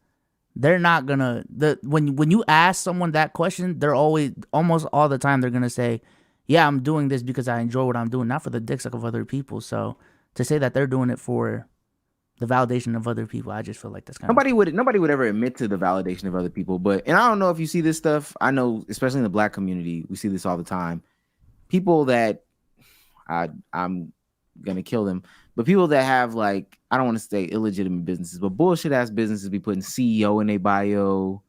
Speaker 4: they're not gonna when you ask someone that question, they're almost all the time they're gonna say, yeah, I'm doing this because I enjoy what I'm doing, not for the dick suck of other people. So to say that they're doing it for the validation of other people, I just feel like that's kind
Speaker 3: nobody would ever admit to the validation of other people. And I don't know if you see this stuff. I know, especially in the Black community, we see this all the time. People that I'm gonna kill them. But people that have, like, I don't want to say illegitimate businesses, but bullshit ass businesses be putting CEO in their bio,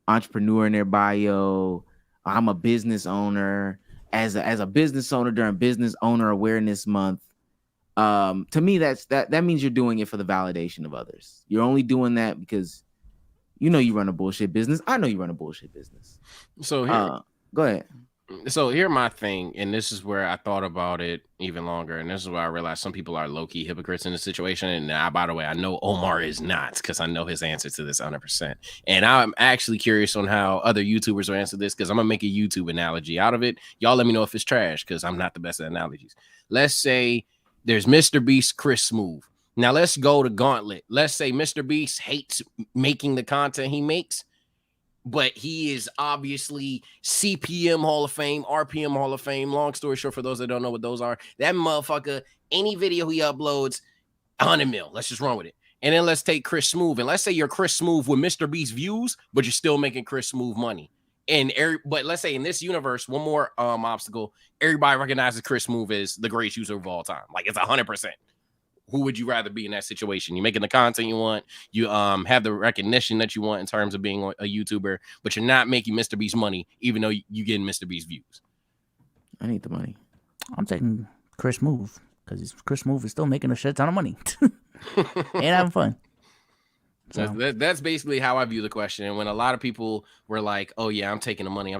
Speaker 3: entrepreneur in their bio. I'm a business owner. As a business owner during Business Owner Awareness Month. To me, that means you're doing it for the validation of others. You're only doing that because you run a bullshit business. I know you run a bullshit business.
Speaker 1: So here,
Speaker 3: go ahead.
Speaker 1: So here's my thing, and this is where I thought about it even longer, and this is where I realized some people are low-key hypocrites in the situation. And now, by the way, I know Omar is not, because I know his answer to this 100%. And I'm actually curious on how other YouTubers will answer this, because I'm gonna make a YouTube analogy out of it. Y'all let me know if it's trash, because I'm not the best at analogies. Let's say there's Mr. Beast, Chris Smooth. Now let's go to Gauntlet. Let's say Mr. Beast hates making the content he makes. but he is obviously CPM Hall of Fame, RPM Hall of Fame. Long story short, for those that don't know what those are, that motherfucker, any video he uploads, 100 mil. Let's just run with it. And then let's take Chris Smoove. And let's say you're Chris Smoove with Mr. Beast views, but you're still making Chris Smoove money. But let's say in this universe, one more obstacle, everybody recognizes Chris Smoove as the greatest user of all time. Like it's 100%. Who would you rather be in that situation? You're making the content you want, you have the recognition that you want in terms of being a YouTuber, but you're not making Mr. Beast money, even though you getting Mr. Beast views.
Speaker 3: I need the money.
Speaker 4: I'm taking Chris Smoove because Chris Smoove is still making a shit ton of money and having fun.
Speaker 1: So that's basically how I view the question. And when a lot of people were like, "Oh yeah, I'm taking the money,"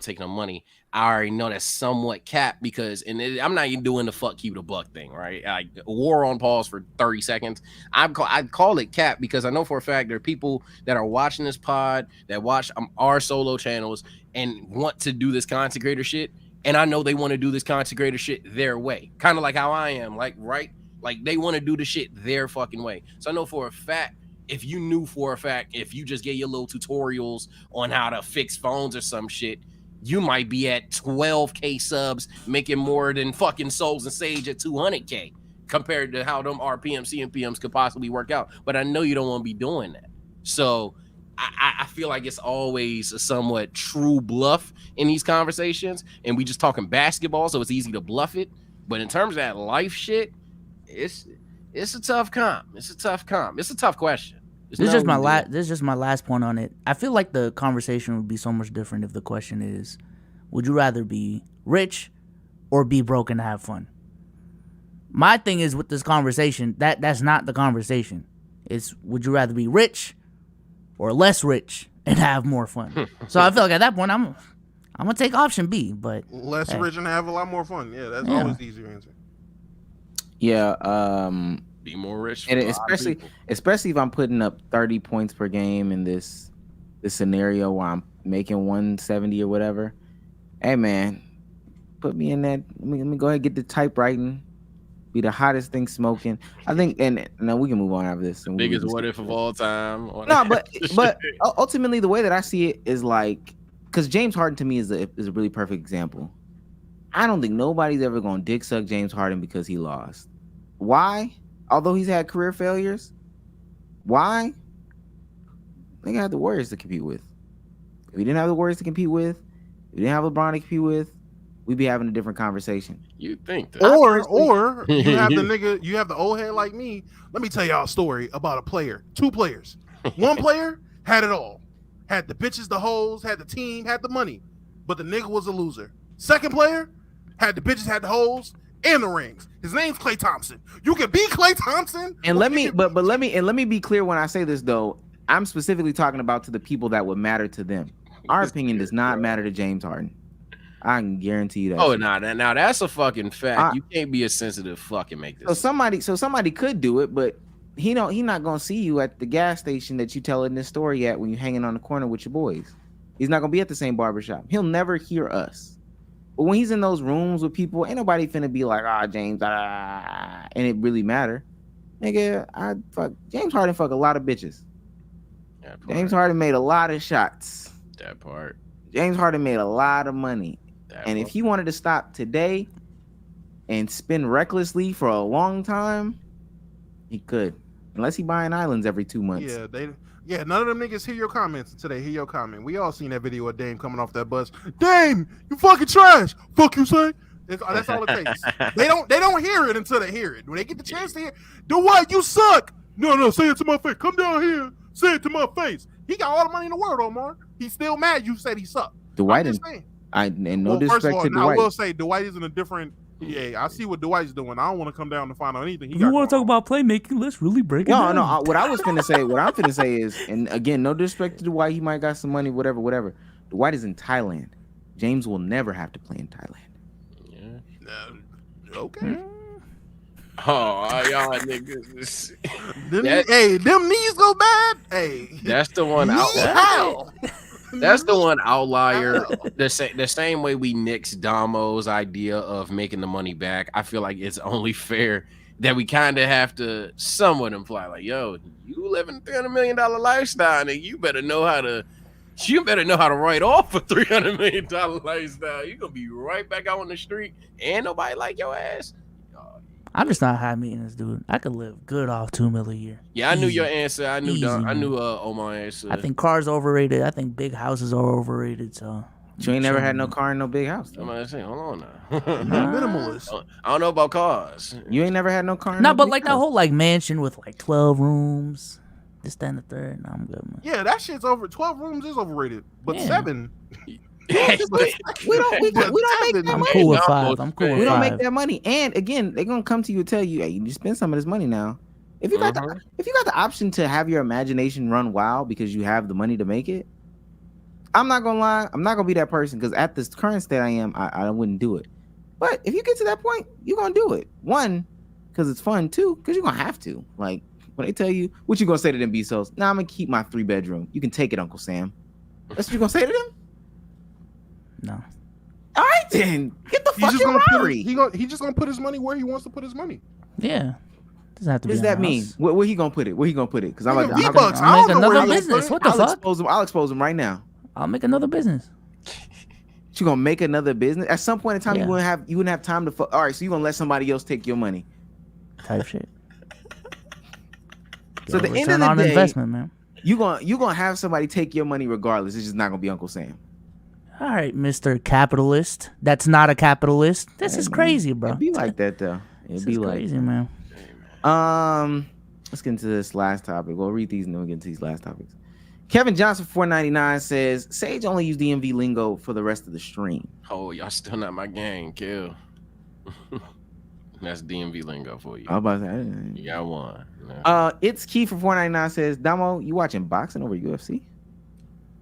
Speaker 1: I already know that's somewhat capped because, I'm not even doing the fuck you the buck thing, right? Like war on pause for 30 seconds. I'd call it capped because I know for a fact there are people that are watching this pod that watch our solo channels and want to do this content creator shit, and I know they want to do this content creator shit their way, kind of like how I am, like right, like they want to do the shit their fucking way. So I know for a fact. If you knew for a fact, if you just get your little tutorials on how to fix phones or some shit, you might be at 12K subs, making more than fucking Souls and Sage at 200K compared to how them RPMs, CMPMs could possibly work out. But I know you don't want to be doing that. So I feel like it's always a somewhat true bluff in these conversations. And we just talking basketball, so it's easy to bluff it. But in terms of that life shit, it's a tough comp. It's a tough question.
Speaker 4: This is just my last point on it. I feel like the conversation would be so much different if the question is, would you rather be rich or be broke and have fun? My thing is with this conversation, that's not the conversation. It's would you rather be rich or less rich and have more fun? So I feel like at that point I'm gonna take option B, but
Speaker 2: less rich and have a lot more fun. Yeah, that's always the easier answer.
Speaker 3: Yeah,
Speaker 1: be more rich,
Speaker 3: and especially if I'm putting up 30 points per game in this scenario where I'm making 170 or whatever. Hey man, put me in that. Let me go ahead and get the typewriting. Be the hottest thing smoking. I think, and now we can move on after this.
Speaker 1: Biggest what if of all time.
Speaker 3: No, but ultimately the way that I see it is like, because James Harden to me is a really perfect example. I don't think nobody's ever gonna dick suck James Harden because he lost. Why? Although he's had career failures, why? They got the Warriors to compete with. If we didn't have the Warriors to compete with, if we didn't have LeBron to compete with, we'd be having a different conversation.
Speaker 1: You think that?
Speaker 2: Or you have the nigga, you have the old head like me. Let me tell y'all a story about a player, 2 players. One player had it all, had the bitches, the hoes, had the team, had the money, but the nigga was a loser. Second player had the bitches, had the hoes, and the rings. His name's Klay Thompson. You can be Klay Thompson.
Speaker 3: And let me be clear when I say this though. I'm specifically talking about to the people that would matter to them. Our opinion does not matter to James Harden. I can guarantee you that.
Speaker 1: Oh, now that's a fucking fact. You can't be a sensitive fucking make this.
Speaker 3: So somebody could do it, but he not gonna see you at the gas station that you telling this story at when you're hanging on the corner with your boys. He's not gonna be at the same barbershop. He'll never hear us. But when he's in those rooms with people, ain't nobody finna be like, James, and it really matter. Nigga, James Harden fuck a lot of bitches. James Harden made a lot of shots.
Speaker 1: That part.
Speaker 3: James Harden made a lot of money. If he wanted to stop today and spend recklessly for a long time, he could. Unless he buying islands every 2 months.
Speaker 2: Yeah, none of them niggas hear your comments today. Hear your comment. We all seen that video of Dame coming off that bus. Dame, you fucking trash. Fuck you say. That's all it takes. They don't hear it until they hear it. When they get the chance to hear, Dwight, you suck. No, say it to my face. Come down here. Say it to my face. He got all the money in the world, Omar. He's still mad you said he sucked.
Speaker 3: Dwight disrespect to Dwight.
Speaker 2: I will say Dwight is in a different. Yeah, I see what Dwight's doing. I don't want to come down to find out anything.
Speaker 4: If you want to talk about playmaking, let's really break it down.
Speaker 3: No. What I'm finna say is, and again, no disrespect to Dwight. He might got some money, whatever. Dwight is in Thailand. James will never have to play in Thailand.
Speaker 2: Yeah. Okay.
Speaker 1: Oh, y'all niggas.
Speaker 2: Them knees go bad. Hey,
Speaker 1: that's the one outlier. That's the one outlier. The same way we nixed Damo's idea of making the money back. I feel like it's only fair that we kind of have to somewhat imply, like, yo, you live in a $300 million lifestyle, and you better know how to You better know how to write off a $300 million lifestyle. You're gonna be right back out on the street and nobody like your ass.
Speaker 4: I'm just not high maintenance, dude. I could live good off $2 million a year.
Speaker 1: Yeah, I knew
Speaker 4: Easy.
Speaker 1: your answer. I knew
Speaker 4: Easy,
Speaker 1: I knew
Speaker 4: man.
Speaker 1: Omar answer.
Speaker 4: I think cars are overrated. I think big houses are overrated. So
Speaker 3: You ain't never had no car and no big house.
Speaker 1: I'm gonna say, hold on now.
Speaker 2: Minimalist.
Speaker 1: I don't know about cars.
Speaker 3: You ain't never had no car. And
Speaker 4: no,
Speaker 3: no
Speaker 4: but
Speaker 3: big
Speaker 4: like that
Speaker 3: house.
Speaker 4: whole like mansion with like 12 rooms, this, that, and the third. No, I'm good, man.
Speaker 2: Yeah, that shit's over. 12 rooms is overrated, but
Speaker 4: Yeah.
Speaker 2: 7.
Speaker 3: we don't make that
Speaker 4: I'm
Speaker 3: money.
Speaker 4: cool with 5. I'm cool with
Speaker 3: We don't
Speaker 4: 5.
Speaker 3: make that money. And again, they're gonna come to you and tell you, hey, you need to spend some of this money now. If you got the option to have your imagination run wild because you have the money to make it, I'm not gonna lie, I'm not gonna be that person because at this current state I am, I wouldn't do it. But if you get to that point, you're gonna do it. One, because it's fun. Two, because you're gonna have to. Like when they tell you, what you gonna say to them, Bezos? Nah, I'm gonna keep my 3-bedroom. You can take it, Uncle Sam. That's what you gonna say to them?
Speaker 4: No.
Speaker 3: All right then, get the
Speaker 2: He's just
Speaker 3: fucking
Speaker 2: gonna
Speaker 3: Rari.
Speaker 2: he's just gonna put his money where he wants to put his money.
Speaker 4: Yeah. Doesn't have to
Speaker 3: What does
Speaker 4: be.
Speaker 3: that mean? Where he gonna put it? Where he gonna put it? Because I'm
Speaker 2: Nigga,
Speaker 3: like,
Speaker 2: V-Bucks.
Speaker 4: I'll make
Speaker 2: I don't know where
Speaker 4: another
Speaker 2: he gonna
Speaker 4: business.
Speaker 2: put it.
Speaker 4: What the
Speaker 3: I'll
Speaker 4: fuck?
Speaker 3: expose him. I'll expose him right now.
Speaker 4: I'll make another business.
Speaker 3: You gonna make another business? At some point in time,
Speaker 4: Yeah.
Speaker 3: you wouldn't have time to. All right, so you gonna let somebody else take your money?
Speaker 4: Type shit.
Speaker 3: So at the end of
Speaker 4: Return
Speaker 3: the
Speaker 4: on
Speaker 3: day,
Speaker 4: investment, man.
Speaker 3: you gonna have somebody take your money regardless. It's just not gonna be Uncle Sam.
Speaker 4: All right, Mr. Capitalist. That's not a capitalist. This
Speaker 3: Hey,
Speaker 4: is
Speaker 3: man,
Speaker 4: crazy, bro.
Speaker 3: It'd be like that though. It'd
Speaker 4: This
Speaker 3: be
Speaker 4: is
Speaker 3: like
Speaker 4: crazy, man.
Speaker 3: Let's get into this last topic. We'll read these and then we'll get into these last topics. Kevin Johnson 499 says Sage only used DMV lingo for the rest of the stream.
Speaker 1: Oh, y'all still not my gang, kill. That's DMV lingo for you.
Speaker 3: I was about to say,
Speaker 1: You got one. No.
Speaker 3: It's Key for 499 says, Damo, you watching boxing over UFC?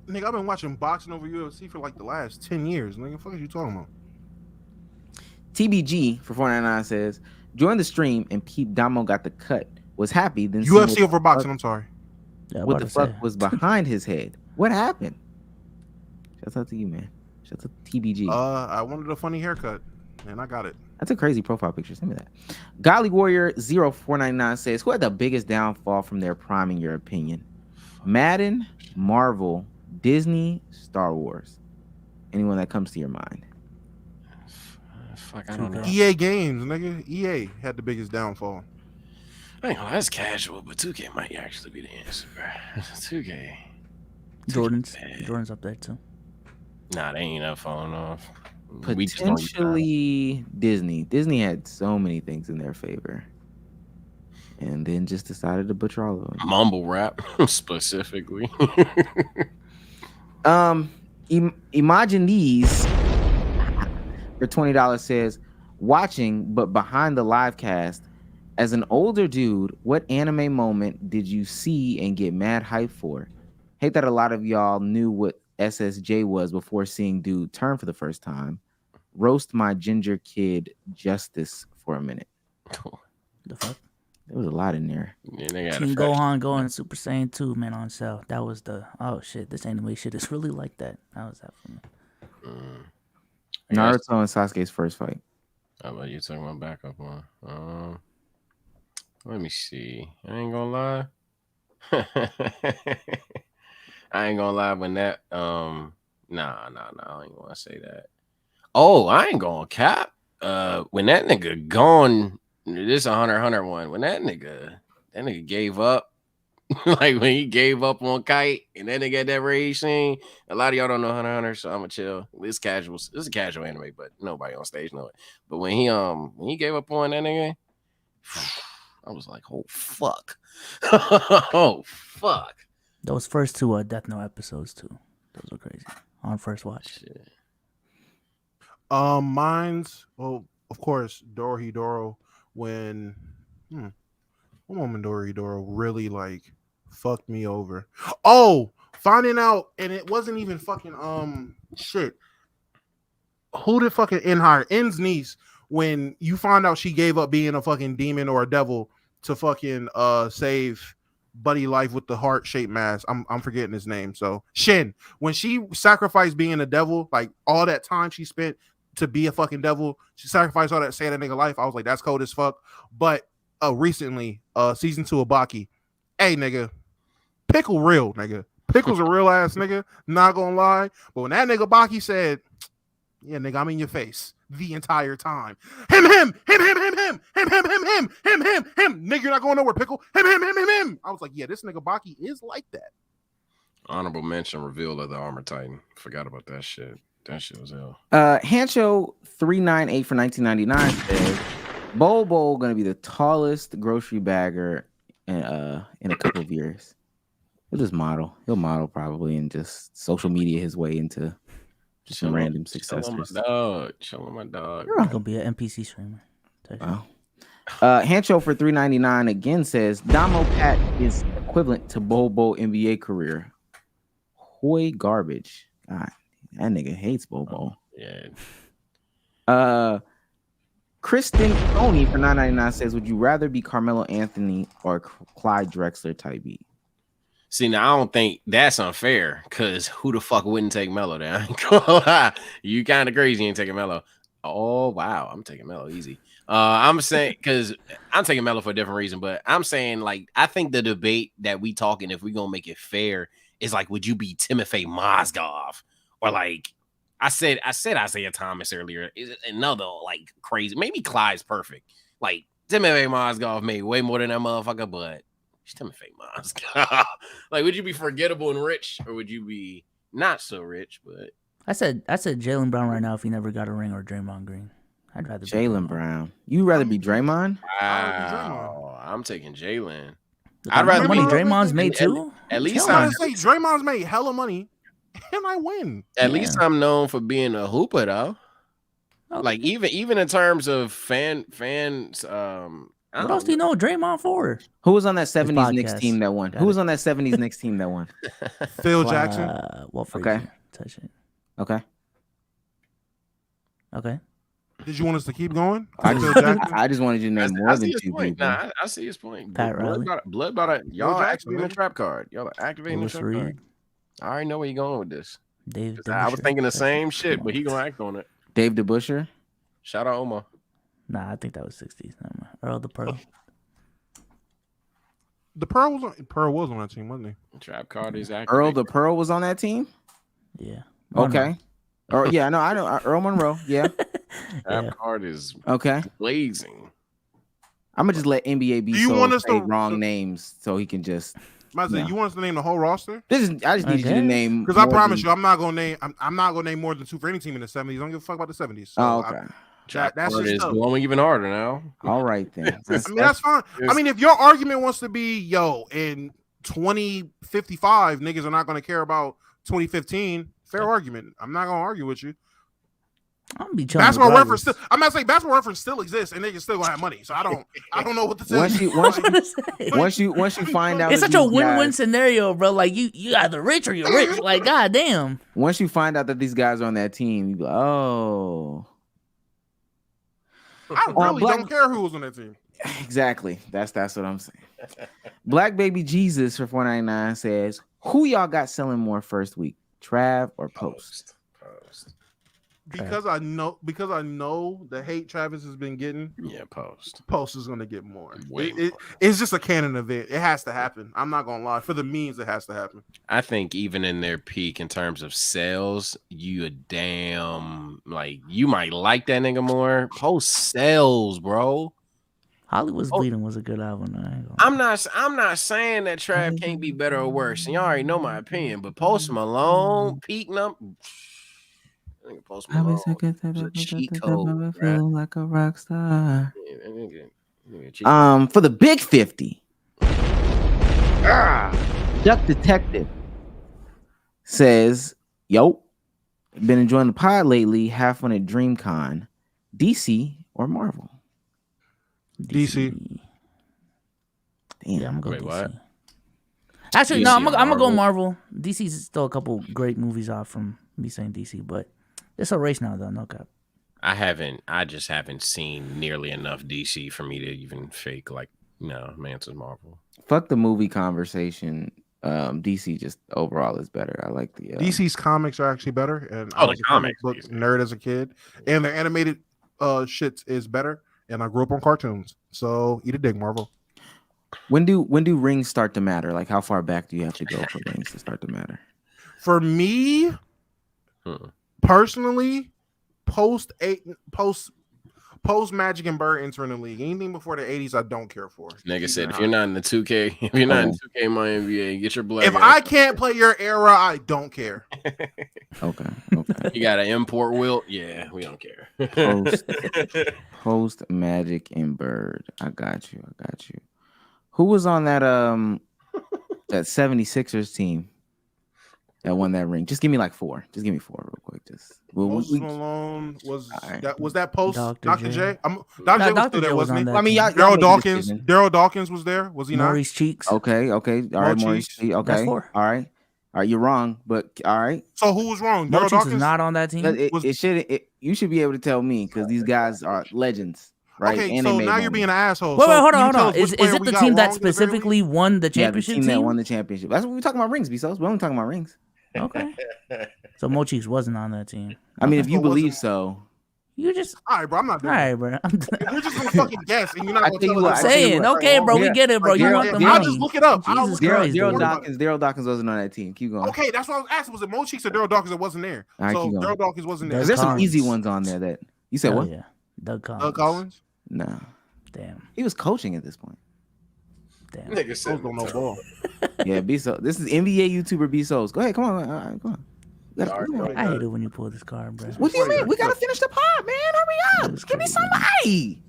Speaker 2: Nigga, I've been watching boxing over UFC for like the last 10 years. Nigga, what the fuck are you talking about?
Speaker 3: TBG for 499 says, join the stream and peep Damo got the cut. Was happy. Then seen
Speaker 2: UFC
Speaker 3: what
Speaker 2: over boxing, I'm sorry.
Speaker 4: Yeah,
Speaker 3: what the fuck was behind his head? What happened? Shouts out to you, man. Shouts out to TBG.
Speaker 2: I wanted a funny haircut, and I got it.
Speaker 3: That's a crazy profile picture. Send me that. Golly Warrior 0499 says, who had the biggest downfall from their prime in your opinion? Madden, Marvel, Disney, Star Wars. Anyone that comes to your mind?
Speaker 1: Fuck, I don't know.
Speaker 2: EA Games, nigga. EA had the biggest downfall.
Speaker 1: I ain't gonna, that's casual, but 2K might actually be the answer, bro. 2K.
Speaker 4: Jordan's up there too.
Speaker 1: Nah, they ain't up falling off. We just don't use
Speaker 3: Potentially Disney. Disney had so many things in their favor. And then just decided to butcher all of them.
Speaker 1: mumble rap specifically.
Speaker 3: Imagine these for $20 says, watching but behind the live cast, as an older dude, what anime moment did you see and get mad hype for? Hate that a lot of y'all knew what SSJ was before seeing dude turn for the first time. Roast my ginger kid justice for a minute.
Speaker 4: The fuck?
Speaker 3: There was a lot in there.
Speaker 1: Yeah, they got
Speaker 4: King
Speaker 1: a fresh-
Speaker 4: Gohan going Super Saiyan 2, man, on sale. That was the shit. This anime shit is really like that. That was that for me.
Speaker 3: Naruto and Sasuke's first fight.
Speaker 1: How about you talking about backup one? Let me see. I ain't gonna lie. I ain't gonna lie when that nah, I ain't gonna say that. Oh, I ain't gonna cap. When that nigga gone, this a Hunter one. When that nigga gave up, like when he gave up on Kite and then they got that rage scene. A lot of y'all don't know Hunter, so I'ma chill. It's casual. This is a casual anime, but nobody on stage know it. But when he gave up on that nigga, I was like, oh fuck. Oh fuck.
Speaker 4: Those first two Death Note episodes too. Those were crazy. On first watch.
Speaker 1: Shit.
Speaker 2: Mine's, well, of course, Dorohedoro when one moment Dorohedoro really like fucked me over. Oh, finding out, and it wasn't even fucking shit. Who did fucking En hire? En's niece, when you find out she gave up being a fucking demon or a devil to fucking save Buddy Life with the heart-shaped mask. I'm forgetting his name. So Shin, when she sacrificed being a devil, like all that time she spent to be a fucking devil, she sacrificed all that, save that nigga life. I was like, that's cold as fuck. But recently, season 2 of Baki, hey nigga, pickle real, nigga. Pickle's a real ass nigga, not gonna lie. But when that nigga Baki said, "Yeah, nigga, I'm in your face the entire time," him, nigga, you're not going nowhere, Pickle. Him. I was like, yeah, this nigga Baki is like that.
Speaker 1: Honorable mention reveal of the Armor Titan. Forgot about that shit. That shit was hell.
Speaker 3: Hancho 398 for 1999 says Bol Bol gonna be the tallest grocery bagger in a couple of years. He'll just model. He'll model probably and just social media his way into just some random successors.
Speaker 1: Show him my dog.
Speaker 4: He's gonna be an NPC streamer.
Speaker 3: Wow. Hancho for 399 again says Damo Pat is equivalent to Bol Bol NBA career. Hoy garbage. God, that nigga hates Bol Bol.
Speaker 1: Yeah.
Speaker 3: Kristen Tony for 999 says, would you rather be Carmelo Anthony or Clyde Drexler type beat?
Speaker 1: See, now I don't think that's unfair because who the fuck wouldn't take Melo down? You kind of crazy ain't taking Melo. Oh, wow. I'm taking Melo easy. I'm saying because I'm taking Melo for a different reason, but I'm saying like I think the debate that we talking if we gonna make it fair is like, would you be Timofey Mozgov or like I said Isaiah Thomas earlier? Is another like crazy? Maybe Clyde's perfect. Like Timofey Mozgov made way more than that motherfucker, but it's Timofey Mozgov. Like, would you be forgettable and rich, or would you be not so rich? But
Speaker 4: I said Jaylen Brown right now if he never got a ring, or Draymond Green. I'd rather
Speaker 3: Jaylen Brown. You rather be Draymond?
Speaker 1: Wow, I'm taking Jaylen.
Speaker 4: I'd rather money Draymond's made too.
Speaker 1: At least
Speaker 2: I say Draymond's made hella money, and I win.
Speaker 1: At least I'm known for being a hooper though. Okay. Like even in terms of fans.
Speaker 4: What else do you know Draymond for?
Speaker 3: Who was on that 70s Knicks team that won? Who was on that 70s Knicks team that won?
Speaker 2: Phil Jackson.
Speaker 3: Okay.
Speaker 4: Touch it.
Speaker 3: Okay.
Speaker 2: Did you want us to keep going?
Speaker 3: I just wanted you to name more than two people.
Speaker 1: Nah, I see his point.
Speaker 4: Pat Riley.
Speaker 1: Blood about it. Y'all activating the trap card. Y'all are activating the trap card. I already know where you're going with this. I was thinking the same shit, but he gonna act on it.
Speaker 3: Dave DeBuscher.
Speaker 1: Shout out Omar.
Speaker 4: Nah, I think that was 60s. Earl the Pearl.
Speaker 2: The Pearl was on that team, wasn't he?
Speaker 1: Trap card is active.
Speaker 3: Earl the Pearl was on that team?
Speaker 4: Yeah.
Speaker 3: Okay. Or yeah, no, I know Earl Monroe. Yeah.
Speaker 1: Trap card is blazing.
Speaker 3: I'm gonna just let NBA be say wrong names so he can just.
Speaker 2: You want us to name the whole roster?
Speaker 3: I just need you to name
Speaker 2: because I promise you, I'm not gonna name more than two for any team in the 70s. I don't give a fuck about the 70s. So
Speaker 3: okay.
Speaker 1: That's just blowing even harder now.
Speaker 3: All right then.
Speaker 2: That's fine. I mean, if your argument wants to be, in 2055, niggas are not going to care about 2015. Fair argument. I'm not going to argue with you.
Speaker 4: I'm be
Speaker 2: basketball reference. I'm not saying basketball reference still exists and niggas still gonna have money. So I don't know what to say.
Speaker 3: Once you find out,
Speaker 4: it's such a win-win scenario, bro. Like you either rich or you're rich. Like goddamn.
Speaker 3: Once you find out that these guys are on that team, you go, oh.
Speaker 2: I really don't care who was on that team.
Speaker 3: Exactly. That's what I'm saying. Black Baby Jesus for $4.99 says, "Who y'all got selling more first week, Trav or Post?"
Speaker 2: Because I know the hate Travis has been getting.
Speaker 1: Yeah, Post
Speaker 2: is gonna get more. It's just a canon event. It has to happen. I'm not gonna lie. For the memes, it has to happen.
Speaker 1: I think even in their peak in terms of sales, you might like that nigga more. Post sells, bro.
Speaker 4: Hollywood's Bleeding was a good album.
Speaker 1: I'm not saying that Trav can't be better or worse. And y'all already know my opinion, but Post Malone peak number. Post Malone was a cheat code,
Speaker 3: feel like a rock star. For the Big 50, Duck Detective says, "Yo, been enjoying the pod lately. Have fun at DreamCon. DC or Marvel?"
Speaker 2: DC.
Speaker 3: Damn,
Speaker 4: yeah, I'm gonna
Speaker 1: go
Speaker 4: DC.
Speaker 1: What?
Speaker 4: Actually, no, I'm gonna go Marvel. DC's still a couple great movies off from me saying DC, but it's a race now, though. No cap.
Speaker 1: I just haven't seen nearly enough DC for me to even fake like Mansa's Marvel.
Speaker 3: Fuck the movie conversation. DC just overall is better. I like the
Speaker 2: DC's comics are actually better, and I was a comic book nerd as a kid, and their animated shit is better. And I grew up on cartoons, so eat a dick, Marvel.
Speaker 3: When do rings start to matter? Like, how far back do you have to go for rings to start to matter?
Speaker 2: For me, personally, post Magic and Bird entering the league, anything before the 80s, I don't care for.
Speaker 1: Nigga said, if you're not in the 2K, if you're not in 2K my NBA, get your black.
Speaker 2: If I can't play your era, I don't care.
Speaker 3: Okay.
Speaker 1: You got an import Wilt? Yeah, we don't care.
Speaker 3: Post Magic and Bird. I got you. Who was on that that 76ers team that won that ring? Just give me like 4. Just give me 4 real quick.
Speaker 2: Malone was that post
Speaker 4: Dr.
Speaker 2: J?
Speaker 4: Dr.
Speaker 2: Dr. J was still there, wasn't he? I mean, Daryl Dawkins was there, was he not?
Speaker 4: Maurice Cheeks.
Speaker 3: Okay. All right, Maurice Cheeks. Okay.
Speaker 4: That's 4.
Speaker 3: All right, you're wrong, but all right.
Speaker 2: So who was wrong?
Speaker 4: Maurice
Speaker 2: Daryl
Speaker 4: Cheeks
Speaker 2: Dawkins
Speaker 4: is not on that team.
Speaker 3: You should be able to tell me because these guys are legends, right?
Speaker 2: Okay,
Speaker 3: and
Speaker 2: so now you're being an asshole.
Speaker 4: Wait,
Speaker 2: so
Speaker 4: hold on. Is it the team that specifically won the championship?
Speaker 3: Yeah, the team that won the championship. That's what we're talking about. Rings, Bezos. We're only talking about rings.
Speaker 4: Okay. So Mo Cheeks wasn't on that team.
Speaker 3: I mean, if you believe so.
Speaker 4: You just
Speaker 2: all right, bro. I'm not doing
Speaker 4: all right, bro.
Speaker 2: You're just gonna fucking guess, and you're not gonna tell
Speaker 4: I'm saying. Okay, bro, we get it, bro. You want the money?
Speaker 2: I'll just look it up.
Speaker 3: Daryl Dawkins wasn't on that team. Keep going.
Speaker 2: Okay, that's what I was asking. Was it Mo Cheeks or Daryl Dawkins that wasn't there?
Speaker 3: All right,
Speaker 2: so Daryl Dawkins wasn't there.
Speaker 3: There's some easy ones on there that you said. What?
Speaker 4: Yeah, Doug
Speaker 2: Collins.
Speaker 3: No.
Speaker 4: Damn.
Speaker 3: He was coaching at this point.
Speaker 4: Damn.
Speaker 1: Nigga said
Speaker 2: don't know ball.
Speaker 3: Yeah, Bezos. This is NBA YouTuber Bezos. Go ahead, come on, come on.
Speaker 4: I hate it when you pull this card, bro.
Speaker 3: What do you mean? We gotta finish the pod, man. Hurry up. Give me somebody.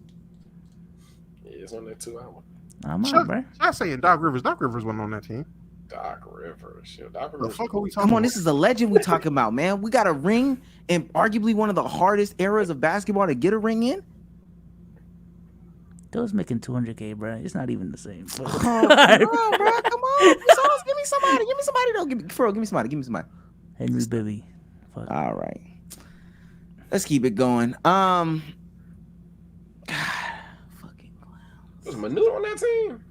Speaker 1: Yeah, it's on that 2 hour.
Speaker 4: I'm out, bro.
Speaker 2: I'm saying Doc Rivers. Doc Rivers wasn't on that team.
Speaker 1: Doc Rivers. Shit, Doc
Speaker 2: The
Speaker 1: Rivers.
Speaker 2: fuck are we talking
Speaker 3: Come on,
Speaker 2: about?
Speaker 3: this is a legend we talking about, man. We got a ring in arguably one of the hardest eras of basketball to get a ring in.
Speaker 4: Those making $200K, bro. It's not even the same.
Speaker 3: Come on, bro. Come on. Give me somebody. Though. Give me somebody.
Speaker 4: Henry Bibby. Fuck.
Speaker 3: All right. Let's keep it going. God, fucking clowns.
Speaker 1: Was Manu on that team?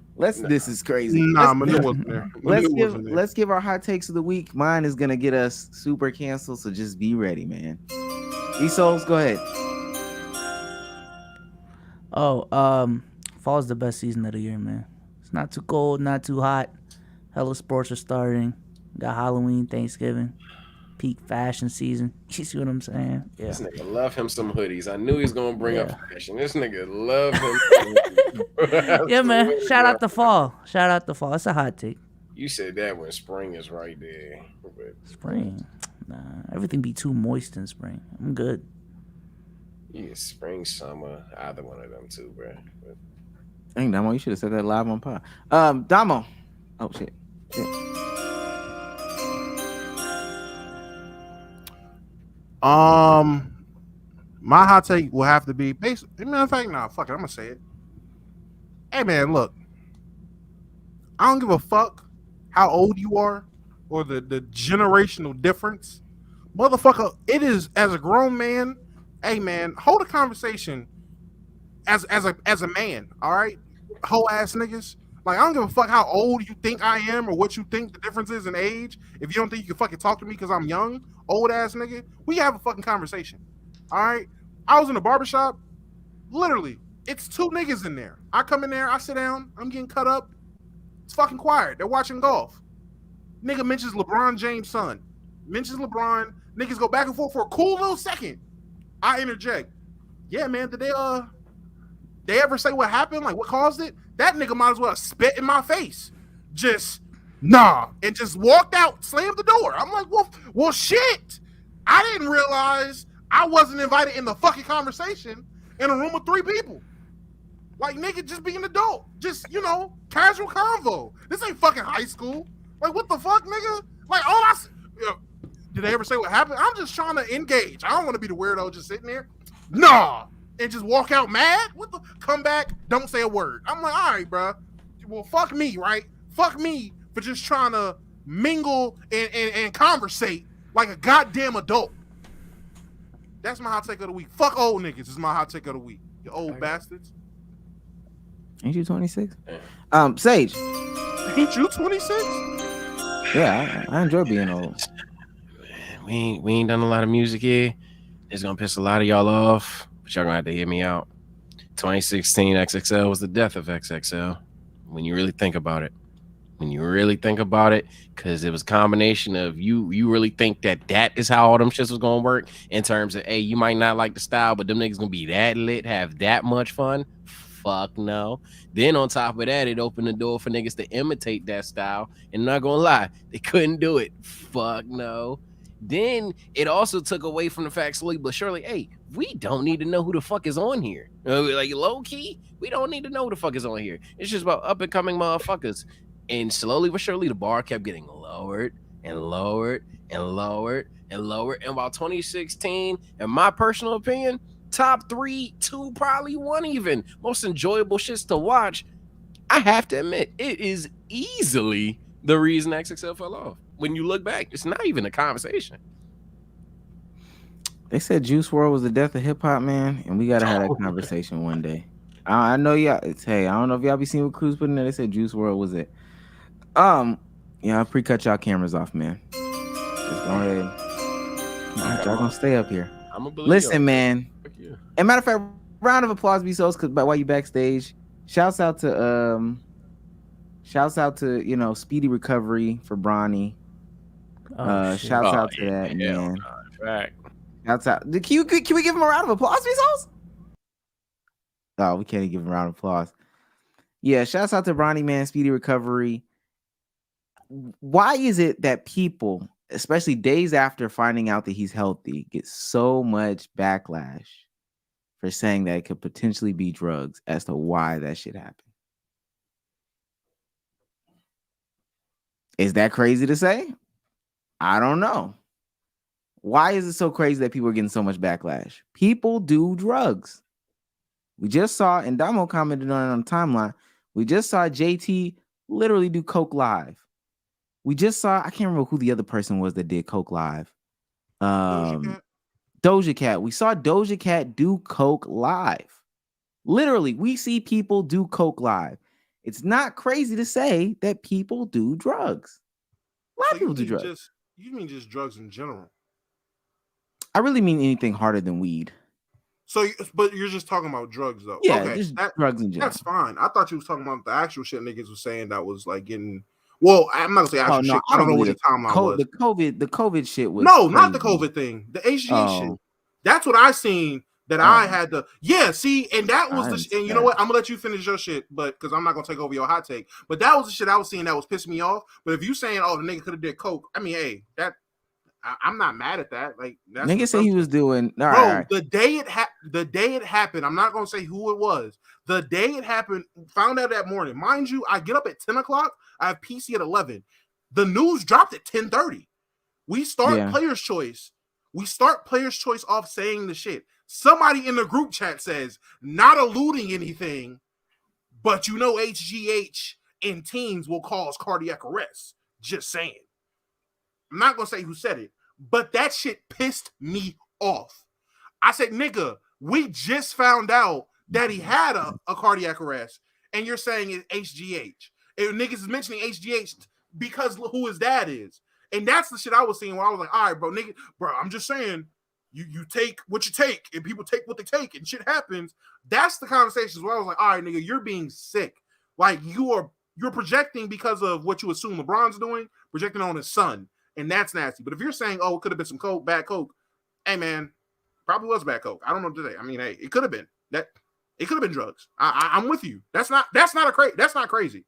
Speaker 3: This is crazy.
Speaker 2: Nah, Manu wasn't there.
Speaker 3: Let's give our hot takes of the week. Mine is gonna get us super canceled, so just be ready, man. E-Souls, go ahead.
Speaker 4: Fall is the best season of the year, man. It's not too cold, not too hot. Hella sports are starting. Got Halloween, Thanksgiving, peak fashion season. You see what I'm saying? Yeah.
Speaker 1: This nigga love him some hoodies. I knew he was gonna bring up fashion. This nigga love him.
Speaker 4: Yeah, man. Shout out the fall. It's a hot take.
Speaker 1: You said that when spring is right there.
Speaker 4: Spring? Nah, everything be too moist in spring. I'm good.
Speaker 1: Yeah, spring, summer, either one of them two, bro.
Speaker 3: Dang, Damo, you should have said that live on pod. Damo. Oh shit.
Speaker 2: My hot take will have to be basically. Matter of fact, nah, fuck it. I'm gonna say it. Hey, man, look. I don't give a fuck how old you are or the generational difference, motherfucker. It is as a grown man. Hey, man, hold a conversation as a man. All right, whole ass niggas. Like, I don't give a fuck how old you think I am or what you think the difference is in age. If you don't think you can fucking talk to me because I'm young, old ass nigga, we have a fucking conversation. All right? I was in a barbershop. Literally, it's 2 niggas in there. I come in there, I sit down, I'm getting cut up. It's fucking quiet. They're watching golf. Nigga mentions LeBron James' son. Mentions LeBron. Niggas go back and forth for a cool little second. I interject. Yeah, man, did they ever say what happened? Like, what caused it? That nigga might as well spit in my face. Just, nah. And just walked out, slammed the door. I'm like, well, shit. I didn't realize I wasn't invited in the fucking conversation in a room with 3 people. Like, nigga, just be an adult. Just, casual convo. This ain't fucking high school. Like, what the fuck, nigga? Like, did they ever say what happened? I'm just trying to engage. I don't want to be the weirdo just sitting there. Nah. And just walk out mad? Come back, don't say a word. I'm like, all right, bro. Well, fuck me, right? Fuck me for just trying to mingle and conversate like a goddamn adult. That's my hot take of the week. Fuck old niggas. This is my hot take of the week. You old bastards.
Speaker 3: Ain't you 26? Sage.
Speaker 2: Ain't you 26?
Speaker 3: Yeah, I enjoy being old.
Speaker 1: We ain't done a lot of music here. It's gonna piss a lot of y'all off, but y'all gonna have to hear me out. 2016 XXL was the death of XXL. when you really think about it. Because it was a combination of you really think that is how all them shits was gonna work in terms of, hey, you might not like the style, but them niggas gonna be that lit, have that much fun. Fuck no. Then on top of that, it opened the door for niggas to imitate that style, and not gonna lie, they couldn't do it. Fuck no. Then it also took away from the fact, slowly but surely, hey, we don't need to know who the fuck is on here. Like low key, we don't need to know who the fuck is on here. It's just about up and coming motherfuckers. And slowly but surely, the bar kept getting lowered and lowered and lowered and lowered. And by 2016, in my personal opinion, top 3, 2, probably 1 even, most enjoyable shits to watch, I have to admit, it is easily the reason XXL fell off. When you look back, it's not even a conversation.
Speaker 3: They said Juice WRLD was the death of hip hop, man, and we gotta have that conversation one day. I know y'all. Hey, I don't know if y'all be seeing what Cruz put in there. They said Juice WRLD was it. Yeah, pre-cut y'all cameras off, man. Just go ahead. Y'all gonna stay up here. Listen, man. And matter of fact, round of applause, be so, because while you backstage, shouts out to speedy recovery for Bronny. Shouts out to that, man.
Speaker 1: Right.
Speaker 3: Shouts out. Can we give him a round of applause, Bezos? Oh, we can't even give him a round of applause. Yeah, shouts out to Bronny, man. Speedy recovery. Why is it that people, especially days after finding out that he's healthy, get so much backlash for saying that it could potentially be drugs as to why that shit happened? Is that crazy to say? I don't know. Why is it so crazy that people are getting so much backlash? People do drugs. We just saw, and Damo commented on it on the timeline, we just saw JT literally do Coke live. We just saw, I can't remember who the other person was that did Coke live. Doja Cat. We saw Doja Cat do Coke live. Literally, we see people do Coke live. It's not crazy to say that people do drugs. A lot of people do drugs.
Speaker 2: You mean just drugs in general?
Speaker 3: I really mean anything harder than weed.
Speaker 2: So, but you're just talking about drugs, though.
Speaker 3: Yeah,
Speaker 2: okay,
Speaker 3: just drugs in general.
Speaker 2: That's fine. I thought you was talking about the actual shit niggas was saying that was like getting. Well, I'm not gonna say actual shit. I don't know what the timeline was.
Speaker 3: The COVID shit was
Speaker 2: no,
Speaker 3: crazy.
Speaker 2: Not the COVID thing. The HGH shit. That's what I seen. That I had to. Yeah, see, and that was the. And you know what? I'm gonna let you finish your shit, but because I'm not gonna take over your hot take. But that was the shit I was seeing that was pissing me off. But if you saying, oh, the nigga could have did coke, I mean, hey, that. I'm not mad at that. Like, that's
Speaker 3: nigga said he was doing.
Speaker 2: Bro,
Speaker 3: right.
Speaker 2: the day it happened, I'm not gonna say who it was. The day it happened, found out that morning. Mind you, I get up at 10 o'clock. I have PC at 11. The news dropped at 10:30. We start Player's Choice. We start Player's Choice off saying the shit. Somebody in the group chat says, not alluding anything, but you know HGH in teens will cause cardiac arrest. Just saying. I'm not gonna say who said it, but that shit pissed me off. I said, nigga, we just found out that he had a cardiac arrest, and you're saying it's HGH. And niggas is mentioning HGH because who his dad is. And that's the shit I was seeing where I was like, all right, bro, nigga, bro, I'm just saying, you take what you take, and people take what they take, and shit happens. That's the conversations where I was like, all right, nigga, you're being sick. Like, you're projecting because of what you assume LeBron's doing, projecting on his son. And that's nasty. But if you're saying, oh, it could have been some coke, bad coke, hey man, probably was bad coke. I don't know today. I mean, hey, it could have been that. It could have been drugs. I'm with you. That's not crazy.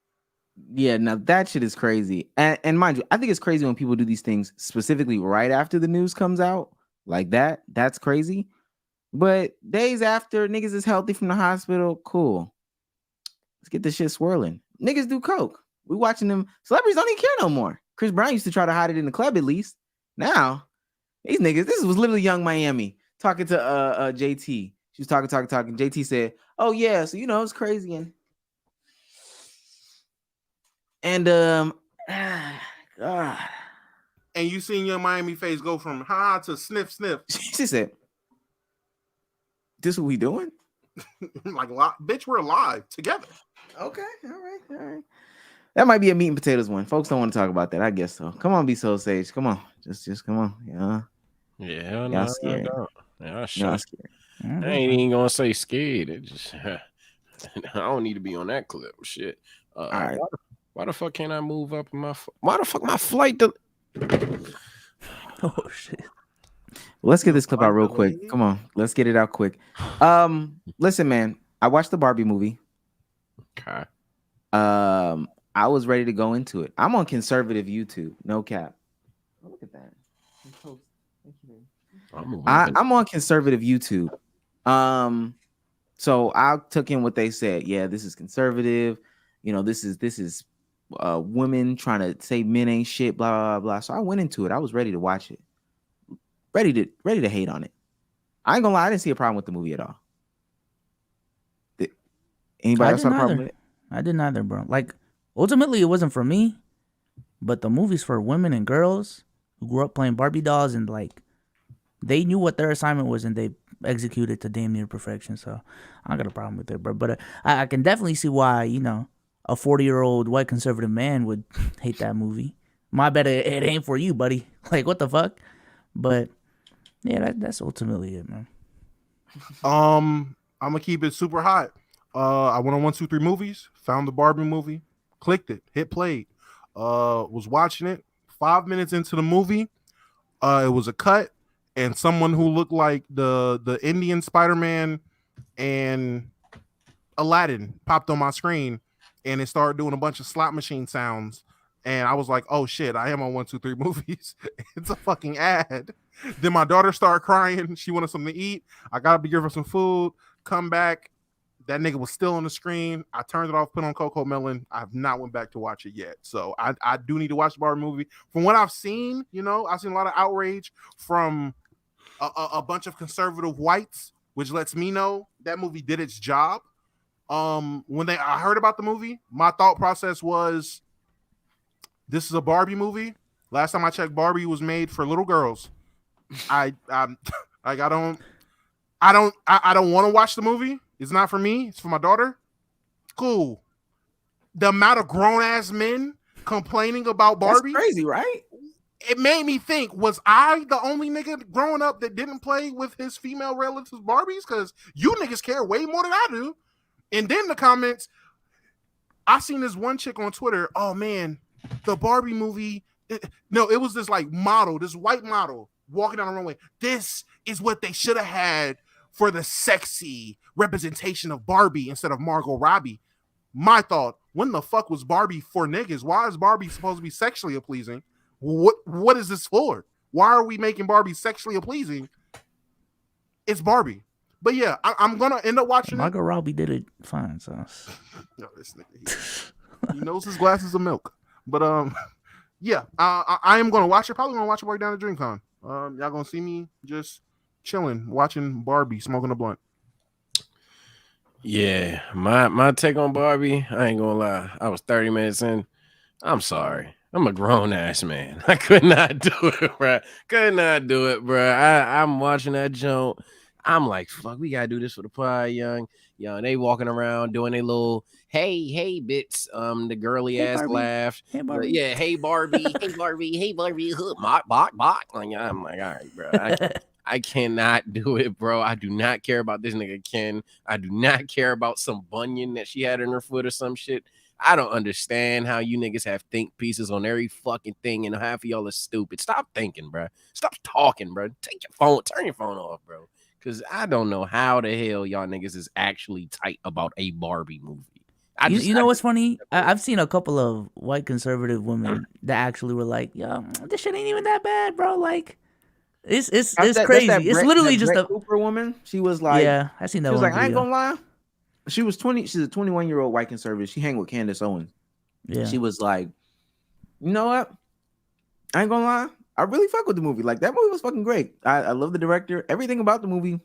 Speaker 3: Yeah, now that shit is crazy. And mind you, I think it's crazy when people do these things specifically right after the news comes out like that. That's crazy. But days after niggas is healthy from the hospital, cool. Let's get this shit swirling. Niggas do coke. We watching them. Celebrities don't even care no more. Chris Brown used to try to hide it in the club at least. Now, these niggas, this was literally Young Miami talking to JT. She was talking. JT said, oh yeah, so you know it's crazy. And
Speaker 2: God. And you seen Young Miami face go from ha to sniff.
Speaker 3: She said, this what we doing?
Speaker 2: Like, bitch, we're alive together.
Speaker 3: Okay, all right. That might be a meat and potatoes one. Folks don't want to talk about that. I guess so. Come on, be so sage. Come on, just come on.
Speaker 1: Yeah,
Speaker 3: y'all scared.
Speaker 1: Y'all
Speaker 3: scared.
Speaker 1: I ain't even gonna say scared. It just I don't need to be on that clip. Shit.
Speaker 3: All right.
Speaker 1: Why the fuck can't I move up in why the fuck my flight?
Speaker 4: Oh shit.
Speaker 3: Let's get this clip out real quick. Come on, let's get it out quick. Listen, man, I watched the Barbie movie.
Speaker 1: Okay.
Speaker 3: I was ready to go into it. I'm on conservative YouTube, no cap. Oh, look at that. I'm on conservative YouTube. So I took in what they said. Yeah, this is conservative. You know, this is women trying to say men ain't shit, blah blah blah. So I went into it. I was ready to watch it. Ready to hate on it. I ain't gonna lie, I didn't see a problem with the movie at all. Anybody else have a problem with it?
Speaker 4: I didn't either, bro. Like, ultimately, it wasn't for me, but the movie's for women and girls who grew up playing Barbie dolls, and like, they knew what their assignment was, and they executed to damn near perfection. So I don't got a problem with it, bro. But I can definitely see why, you know, a 40-year-old white conservative man would hate that movie. My bet it ain't for you, buddy. Like, what the fuck? But yeah, that's ultimately it, man.
Speaker 2: I'm gonna keep it super hot. I went on 1-2-3 movies, found the Barbie movie, clicked it, hit play, was watching it. 5 minutes into the movie, it was a cut, and someone who looked like the Indian Spider-Man and Aladdin popped on my screen, and it started doing a bunch of slot machine sounds. And I was like, oh shit, I am on 1-2-3 movies. It's a fucking ad. Then my daughter started crying. She wanted something to eat. I got up to give her some food. Come back. That nigga was still on the screen. I turned it off, put on Coco Melon. I have not went back to watch it yet. So I do need to watch the Barbie movie. From what I've seen, you know, I've seen a lot of outrage from a bunch of conservative whites, which lets me know that movie did its job. When I heard about the movie, my thought process was, this is a Barbie movie. Last time I checked, Barbie was made for little girls. I don't want to watch the movie. It's not for me. It's for my daughter. Cool. The amount of grown ass men complaining about Barbie,
Speaker 3: that's crazy, right?
Speaker 2: It made me think: was I the only nigga growing up that didn't play with his female relatives Barbies? Because you niggas care way more than I do. And then the comments, I seen this one chick on Twitter. Oh man, the Barbie movie. It was this like model, this white model walking down the runway. This is what they should have had for the sexy representation of Barbie instead of Margot Robbie. My thought: when the fuck was Barbie for niggas? Why is Barbie supposed to be sexually pleasing? What is this for? Why are we making Barbie sexually pleasing? It's Barbie. But yeah, I'm gonna end up watching
Speaker 4: Margot Robbie did it fine, so
Speaker 2: no, this nigga, he knows his glasses of milk. But yeah, I am gonna watch it. Probably gonna watch it right down at DreamCon. Y'all gonna see me just chilling, watching Barbie, smoking a blunt.
Speaker 1: Yeah, my take on Barbie, I ain't gonna lie. I was 30 minutes in. I'm sorry. I'm a grown ass man. I could not do it, bro. Could not do it, bro. I'm watching that joke. I'm like, fuck, we gotta do this for the pod, young. They walking around doing a little hey bits, the girly ass
Speaker 4: Barbie.
Speaker 1: laugh.
Speaker 4: Hey, Barbie.
Speaker 1: Yeah, hey Barbie, hey Barbie, hey Barbie, bok. Like, I'm like, all right, bro. I cannot do it, bro. I do not care about this nigga Ken. I do not care about some bunion that she had in her foot or some shit. I don't understand how you niggas have think pieces on every fucking thing, and half of y'all are stupid. Stop thinking, bro. Stop talking, bro. Take your phone, turn your phone off, bro. Because I don't know how the hell y'all niggas is actually tight about a Barbie movie.
Speaker 4: You know what's funny? I've seen a couple of white conservative women that actually were like, "Yo, this shit ain't even that bad, bro." Like, it's crazy. It's literally just a
Speaker 3: Cooper woman. She was like,
Speaker 4: yeah, I seen that.
Speaker 3: She was
Speaker 4: one
Speaker 3: like, I ain't
Speaker 4: video.
Speaker 3: gonna lie. She was 20. She's a 21-year-old white conservative. She hang with Candace Owens.
Speaker 4: Yeah,
Speaker 3: she was like, you know what? I ain't gonna lie. I really fuck with the movie. Like, that movie was fucking great. I love the director. Everything about the movie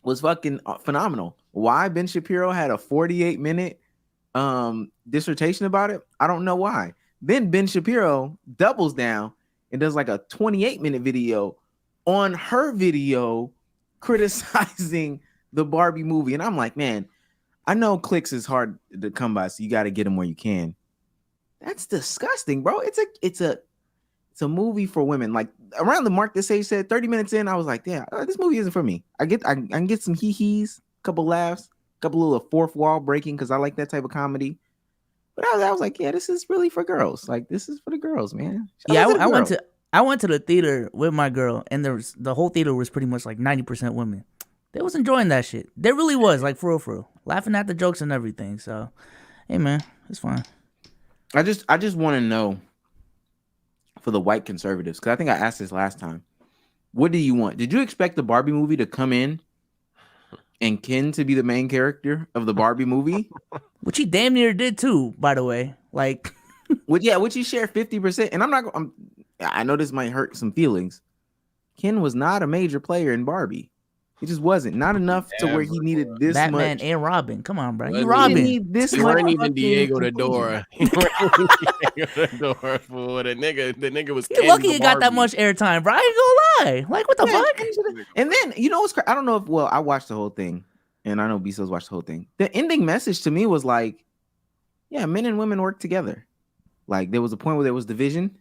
Speaker 3: was fucking phenomenal. Why Ben Shapiro had a 48-minute dissertation about it, I don't know why. Then Ben Shapiro doubles down and does like a 28-minute video on her video criticizing the Barbie movie. And I'm like, man, I know clicks is hard to come by, so you got to get them where you can. That's disgusting, bro. It's a movie for women. Like, around the mark that Sage said, 30 minutes in, I was like, yeah, this movie isn't for me. I can get some hee-hees, couple laughs, couple little fourth wall breaking, because I like that type of comedy. But I was like, yeah, this is really for girls. Like, this is for the girls, man. Shout
Speaker 4: Yeah,
Speaker 3: out to the girls.
Speaker 4: I went to the theater with my girl, and the whole theater was pretty much like 90% women. They was enjoying that shit. There really was, like, for real, laughing at the jokes and everything. So, hey, man, it's fine.
Speaker 3: I just want to know for the white conservatives, because I think I asked this last time. What do you want? Did you expect the Barbie movie to come in and Ken to be the main character of the Barbie movie?
Speaker 4: Which he damn near did too, by the way. Like,
Speaker 3: which he shared 50%. And I know this might hurt some feelings. Ken was not a major player in Barbie. He just wasn't. Not enough to where he needed this
Speaker 4: Batman
Speaker 3: much.
Speaker 4: and Robin. Come on, bro.
Speaker 1: He
Speaker 4: You Robin.
Speaker 3: Need this
Speaker 1: He
Speaker 3: much
Speaker 1: weren't even
Speaker 3: fucking
Speaker 1: Diego the
Speaker 3: inclusion.
Speaker 1: Door. He weren't even Diego the Door for the nigga was
Speaker 4: You're
Speaker 1: Ken
Speaker 4: lucky
Speaker 1: the
Speaker 4: you got that
Speaker 1: Barbie.
Speaker 4: much airtime, bro. I ain't gonna lie. Like, what the fuck?
Speaker 3: And then, you know what's I don't know if, well, I watched the whole thing. And I know Bezos watched the whole thing. The ending message to me was like, yeah, men and women work together. Like, there was a point where there was division.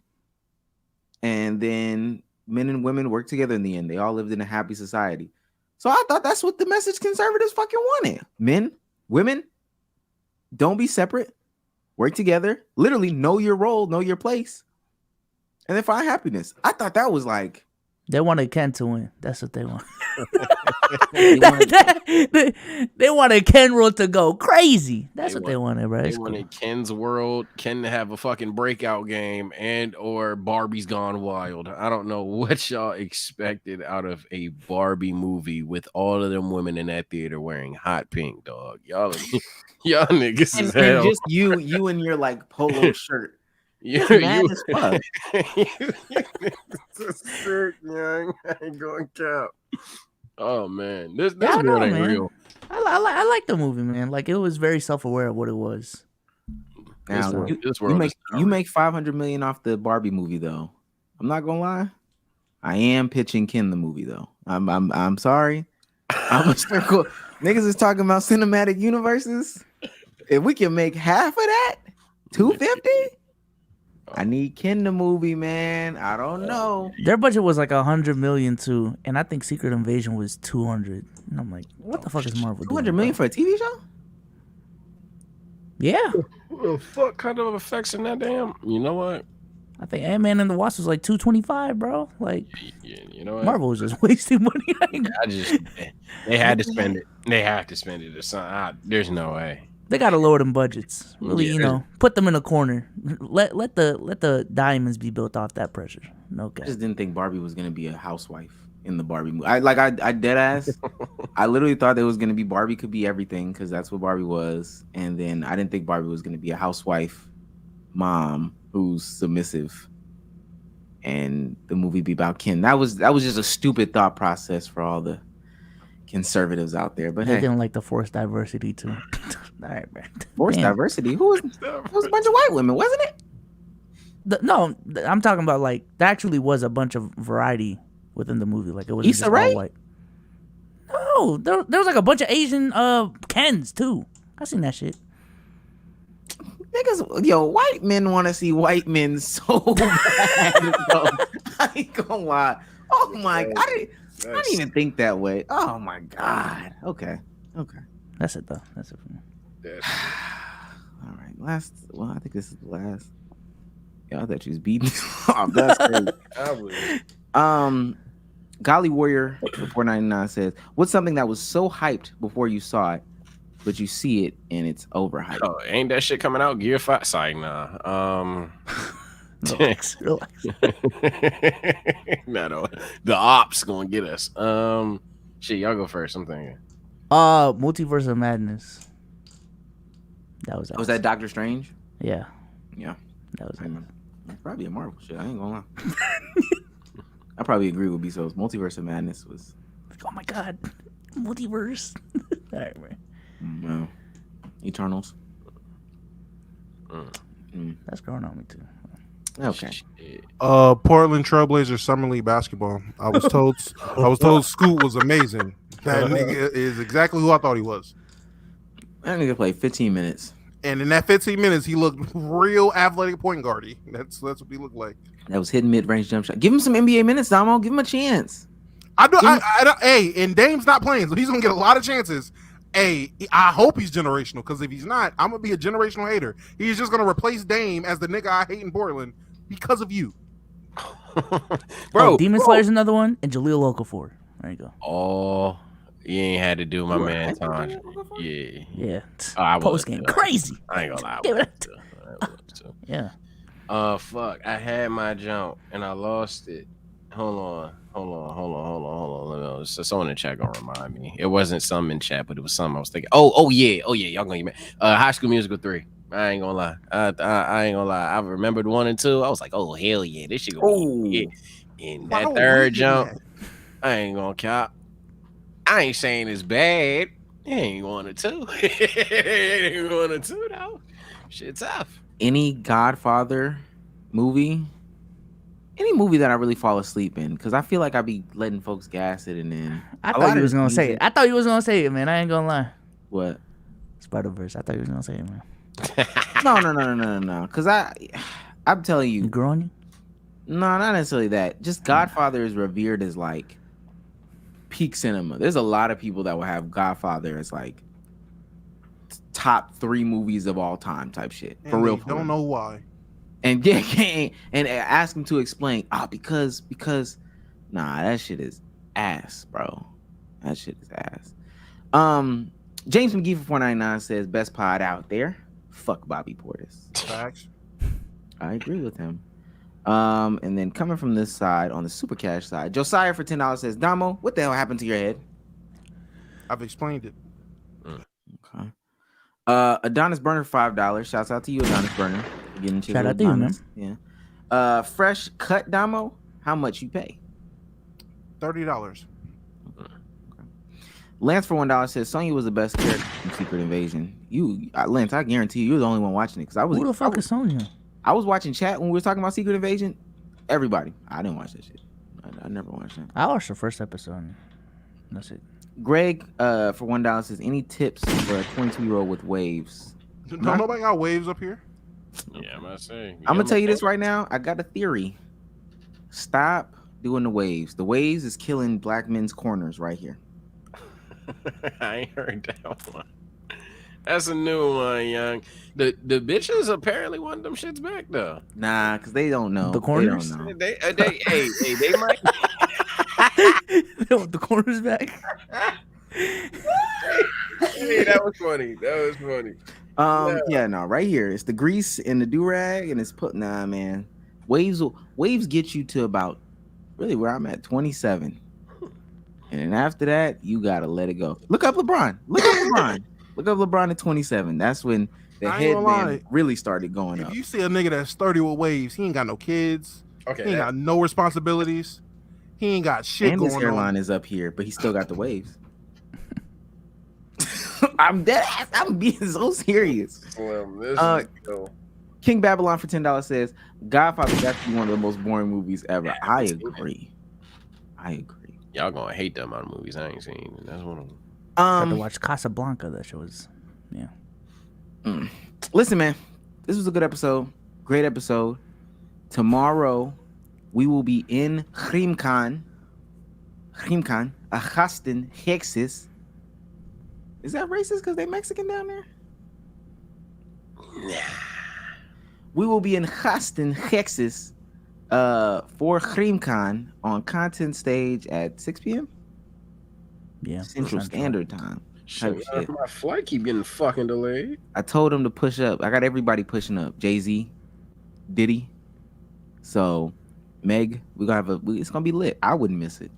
Speaker 3: And then men and women worked together in the end. They all lived in a happy society. So I thought that's what the message conservatives fucking wanted. Men, women, don't be separate. Work together. Literally know your role, know your place. And then find happiness. I thought that was like...
Speaker 4: They wanted Ken to win. That's what they want.
Speaker 3: They
Speaker 4: they wanted Ken Roll to go crazy. That's what they wanted, bro.
Speaker 1: They
Speaker 4: It's cool.
Speaker 1: wanted Ken's world, Ken to have a fucking breakout game, and or Barbie's Gone Wild. I don't know what y'all expected out of a Barbie movie with all of them women in that theater wearing hot pink, dog. Y'all niggas is
Speaker 3: and
Speaker 1: hell.
Speaker 3: just you in your like polo shirt.
Speaker 1: You,
Speaker 3: It's mad as fuck.
Speaker 1: It's sick, young. I ain't going cap. Oh man, this
Speaker 4: Yeah, I
Speaker 1: world
Speaker 4: know,
Speaker 1: ain't
Speaker 4: man.
Speaker 1: real.
Speaker 4: I like the movie, man. Like, it was very self-aware of what it was.
Speaker 3: Now,
Speaker 1: This world is
Speaker 3: you make $500 million off the Barbie movie, though. I'm not gonna lie. I am pitching Ken the movie, though. I'm sorry. I'm a circle. Niggas is talking about cinematic universes. If we can make half of that, 250. I need Ken the movie, man. I don't know.
Speaker 4: Their budget was like 100 million too, and I think Secret Invasion was 200. And I'm like, what the fuck is Marvel doing?
Speaker 3: 200 million for a TV show?
Speaker 4: Yeah.
Speaker 1: What the fuck kind of effects in that damn? You know what?
Speaker 4: I think Ant-Man and the Wasp was like 225, bro. Like,
Speaker 1: Yeah, you know what?
Speaker 4: Marvel was just wasting money.
Speaker 1: They had to spend it. They have to spend it or something. There's no way.
Speaker 4: They gotta lower them budgets. Really,
Speaker 1: Yeah.
Speaker 4: put them in a corner. Let the diamonds be built off that pressure. No
Speaker 3: I
Speaker 4: cap.
Speaker 3: just didn't think Barbie was gonna be a housewife in the Barbie movie. I dead ass. I literally thought there was gonna be Barbie could be everything because that's what Barbie was, and then I didn't think Barbie was gonna be a housewife mom who's submissive, and the movie be about Ken. That was just a stupid thought process for all the conservatives out there. But
Speaker 4: They
Speaker 3: hey,
Speaker 4: didn't like the forced diversity too. All right, man.
Speaker 3: forced
Speaker 4: Damn.
Speaker 3: diversity. It was a bunch of white women, wasn't it?
Speaker 4: No, I'm talking about like there actually was a bunch of variety within the movie. Like, it wasn't
Speaker 3: Issa
Speaker 4: just
Speaker 3: Rae?
Speaker 4: all white. No, there was like a bunch of Asian Kens too. I seen that shit.
Speaker 3: Niggas, yo, white men want to see white men so bad. Bro. I ain't gonna lie. Oh my, I didn't even think that way. Oh my god. Okay.
Speaker 4: That's it though. That's it for me.
Speaker 3: All right. I think this is the last. Yeah, I thought you was beating off. That's crazy. Golly Warrior 499 says, "What's something that was so hyped before you saw it, but you see it and it's overhyped?"
Speaker 1: Oh, ain't that shit coming out? Gear 5? Sorry, nah.
Speaker 4: Relax.
Speaker 1: No, the ops gonna get us. Shit, y'all go first. I'm thinking.
Speaker 4: Multiverse of Madness. That was.
Speaker 3: Was that Doctor Strange?
Speaker 4: Yeah.
Speaker 3: Yeah.
Speaker 4: That was.
Speaker 3: Probably a Marvel shit. I ain't gonna lie. I probably agree with Bezos. Multiverse of Madness was.
Speaker 4: Oh my god, multiverse. All right, man.
Speaker 3: No. Eternals.
Speaker 4: That's growing on me too.
Speaker 3: Okay.
Speaker 2: Portland Trailblazers Summer League basketball. I was told Scoot was amazing. That nigga is exactly who I thought he was.
Speaker 3: That nigga played 15 minutes.
Speaker 2: And in that 15 minutes, he looked real athletic point guardy. That's what he looked like.
Speaker 3: That was hitting mid-range jump shot. Give him some NBA minutes, Damo. Give him a chance.
Speaker 2: Hey, and Dame's not playing, so he's gonna get a lot of chances. Hey, I hope he's generational, because if he's not, I'm gonna be a generational hater. He's just gonna replace Dame as the nigga I hate in Portland because of you.
Speaker 1: Bro,
Speaker 4: Demon Slayer's another one, and Jaleel Okafor. There you go.
Speaker 1: Oh, you ain't had to do my man Taj. Yeah.
Speaker 4: Yeah.
Speaker 1: I
Speaker 4: Post game crazy.
Speaker 1: I ain't gonna lie.
Speaker 4: Give it Yeah.
Speaker 1: Fuck. I had my jump and I lost it. Hold on. So someone in chat gonna remind me. It wasn't some in chat, but it was something I was thinking. Oh yeah. Y'all gonna get mad. High School Musical 3. I ain't gonna lie. I ain't gonna lie. I remembered 1 and 2. I was like, oh hell yeah, this shit gonna be in that third jump. I ain't gonna cap. I ain't saying it's bad. It ain't 1 or 2. It ain't 1 or 2 though. Shit tough.
Speaker 3: Any Godfather movie, any movie that I really fall asleep in, because I feel like I be letting folks gas it, and then
Speaker 4: I thought you was gonna say it. I thought you was gonna say it, man. I ain't gonna lie.
Speaker 3: What?
Speaker 4: Spider-Verse. I thought you was gonna say it, man.
Speaker 3: No. Because I'm telling you,
Speaker 4: growing you?
Speaker 3: No, not necessarily that. Just Godfather is revered as like peak cinema. There's a lot of people that will have Godfather as like top 3 movies of all time type shit.
Speaker 2: And
Speaker 3: for real.
Speaker 2: Don't know why.
Speaker 3: And and ask him to explain. Because nah, that shit is ass, bro. That shit is ass. James McGee for 499 says best pod out there. Fuck Bobby Portis.
Speaker 2: Facts.
Speaker 3: I agree with him. And then coming from this side, on the super cash side, Josiah for $10 says, Damo, what the hell happened to your head?
Speaker 2: I've explained it.
Speaker 3: Okay. Adonis Burner $5. Shouts out to you, Adonis Burner.
Speaker 4: Shout out to you, man.
Speaker 3: Yeah. Fresh cut Damo, how much you pay?
Speaker 2: $30.
Speaker 3: Lance for $1 says Sonya was the best character in Secret Invasion. Lance, I guarantee you're the only one watching it, because
Speaker 4: Who the fuck is Sonya?
Speaker 3: I was watching chat when we were talking about Secret Invasion. Everybody, I didn't watch that shit. I never watched that.
Speaker 4: I watched the first episode. That's it.
Speaker 3: Greg for $1 says any tips for a 22-year-old with waves?
Speaker 2: Don't nobody got waves up here?
Speaker 1: Yeah, I'm gonna say.
Speaker 3: I'm gonna tell you this right now. I got a theory. Stop doing the waves. The waves is killing black men's corners right here.
Speaker 1: I ain't heard that one. That's a new one, young. The bitches apparently want them shits back though.
Speaker 3: Nah, because they don't know.
Speaker 4: The corners?
Speaker 3: They don't know.
Speaker 1: They might.
Speaker 4: They want the corners back.
Speaker 1: Hey, that was funny.
Speaker 3: Yeah, no, right here. It's the grease and the do-rag, and it's nah, man. Waves get you to about really where I'm at, 27. And then after that, you gotta let it go. Look up LeBron. Look up LeBron at 27. That's when the headband really started going up.
Speaker 2: If you see a nigga that's 30 with waves, he ain't got no kids.
Speaker 1: Okay,
Speaker 2: he ain't got no responsibilities. He ain't got shit
Speaker 3: and
Speaker 2: going
Speaker 3: his
Speaker 2: on.
Speaker 3: hairline is up here, but he still got the waves. I'm dead ass. I'm being so serious. King Babylon for $10 says Godfather is actually one of the most boring movies ever. I agree.
Speaker 1: Y'all gonna hate that amount of movies I ain't seen. That's one of them.
Speaker 4: I had to watch Casablanca. That shit was, yeah.
Speaker 3: Listen, man, this was a good episode. Great episode. Tomorrow we will be in Rimkan, Achastin, Texas. Is that racist because they Mexican down there?
Speaker 1: Nah.
Speaker 3: We will be in Achastin, Texas for Rimkan on Content Stage at 6 p.m.
Speaker 4: Yeah,
Speaker 3: Central Standard Time.
Speaker 1: Shit. My flight keep getting fucking delayed.
Speaker 3: I told him to push up. I got everybody pushing up. Jay-Z, Diddy. So, Meg, it's gonna be lit. I wouldn't miss it.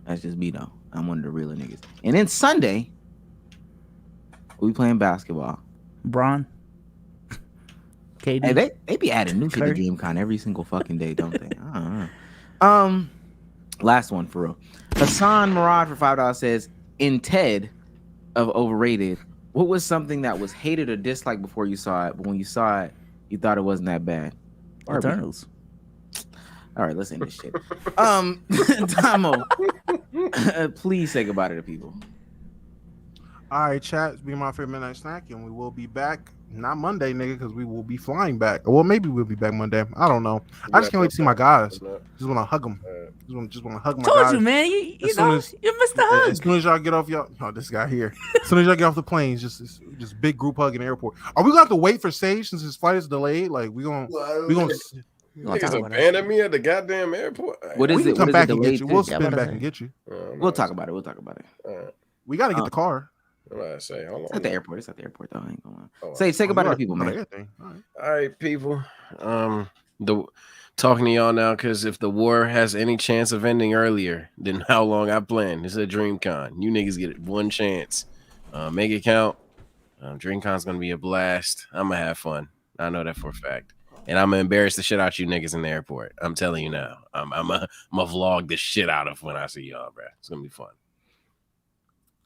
Speaker 3: That's just me though. I'm one of the realer niggas. And then Sunday, we playing basketball.
Speaker 4: Bron. KD.
Speaker 3: Hey, they be adding new shit to DreamCon every single fucking day, don't they? I don't know. Last one for real. Hassan Murad for $5 says, in TED of overrated, what was something that was hated or disliked before you saw it, but when you saw it, you thought it wasn't that bad? Barbie.
Speaker 4: Eternals.
Speaker 3: All right, let's end this shit. Damo, please say goodbye to the people.
Speaker 2: All right, chat. It's been my favorite midnight snack, and we will be back. Not Monday, nigga, because we will be flying back. Well, maybe we'll be back Monday. I don't know. I just can't wait to see my guys. Just want to hug them. Just want to hug my
Speaker 4: Told
Speaker 2: guys.
Speaker 4: you, man. You missed the hug.
Speaker 2: As soon as y'all get off, this guy here. As soon as y'all get off the plane, just big group hug in the airport. Are we gonna have to wait for Sage since his flight is delayed? Like we gonna.
Speaker 1: Niggas abandoned me at the goddamn airport.
Speaker 3: What is
Speaker 2: we can
Speaker 3: it?
Speaker 2: come
Speaker 3: What is
Speaker 2: back
Speaker 3: it
Speaker 2: and get
Speaker 3: delayed
Speaker 2: you.
Speaker 3: to?
Speaker 2: We'll spin back and get you.
Speaker 3: We'll talk about it.
Speaker 2: We gotta get the car.
Speaker 1: What did I say? Hold on.
Speaker 3: It's at the airport. It's at the airport, though. I ain't gonna lie.
Speaker 1: Oh,
Speaker 3: Say goodbye to the people, man.
Speaker 1: All right, people. Talking to y'all now, because if the war has any chance of ending earlier than how long I planned, this is a DreamCon. You niggas get one chance. Make it count. DreamCon's gonna be a blast. I'm gonna have fun. I know that for a fact. And I'm gonna embarrass the shit out you niggas in the airport. I'm telling you now. I'm gonna vlog the shit out of when I see y'all, bro. It's gonna be fun.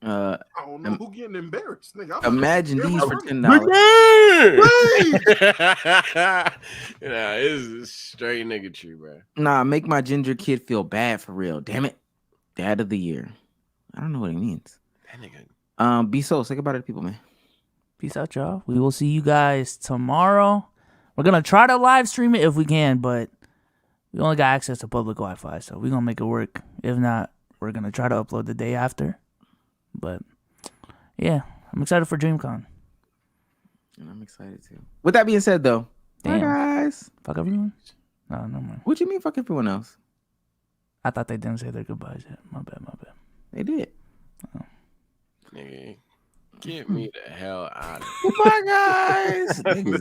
Speaker 2: I don't know who getting embarrassed. Nigga,
Speaker 3: imagine these for $10.
Speaker 1: Yeah, it's straight nigga tree, bro.
Speaker 3: Nah, make my ginger kid feel bad for real. Damn it, Dad of the Year. I don't know what it means.
Speaker 1: That nigga.
Speaker 3: Be so. Say goodbye to the people, man.
Speaker 4: Peace out, y'all. We will see you guys tomorrow. We're gonna try to live stream it if we can, but we only got access to public Wi-Fi, so we're gonna make it work. If not, we're gonna try to upload the day after. But yeah, I'm excited for DreamCon.
Speaker 3: And I'm excited too. With that being said, though,
Speaker 4: damn,
Speaker 3: bye guys.
Speaker 4: Fuck everyone. No more.
Speaker 3: What you mean, fuck everyone else?
Speaker 4: I thought they didn't say their goodbyes yet. My bad.
Speaker 3: They did.
Speaker 4: Oh.
Speaker 1: Nigga, get me the hell out of here.
Speaker 3: Goodbye, guys.